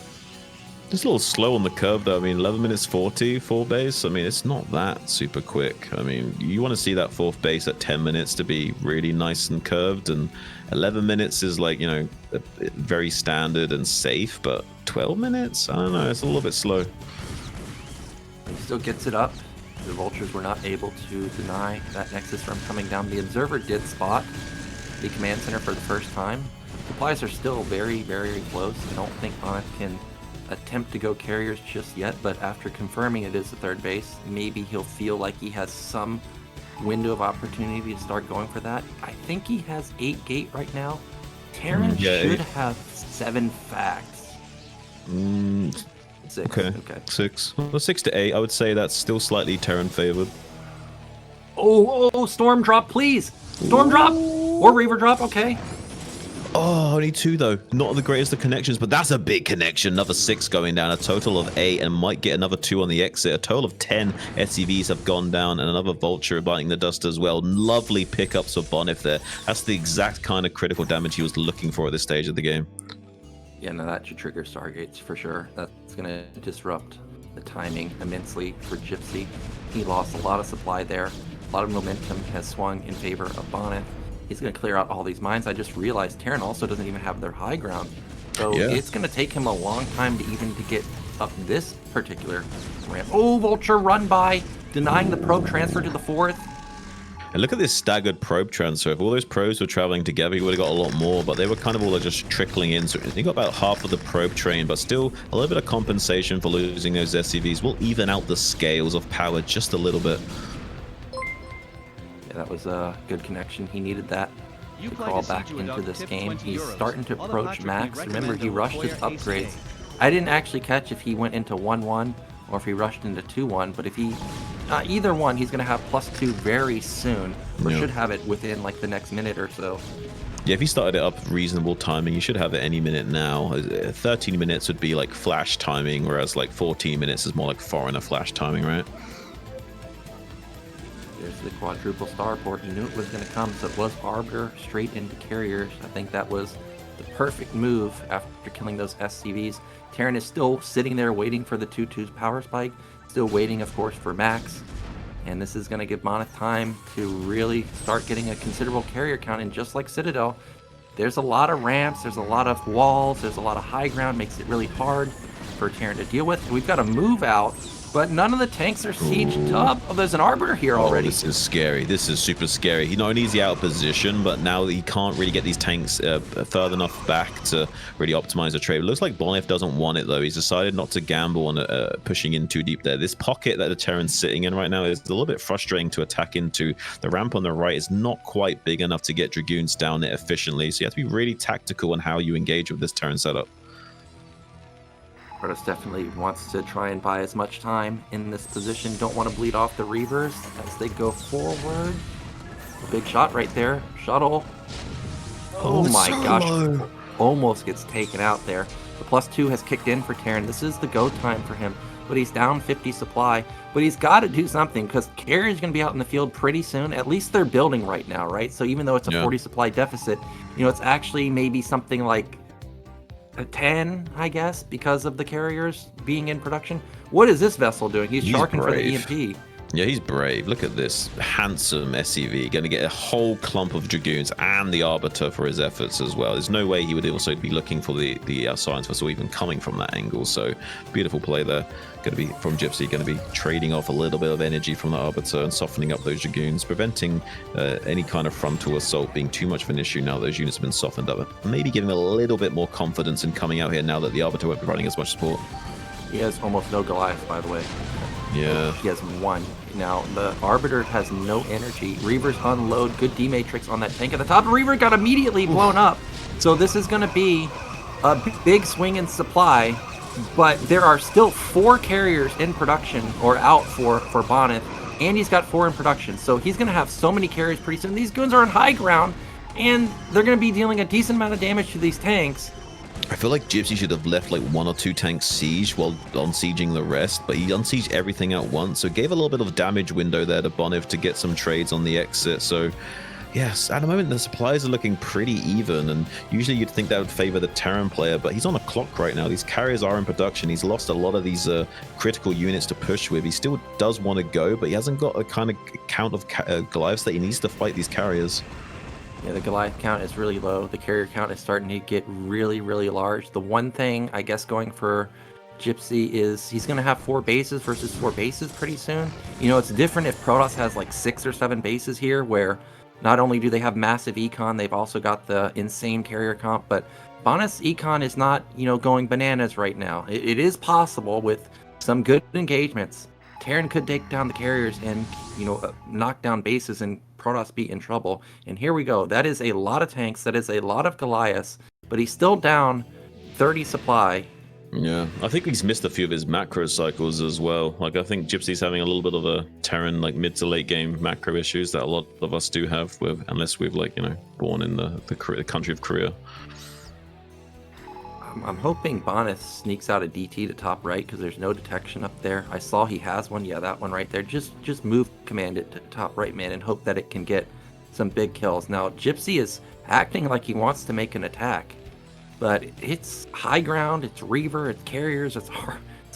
Just a little slow on the curve though. I mean, 11 minutes 40 full base. I mean, it's not that super quick. I mean, you want to see that 4th base at 10 minutes to be really nice and curved, and 11 minutes is like, you know, very standard and safe, but 12 minutes? I don't know, it's a little bit slow. He still gets it up. The Vultures were not able to deny that Nexus from coming down. The Observer did spot the command center for the first time. Supplies are still very, very close. I don't think Bonyth can attempt to go carriers just yet, but after confirming it is the 3rd base, maybe he'll feel like he has some window of opportunity to start going for that. I think he has 8 gate right now. Terran should have 7 facts. 6. Okay. 6. Well, 6 to 8. I would say that's still slightly Terran favored. Oh, Storm drop, please! Storm drop! Or Reaver drop, okay. Oh, only 2 though. Not the greatest of connections, but that's a big connection. Another 6 going down, a total of 8, and might get another 2 on the exit. A total of 10 SCVs have gone down, and another Vulture biting the dust as well. Lovely pickups of Bonyth there. That's the exact kind of critical damage he was looking for at this stage of the game. Yeah, no, that should trigger Stargates for sure. That's going to disrupt the timing immensely for Gypsy. He lost a lot of supply there. A lot of momentum has swung in favor of Bonyth. He's going to clear out all these mines. I just realized Terran also doesn't even have their high ground. So it's going to take him a long time to even to get up this particular ramp. Oh, Vulture run by, denying the probe transfer to the 4th. And look at this staggered probe transfer. If all those probes were traveling together, he would have got a lot more, but they were kind of all just trickling in. So he got about half of the probe train, but still a little bit of compensation for losing those SCVs. Will even out the scales of power just a little bit. Yeah, that was a good connection. He needed that to crawl back into this game. He's starting to approach max. Remember, he rushed his upgrades. I didn't actually catch if he went into 1-1 or if he rushed into 2-1, but if he... either one, he's going to have +2 very soon, or should have it within like the next minute or so. Yeah, if you started it up reasonable timing, you should have it any minute now. 13 minutes would be like flash timing, whereas like 14 minutes is more like foreigner flash timing, right? There's the quadruple starport. You knew it was going to come, so it was Arbiter straight into carriers. I think that was the perfect move after killing those SCVs. Terran is still sitting there waiting for the 2-2's power spike, still waiting, of course, for max. And this is going to give Bonyth time to really start getting a considerable carrier count. And just like Citadel, there's a lot of ramps, there's a lot of walls, there's a lot of high ground, makes it really hard for Terran to deal with. And we've got to move out, but none of the tanks are sieged up. Oh, there's an Arbiter here already. This is scary. This is super scary. He not only is he out of position, but now he can't really get these tanks further enough back to really optimize the trade. It looks like Bonyth doesn't want it, though. He's decided not to gamble on pushing in too deep there. This pocket that the Terran's sitting in right now is a little bit frustrating to attack into. The ramp on the right is not quite big enough to get Dragoons down it efficiently, so you have to be really tactical on how you engage with this Terran setup. Protoss definitely wants to try and buy as much time in this position. Don't want to bleed off the Reavers as they go forward. A big shot right there. Shuttle. Oh my gosh. Almost gets taken out there. The +2 has kicked in for Terran. This is the go time for him. But he's down 50 supply. But he's got to do something because carrier's going to be out in the field pretty soon. At least they're building right now, right? So even though it's a 40 supply deficit, you know, it's actually maybe something like a 10, I guess, because of the carriers being in production. What is this vessel doing? He's sharking for the EMP. Yeah, he's brave. Look at this handsome SCV. Going to get a whole clump of Dragoons and the Arbiter for his efforts as well. There's no way he would also be looking for the Science Vessel even coming from that angle. So beautiful play there. Going to be from Gypsy. Going to be trading off a little bit of energy from the Arbiter and softening up those Dragoons, preventing any kind of frontal assault being too much of an issue now those units have been softened up. Maybe giving a little bit more confidence in coming out here now that the Arbiter won't be providing as much support. He has almost no Goliath, by the way. Yeah. He has one. Now, the Arbiter has no energy. Reavers unload. Good D-Matrix on that tank at the top. Reaver got immediately blown up. So this is going to be a big swing in supply. But there are still 4 carriers in production, or out for Bonyth. And he's got 4 in production. So he's going to have so many carriers pretty soon. These goons are on high ground. And they're going to be dealing a decent amount of damage to these tanks. I feel like Gypsy should have left like 1 or 2 tanks siege while unsieging the rest, but he unsieged everything at once, so gave a little bit of damage window there to Bonyth to get some trades on the exit. So yes, at the moment the supplies are looking pretty even, and usually you'd think that would favor the Terran player, but he's on a clock right now. These carriers are in production. He's lost a lot of these critical units to push with. He still does want to go, but he hasn't got a kind of count of Goliaths that he needs to fight these carriers. Yeah, the Goliath count is really low. The carrier count is starting to get really, really large. The one thing, I guess, going for Gypsy is he's going to have 4 bases versus 4 bases pretty soon. You know, it's different if Protoss has like 6 or 7 bases here, where not only do they have massive econ, they've also got the insane carrier comp, but Bonyth's econ is not, you know, going bananas right now. It is possible with some good engagements. Terran could take down the carriers and, you know, knock down bases and Protoss be in trouble. And here we go. That is a lot of tanks. That is a lot of Goliaths. But he's still down 30 supply. Yeah, I think he's missed a few of his macro cycles as well. Like, I think Gypsy's having a little bit of a Terran, like, mid to late game macro issues that a lot of us do have, with, unless we've, like, you know, born in the country of Korea. I'm hoping Bonyth sneaks out a DT to top right because there's no detection up there. I saw he has one. Yeah, that one right there. Just move command it to top right, man, and hope that it can get some big kills. Now, Gypsy is acting like he wants to make an attack, but it's high ground, it's Reaver, it's carriers, it's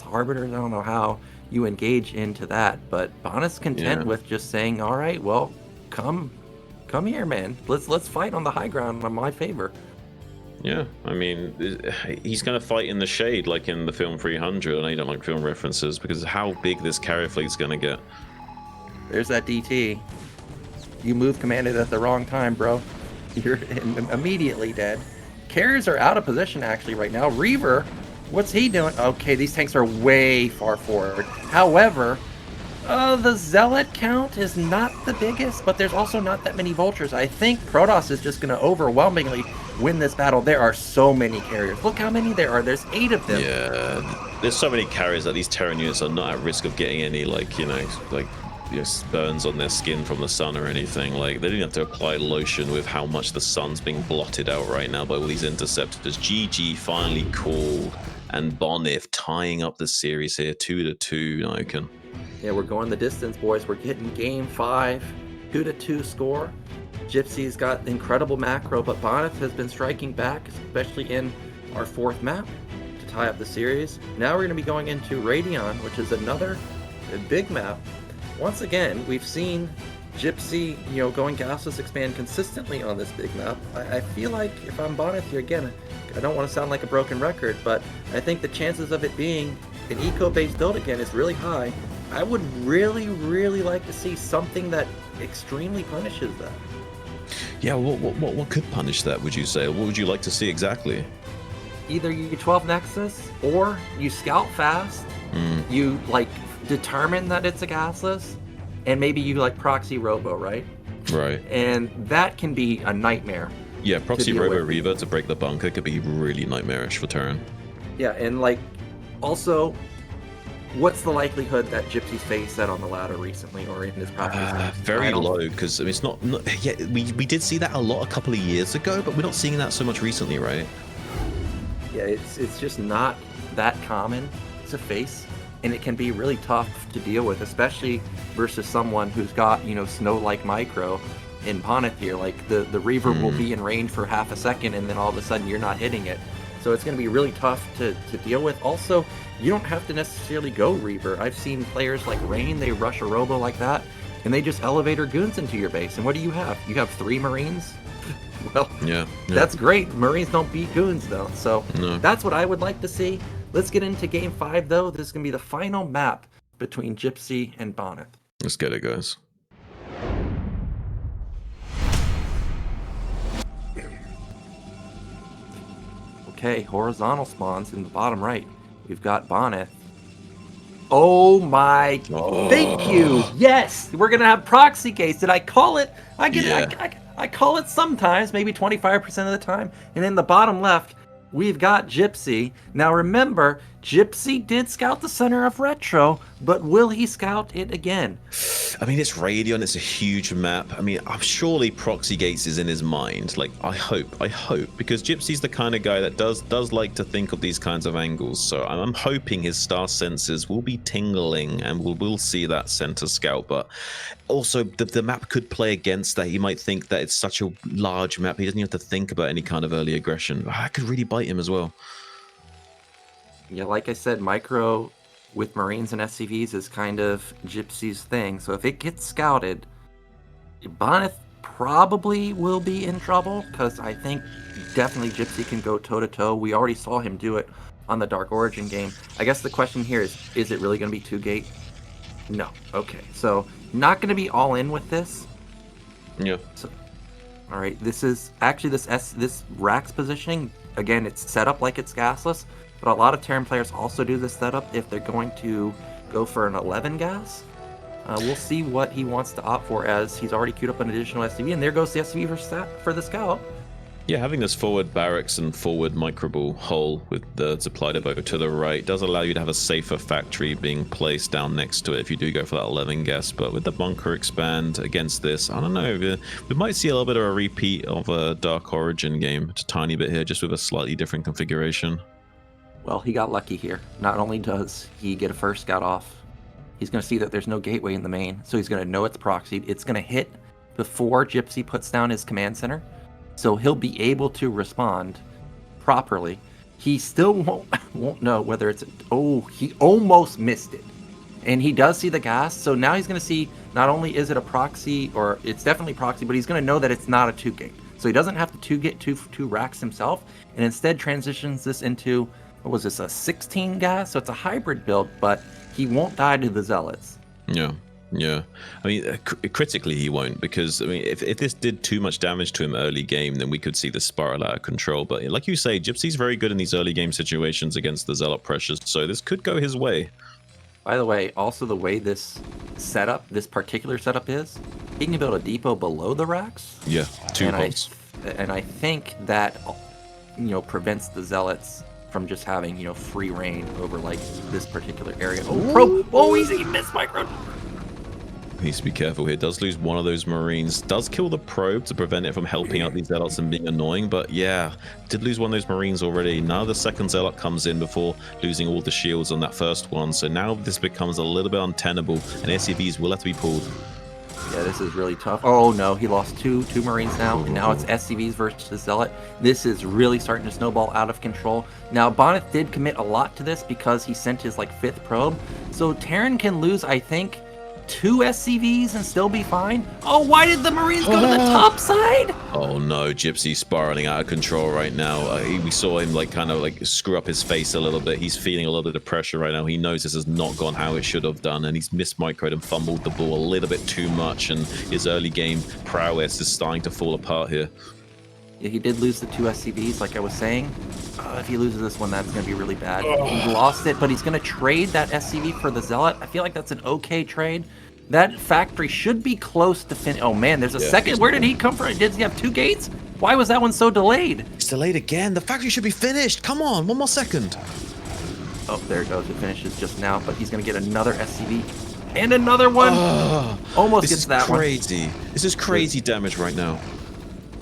Arbiters. I don't know how you engage into that, but Bonyth's content with just saying, all right, well, come here, man. Let's fight on the high ground in my favor. Yeah, I mean, he's going to fight in the shade like in the film 300. I know you don't like film references because of how big this carrier fleet's going to get. There's that DT. You move commanded at the wrong time, bro. You're immediately dead. Carriers are out of position actually right now. Reaver, what's he doing? Okay, these tanks are way far forward. However, The Zealot count is not the biggest, but there's also not that many Vultures. I think Protoss is just going to overwhelmingly win this battle. There are so many carriers. Look how many there are. There's 8 of them. Yeah, there's so many carriers that these Terran units are not at risk of getting any, like, you know, burns on their skin from the sun or anything. Like, they don't have to apply lotion with how much the sun's being blotted out right now by all these interceptors. GG finally called, and Bonyth tying up the series here, 2-2, Nyoken. Yeah, we're going the distance, boys. We're getting game 5, 2-2 score. Gypsy's got incredible macro, but Bonyth has been striking back, especially in our 4th map to tie up the series. Now we're going to be going into Radion, which is another big map. Once again, we've seen Gypsy, you know, going gasless expand consistently on this big map. I feel like if I'm Bonyth here again, I don't want to sound like a broken record, but I think the chances of it being an eco-based build again is really high. I would really, really like to see something that extremely punishes that. Yeah, what could punish that, would you say? What would you like to see exactly? Either you 12 Nexus, or you scout fast, you, like, determine that it's a gasless, and maybe you, like, proxy robo, right? Right. And that can be a nightmare. Yeah, proxy robo Reaver to break the bunker could be really nightmarish for Terran. Yeah, and, like, also, what's the likelihood that Gypsy's faced that on the ladder recently or in his practice? Very low, because I mean, it's not yeah, we did see that a lot a couple of years ago, but we're not seeing that so much recently, right? Yeah, it's just not that common to face, and it can be really tough to deal with, especially versus someone who's got, you know, snow-like micro in Bonyth here. Like, the Reaver will be in range for half a second, and then all of a sudden you're not hitting it. So it's going to be really tough to deal with. Also, you don't have to necessarily go Reaver. I've seen players like Rain, they rush a robo like that, and they just elevator goons into your base. And what do you have? You have 3 Marines? Well, yeah, that's great. Marines don't beat goons, though. So that's what I would like to see. Let's get into Game 5, though. This is going to be the final map between Gypsy and Bonyth. Let's get it, guys. Okay, horizontal spawns in the bottom right. We've got Bonyth. Oh my! Thank you. Yes, we're gonna have proxy gates. Did I call it? I get it. I call it sometimes, maybe 25% of the time. And in the bottom left, we've got Gypsy. Now remember, Gypsy did scout the center of Retro, but will he scout it again? I mean, it's Radion, it's a huge map. I mean, I'm surely Proxy Gates is in his mind. Like, I hope, because Gypsy's the kind of guy that does like to think of these kinds of angles. So I'm hoping his star senses will be tingling and we'll see that center scout. But also, the map could play against that. He might think that it's such a large map, he doesn't have to think about any kind of early aggression. That could really bite him as well. Yeah, like I said, micro with Marines and SCVs is kind of Gypsy's thing. So if it gets scouted, Bonyth probably will be in trouble, because I think definitely Gypsy can go toe-to-toe. We already saw him do it on the Dark Origin game. I guess the question here is it really going to be 2-gate? No. Okay, so not going to be all in with this. Yeah. So, all right, this is actually this Rax positioning. Again, it's set up like it's gasless. But a lot of Terran players also do this setup if they're going to go for an 11 gas. We'll see what he wants to opt for, as he's already queued up an additional SCV, and there goes the SCV for the scout. Yeah, having this forward barracks and forward microball hole with the supply depot to the right does allow you to have a safer factory being placed down next to it if you do go for that 11 gas. But with the bunker expand against this, I don't know, we might see a little bit of a repeat of a Dark Origin game, just a tiny bit here, just with a slightly different configuration. Well, he got lucky here. Not only does he get a first scout off, he's going to see that there's no gateway in the main, so he's going to know it's proxied. It's going to hit before Gypsy puts down his command center, so he'll be able to respond properly. He still won't know whether it's... Oh, he almost missed it. And he does see the gas, so now he's going to see not only is it a proxy, or it's definitely proxy, but he's going to know that it's not a 2-gate. So he doesn't have to 2-gate two racks himself, and instead transitions this into... What was this, a 16 gas? So it's a hybrid build, but he won't die to the Zealots. Yeah. I mean, critically he won't, because, I mean, if this did too much damage to him early game, then we could see this spiral out of control. But like you say, Gypsy's very good in these early game situations against the Zealot pressures, so this could go his way. By the way, also the way this particular setup is, he can build a depot below the racks. Yeah, two pods. And I think that, prevents the zealots from just having, free reign over like this particular area. Oh, probe! Oh, he missed micro. Needs to be careful here. Does lose one of those marines. Does kill the probe to prevent it from helping out these zealots and being annoying. But yeah, did lose one of those marines already. Now the second zealot comes in before losing all the shields on that first one. So now this becomes a little bit untenable, and SCVs will have to be pulled. Yeah, this is really tough. Oh no, he lost two marines now, and now it's SCVs versus zealot. This is really starting to snowball out of control. Now Bonyth did commit a lot to this because he sent his like 5th probe. So Terran can lose, I think, 2 SCVs and still be fine. Oh, why did the marines go to the top side? Oh no, Gypsy spiraling out of control right now. We saw him kind of screw up his face a little bit. He's feeling a little bit of pressure right now. He knows this has not gone how it should have done, and he's mismicroed and fumbled the ball a little bit too much, and his early game prowess is starting to fall apart here. Yeah, he did lose the 2 SCVs, like I was saying. If he loses this one, that's going to be really bad. He lost it, but he's going to trade that SCV for the Zealot. I feel like that's an okay trade. That factory should be close to finish. Oh man, there's a second. Where did he come from? Did he have 2 gates? Why was that one so delayed? It's delayed again. The factory should be finished. Come on, one more second. Oh, there it goes. It finishes just now, but he's going to get another SCV. And another one. Almost gets that one. This is crazy. This is crazy damage right now.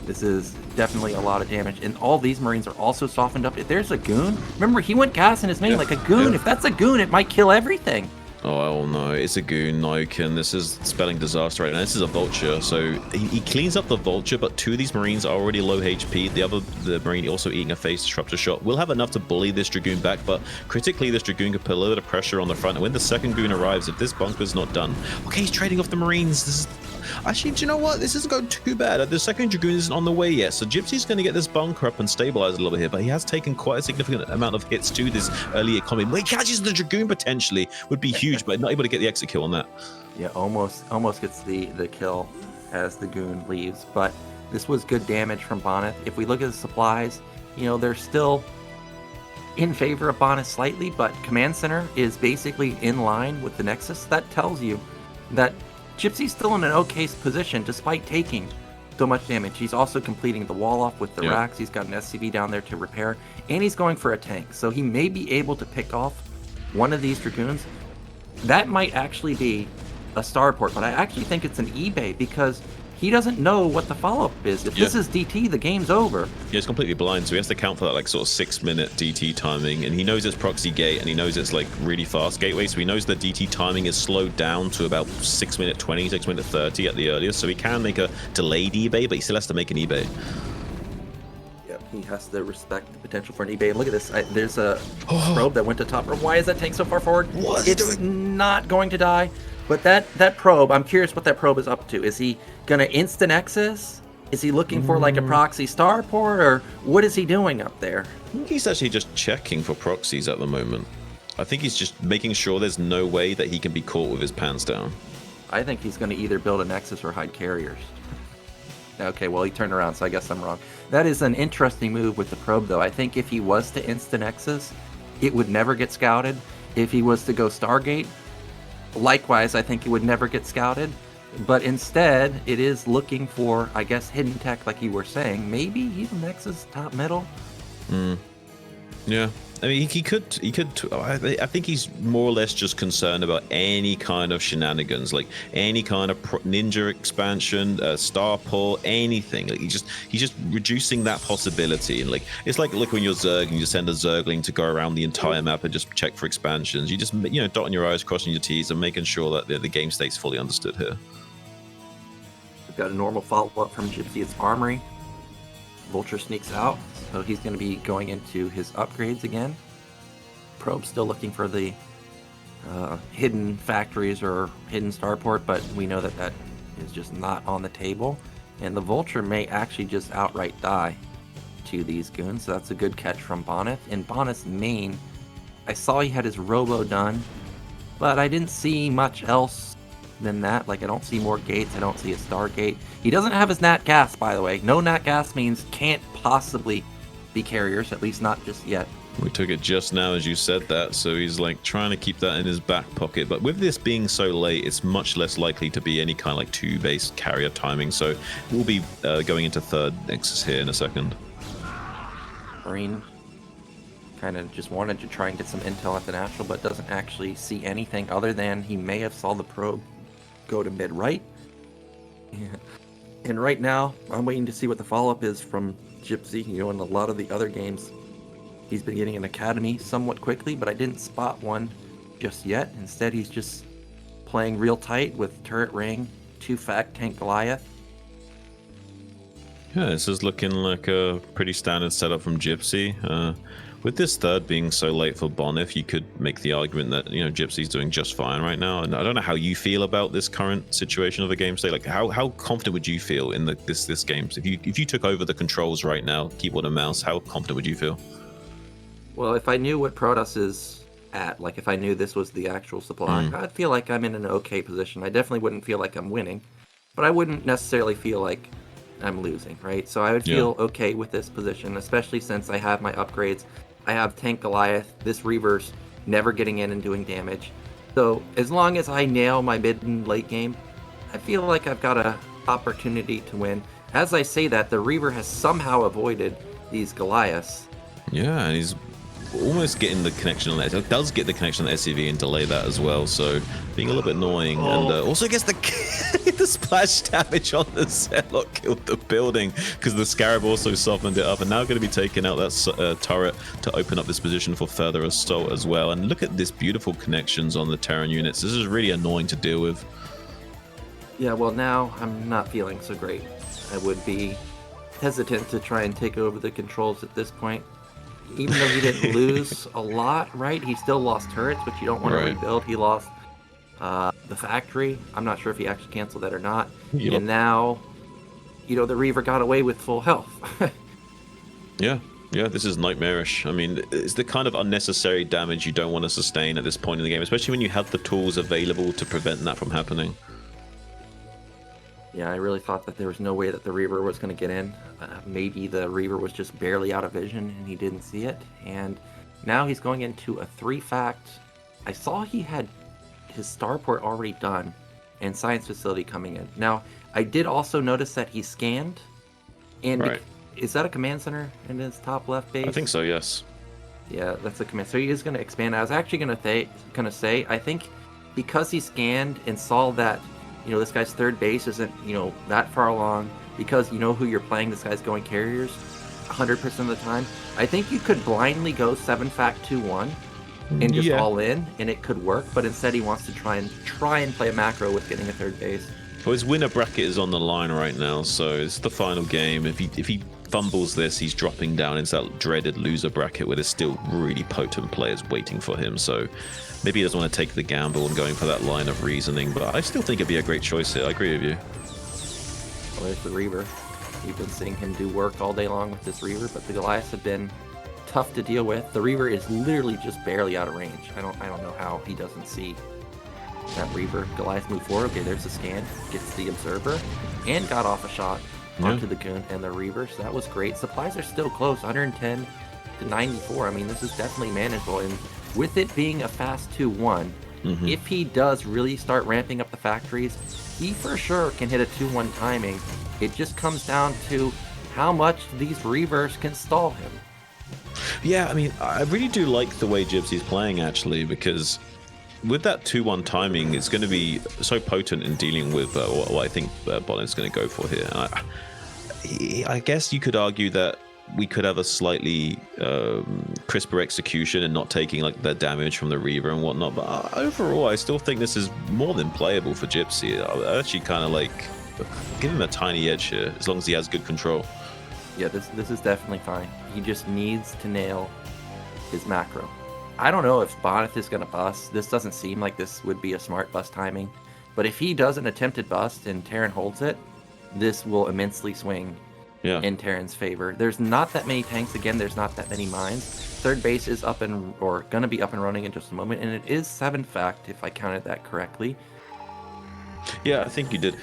This is definitely a lot of damage. And all these Marines are also softened up. If there's a goon, remember he went gas in his main like a goon. If that's a goon, it might kill everything. Oh no, it's a goon, Nyoken. This is spelling disaster right now. This is a vulture, so he cleans up the vulture, but 2 of these marines are already low HP. The marine also eating a phase disruptor shot will have enough to bully this dragoon back, but critically this dragoon could put a little bit of pressure on the front. And when the second goon arrives, if this bunker's not done, okay, he's trading off the marines. This is actually, do you know what? This isn't going too bad. The second dragoon isn't on the way yet, so Gypsy's going to get this bunker up and stabilize a little bit here, but he has taken quite a significant amount of hits to this early economy. When he catches the dragoon potentially would be huge, but not able to get the exit kill on that. Yeah, almost gets the kill as the goon leaves, but this was good damage from Bonyth. If we look at the supplies, they're still in favor of Bonyth slightly, but Command Center is basically in line with the Nexus. That tells you that Gypsy's still in an okay position despite taking so much damage. He's also completing the wall off with the racks. He's got an SCV down there to repair, and he's going for a tank. So he may be able to pick off one of these Dragoons. That might actually be a starport, but I actually think it's an eBay because he doesn't know what the follow-up is. If this is DT, the game's over. Yeah, he's completely blind, so he has to count for that sort of 6-minute DT timing, and he knows it's proxy gate, and he knows it's really fast gateway, so he knows the DT timing is slowed down to about 6-minute 20, 6-minute 30 at the earliest, so he can make a delayed eBay, but he still has to make an eBay. Yep, he has to respect the potential for an eBay. Look at this. There's a probe that went to top. Why is that tank so far forward? It's not going to die. But that probe, I'm curious what that probe is up to. Is he gonna instant Nexus? Is he looking for a proxy starport, or what is he doing up there? I think he's actually just checking for proxies at the moment. I think he's just making sure there's no way that he can be caught with his pants down. I think he's gonna either build a Nexus or hide carriers. Okay, well he turned around, so I guess I'm wrong. That is an interesting move with the probe, though. I think if he was to instant Nexus, it would never get scouted. If he was to go Stargate, likewise, I think it would never get scouted, but instead it is looking for, I guess, hidden tech, like you were saying. Maybe even Nexus top middle. Yeah, I mean, he could. I think he's more or less just concerned about any kind of shenanigans, like any kind of ninja expansion, starport, anything. He's just reducing that possibility. And it's like when you're Zerg and you send a Zergling to go around the entire map and just check for expansions. You just dotting your I's, crossing your T's, and making sure that the game state's fully understood here. We've got a normal follow-up from Gypsy. It's Armory. Vulture sneaks out, so he's going to be going into his upgrades again. Probe's still looking for the hidden factories or hidden starport, but we know that is just not on the table. And the Vulture may actually just outright die to these goons, so that's a good catch from Bonyth. In Bonyth's main, I saw he had his robo done, but I didn't see much else than that. I don't see more gates. I don't see a Stargate. He doesn't have his Nat Gas, by the way. No Nat Gas means can't possibly be carriers, at least not just yet. We took it just now as you said that, so he's like trying to keep that in his back pocket. But with this being so late, it's much less likely to be any kind of like 2-base carrier timing. So we'll be going into third Nexus here in a second. Marine kind of just wanted to try and get some intel at the natural, but doesn't actually see anything other than he may have saw the probe go to mid right. And right now, I'm waiting to see what the follow-up is from Gypsy. You know, in a lot of the other games, he's been getting an academy somewhat quickly, but I didn't spot one just yet. Instead, he's just playing real tight with turret ring, 2-fact tank Goliath. Yeah, this is looking like a pretty standard setup from Gypsy. With this third being so late for Bonyth, you could make the argument that, you know, Gypsy's doing just fine right now. And I don't know how you feel about this current situation of the game state. Like, how confident would you feel in this game? If you took over the controls right now, keyboard and mouse, how confident would you feel? Well, if I knew what Protoss is at, like if I knew this was the actual supply, I'd feel like I'm in an okay position. I definitely wouldn't feel like I'm winning, but I wouldn't necessarily feel like I'm losing, right? So I would feel okay with this position, especially since I have my upgrades. I have tank Goliath, this Reaver's never getting in and doing damage. So as long as I nail my mid and late game, I feel like I've got an opportunity to win. As I say that, the Reaver has somehow avoided these Goliaths. Yeah, and he's almost getting the connection on that. It does get the connection on the SCV and delay that as well, so being a little bit annoying. And also gets the splash damage on the Zerlock, killed the building because the Scarab also softened it up, and now going to be taking out that turret to open up this position for further assault as well. And look at this beautiful connections on the Terran units. This is really annoying to deal with. Yeah, well, now I'm not feeling so great. I would be hesitant to try and take over the controls at this point. Even though he didn't lose a lot, right? He still lost turrets, which you don't want to rebuild. He lost the factory. I'm not sure if he actually canceled that or not. And now, you know, the Reaver got away with full health. Yeah, this is nightmarish. I mean, it's the kind of unnecessary damage you don't want to sustain at this point in the game, especially when you have the tools available to prevent that from happening. Yeah, I really thought that there was no way that the Reaver was going to get in. Maybe the Reaver was just barely out of vision and he didn't see it. And now he's going into a 3-fact. I saw he had his starport already done and science facility coming in. Now, I did also notice that he scanned. And is that a command center in his top left base? I think so, yes. Yeah, that's a command. So he is going to expand. I was actually going to say, I think because he scanned and saw that, you know, this guy's third base isn't, you know, that far along, because you know who you're playing, this guy's going carriers 100% of the time. I think you could blindly go 7-fact 2-1 and just all in, and it could work, but instead he wants to try and play a macro with getting a third base. Well, his winner bracket is on the line right now, so it's the final game. If he fumbles this, he's dropping down into that dreaded loser bracket where there's still really potent players waiting for him, so maybe he doesn't want to take the gamble and going for that line of reasoning, but I still think it'd be a great choice here. I agree with you. Well, there's the Reaver. We've been seeing him do work all day long with this Reaver, but the Goliaths have been tough to deal with. The Reaver is literally just barely out of range. I don't know how he doesn't see that Reaver. Goliath move forward. Okay, there's the scan. Gets the observer and got off a shot onto the Goon and the Reaver. So that was great. Supplies are still close, 110 to 94. I mean, this is definitely manageable. And with it being a fast 2-1, if he does really start ramping up the factories, he for sure can hit a 2-1 timing. It just comes down to how much these Reavers can stall him. Yeah, I mean, I really do like the way Gypsy's playing, actually, because with that 2-1 timing, it's going to be so potent in dealing with what I think Bonyth's going to go for here. I guess you could argue that we could have a slightly crisper execution and not taking like the damage from the Reaver and whatnot, but overall I still think this is more than playable for Gypsy. I actually kind of like give him a tiny edge here as long as he has good control. Yeah, this is definitely fine. He just needs to nail his macro. I don't know if Bonyth is going to bust. This doesn't seem like this would be a smart bust timing, but if he does an attempted bust and Terran holds it, this will immensely swing in Terran's favor. There's not that many tanks. Again, there's not that many mines. Third base is up and going to be up and running in just a moment, and it is 7-fact if I counted that correctly. Yeah, I think you did.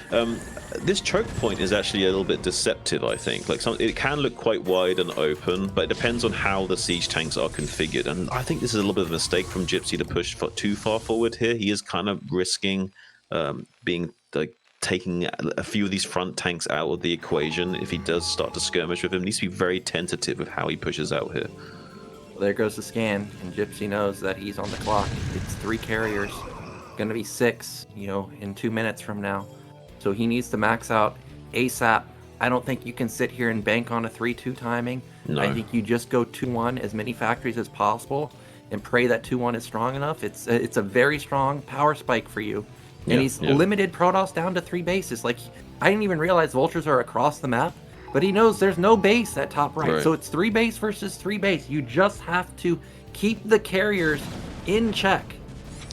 This choke point is actually a little bit deceptive, I think. Like, it can look quite wide and open, but it depends on how the siege tanks are configured. And I think this is a little bit of a mistake from gypsy to push too far forward here. He is kind of risking being like taking a few of these front tanks out of the equation. If he does start to skirmish with him, he needs to be very tentative with how he pushes out here. Well, there goes the scan, and Gypsy knows that he's on the clock. It's 3 carriers, gonna be 6, you know, in 2 minutes from now. So he needs to max out ASAP. I don't think you can sit here and bank on a 3-2 timing. No. I think you just go 2-1 as many factories as possible and pray that 2-1 is strong enough. It's a very strong power spike for you. And he's limited Protoss down to 3 bases. Like, I didn't even realize vultures are across the map, but he knows there's no base at top right. So it's 3 base versus 3 base. You just have to keep the carriers in check.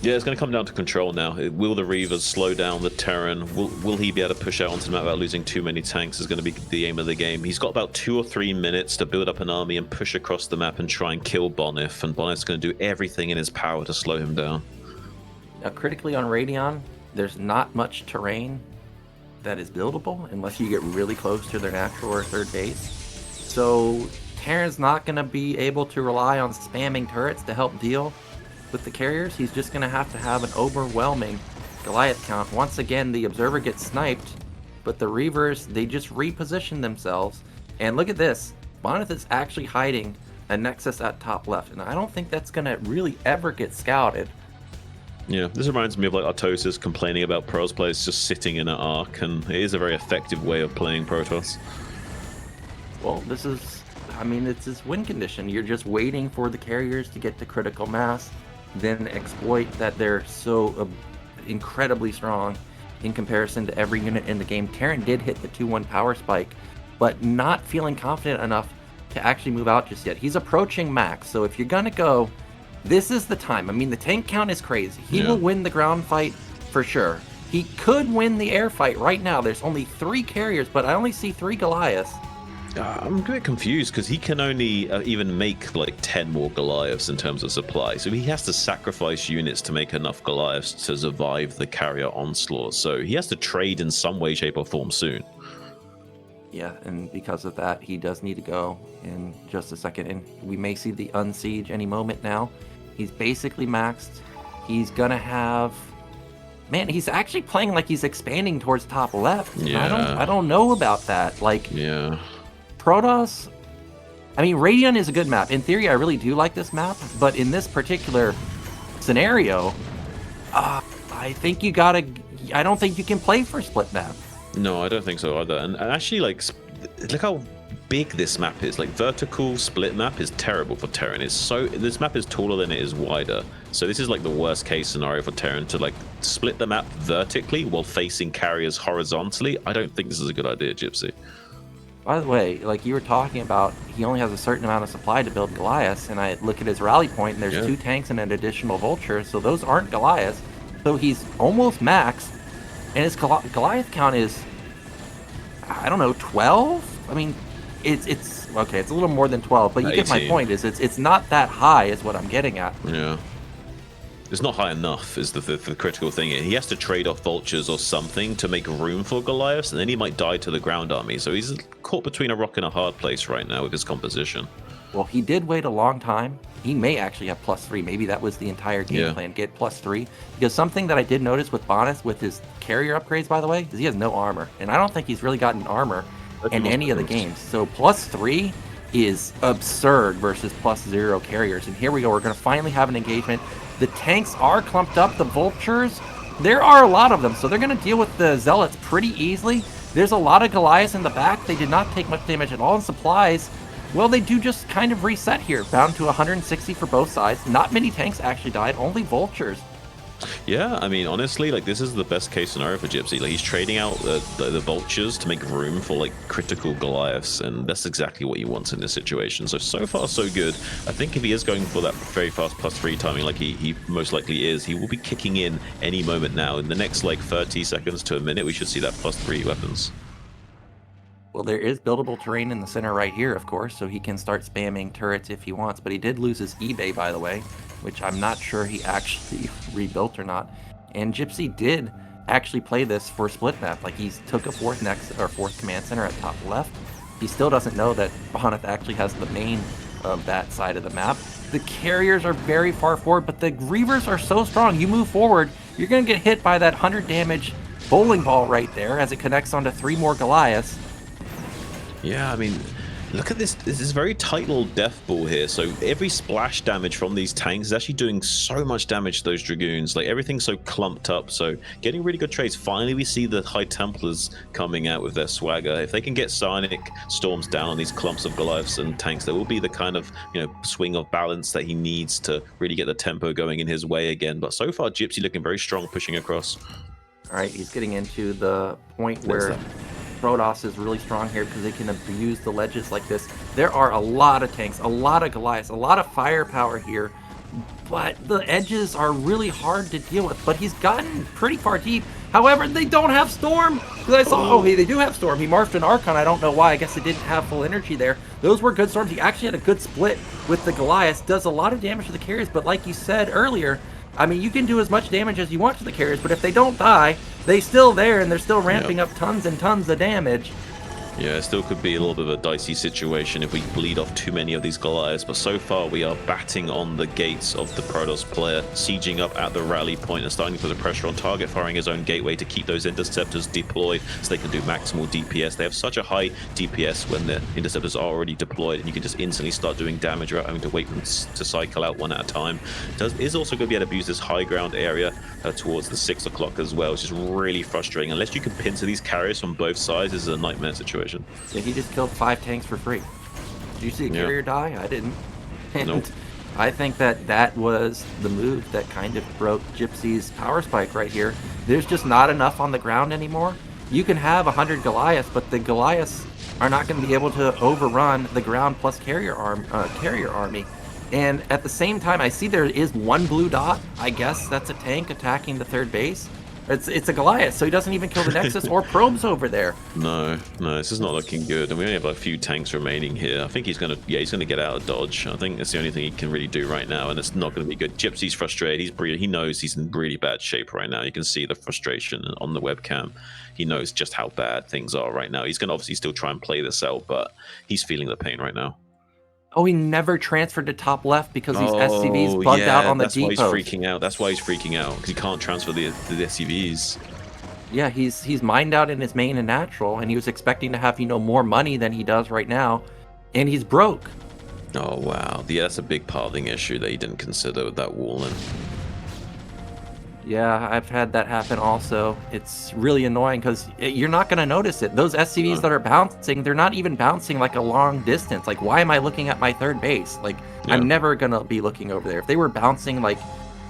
Yeah, it's going to come down to control now. Will the Reavers slow down the Terran? Will he be able to push out onto the map without losing too many tanks is going to be the aim of the game. He's got about 2 or 3 minutes to build up an army and push across the map and try and kill Bonyth. And Bonyth's going to do everything in his power to slow him down. Now, critically on Radon, there's not much terrain that is buildable unless you get really close to their natural or 3rd base. So Terran's not going to be able to rely on spamming turrets to help deal with the carriers. He's just going to have an overwhelming Goliath count. Once again, the Observer gets sniped, but the Reavers, they just reposition themselves. And look at this. Bonyth is actually hiding a Nexus at top left, and I don't think that's going to really ever get scouted. Yeah, this reminds me of like Artosis complaining about Protoss players just sitting in an arc, and it is a very effective way of playing Protoss. Well, this is, I mean, it's his win condition. You're just waiting for the carriers to get to critical mass, then exploit that they're so incredibly strong in comparison to every unit in the game. Terran did hit the 2-1 power spike, but not feeling confident enough to actually move out just yet. He's approaching max, so if you're gonna go, this is the time. I mean, the tank count is crazy. He will win the ground fight for sure. He could win the air fight right now. There's only 3 carriers, but I only see 3 Goliaths. I'm a bit confused because he can only even make like 10 more Goliaths in terms of supply. So he has to sacrifice units to make enough Goliaths to survive the carrier onslaught. So he has to trade in some way, shape, or form soon. Yeah, and because of that, he does need to go in just a second. And we may see the unsiege any moment now. He's basically maxed. He's gonna have... Man, he's actually playing like he's expanding towards top left. Yeah. I don't know about that. Like, yeah. Protoss... I mean, Radon is a good map. In theory, I really do like this map. But in this particular scenario, I think you gotta... I don't think you can play for split map. No, I don't think so either. And actually, like, look how big this map is. Like, vertical split map is terrible for Terran. It's so, this map is taller than it is wider. So this is like the worst case scenario for Terran to like split the map vertically while facing carriers horizontally. I don't think this is a good idea, Gypsy. By the way, like you were talking about, he only has a certain amount of supply to build Goliaths, and I look at his rally point, and there's 2 tanks and an additional Vulture, so those aren't Goliaths. So he's almost maxed, and his Goliath count is, I don't know, 12? I mean, it's okay, it's a little more than 12, but you 18. get my point, is it's not that high is what I'm getting at. Yeah. It's not high enough is the critical thing. He has to trade off vultures or something to make room for Goliaths, and then he might die to the ground army. So he's caught between a rock and a hard place right now with his composition. Well, he did wait a long time. He may actually have +3. Maybe that was the entire game plan, get +3. Because something that I did notice with Bonyth, with his carrier upgrades, by the way, is he has no armor. And I don't think he's really gotten armor in any of the games. So +3 is absurd versus +0 carriers. And here we go. We're going to finally have an engagement. The tanks are clumped up. The vultures, there are a lot of them. So they're going to deal with the zealots pretty easily. There's a lot of Goliaths in the back. They did not take much damage at all in supplies. Well, they do just kind of reset here. Bound to 160 for both sides. Not many tanks actually died. Only vultures. Yeah, I mean, honestly, like, this is the best case scenario for Gypsy. Like, he's trading out the vultures to make room for, like, critical Goliaths, and that's exactly what he wants in this situation. So far, so good. I think if he is going for that very fast +3 timing, like he most likely is, he will be kicking in any moment now. In the next, like, 30 seconds to a minute, we should see that +3 weapons. Well, there is buildable terrain in the center right here, of course, so he can start spamming turrets if he wants. But he did lose his eBay, by the way, which I'm not sure he actually rebuilt or not. And Gypsy did actually play this for split map. Like, he's took a fourth command center at top left. He still doesn't know that Bonyth actually has the main of that side of the map. The carriers are very far forward, but the Grievers are so strong. You move forward, you're going to get hit by that 100 damage bowling ball right there as it connects onto 3 more Goliaths. Yeah, I mean, look at this. This is a very tight little death ball here. So every splash damage from these tanks is actually doing so much damage to those Dragoons. Like, everything's so clumped up. So getting really good trades. Finally, we see the High Templars coming out with their swagger. If they can get Psionic Storms down on these clumps of Goliaths and tanks, there will be the kind of, you know, swing of balance that he needs to really get the tempo going in his way again. But so far, Gypsy looking very strong, pushing across. All right, he's getting into the point where Protoss is really strong here because they can abuse the ledges like this. There are a lot of tanks, a lot of Goliaths, a lot of firepower here, but the edges are really hard to deal with. But he's gotten pretty far deep. However, they don't have Storm. Because I saw, they do have Storm. He morphed an Archon. I don't know why. I guess it didn't have full energy there. Those were good Storms. He actually had a good split with the Goliaths. Does a lot of damage to the carriers, but like you said earlier, I mean, you can do as much damage as you want to the carriers, but if they don't die, they still there, and they're still ramping up tons and tons of damage. Yeah, it still could be a little bit of a dicey situation if we bleed off too many of these Goliaths, but so far we are batting on the gates of the Protoss player, sieging up at the rally point and starting to put the pressure on target, firing his own gateway to keep those interceptors deployed so they can do maximal DPS. They have such a high DPS when the interceptors are already deployed, and you can just instantly start doing damage without having to wait for them to cycle out one at a time. Is also going to be able to abuse this high ground area towards the 6 o'clock as well, which is really frustrating. Unless you can pincer these carriers from both sides, this is a nightmare situation. Yeah, he just killed 5 tanks for free. Did you see a carrier die? I didn't. And nope. I think that was the move that kind of broke Gypsy's power spike right here. There's just not enough on the ground anymore. You can have 100 Goliaths, but the Goliaths are not going to be able to overrun the ground plus carrier army. And at the same time, I see there is one blue dot. I guess that's a tank attacking the third base. It's a Goliath, so he doesn't even kill the Nexus or probes over there. No, this is not looking good. And we only have a few tanks remaining here. I think he's gonna get out of dodge. I think that's the only thing he can really do right now, and it's not gonna be good. Gypsy's frustrated. He knows he's in really bad shape right now. You can see the frustration on the webcam. He knows just how bad things are right now. He's gonna obviously still try and play this out, but he's feeling the pain right now. Oh, he never transferred to top left because these SCVs bugged out on the depot. That's why he's freaking out. That's why he's freaking out, because he can't transfer the SCVs. Yeah, he's mined out in his main and natural, and he was expecting to have, more money than he does right now, and he's broke. Oh, wow. Yeah, that's a big pathing issue that he didn't consider with that wall in. Yeah, I've had that happen also. It's really annoying because you're not going to notice it. Those SCVs that are bouncing, they're not even bouncing like a long distance. Like, why am I looking at my third base? Like, I'm never going to be looking over there. If they were bouncing like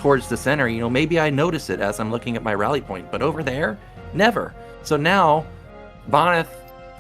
towards the center, maybe I notice it as I'm looking at my rally point. But over there, never. So now, Bonyth,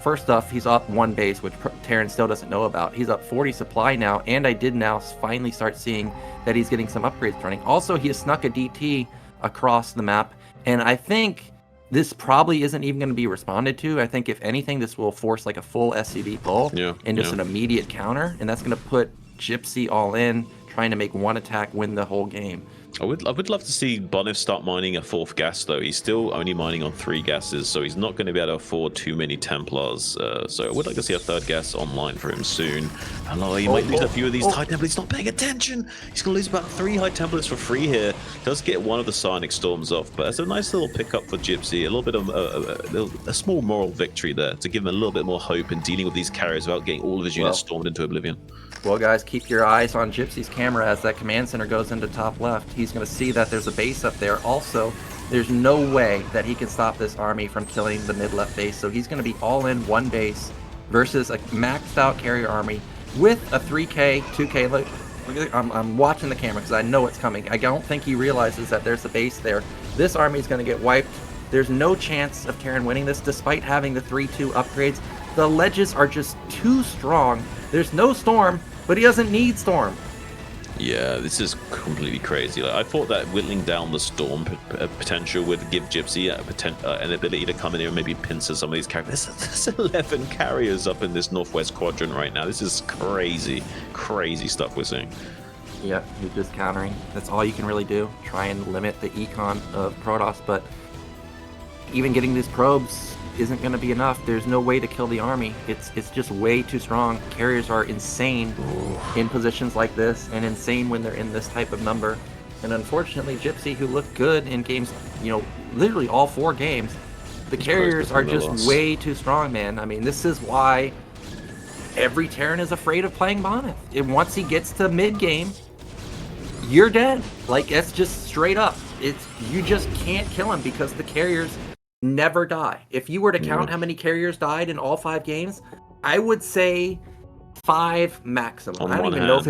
first off, he's up 1 base, which Terran still doesn't know about. He's up 40 supply now, and I did now finally start seeing that he's getting some upgrades running. Also, he has snuck a DT across the map, and I think this probably isn't even going to be responded to. I think if anything, this will force like a full SCV pull and just an immediate counter, and that's going to put Gypsy all in, trying to make one attack win the whole game. I would love to see Bonyth start mining a 4th gas, though. He's still only mining on 3 gases, so he's not going to be able to afford too many Templars. So I would like to see a 3rd gas online for him soon. Hello, he might lose a few of these High Templars. He's not paying attention. He's going to lose about 3 High Templars for free here. Does get one of the Psionic Storms off, but it's a nice little pickup for Gypsy. A little bit of a small moral victory there to give him a little bit more hope in dealing with these carriers without getting all of his units stormed into oblivion. Well, guys, keep your eyes on Gypsy's camera as that command center goes into top left. He's going to see that there's a base up there. Also, there's no way that he can stop this army from killing the mid-left base, so he's going to be all in 1 base versus a maxed out carrier army with a 3K, 2K. Look, I'm watching the camera because I know it's coming. I don't think he realizes that there's a base there. This army is going to get wiped. There's no chance of Terran winning this despite having the 3-2 upgrades. The ledges are just too strong. There's no Storm, but he doesn't need Storm. Yeah, this is completely crazy. Like, I thought that whittling down the Storm potential would give Gypsy an ability to come in here and maybe pincer some of these characters. There's 11 carriers up in this northwest quadrant right now. This is crazy stuff we're seeing. Yeah, you're just countering. That's all you can really do. Try and limit the econ of Protoss, but even getting these probes isn't going to be enough. There's no way to kill the army. It's just way too strong. Carriers are insane in positions like this, and insane when they're in this type of number. And unfortunately, Gypsy, who looked good in games, literally all 4 games, the carriers are just way too strong, man. I mean, this is why every Terran is afraid of playing Bonyth. And once he gets to mid-game, you're dead. Like, it's just straight up. You just can't kill him because the carriers never die. If you were to count how many carriers died in all 5 games, I would say 5 maximum. I don't even know if it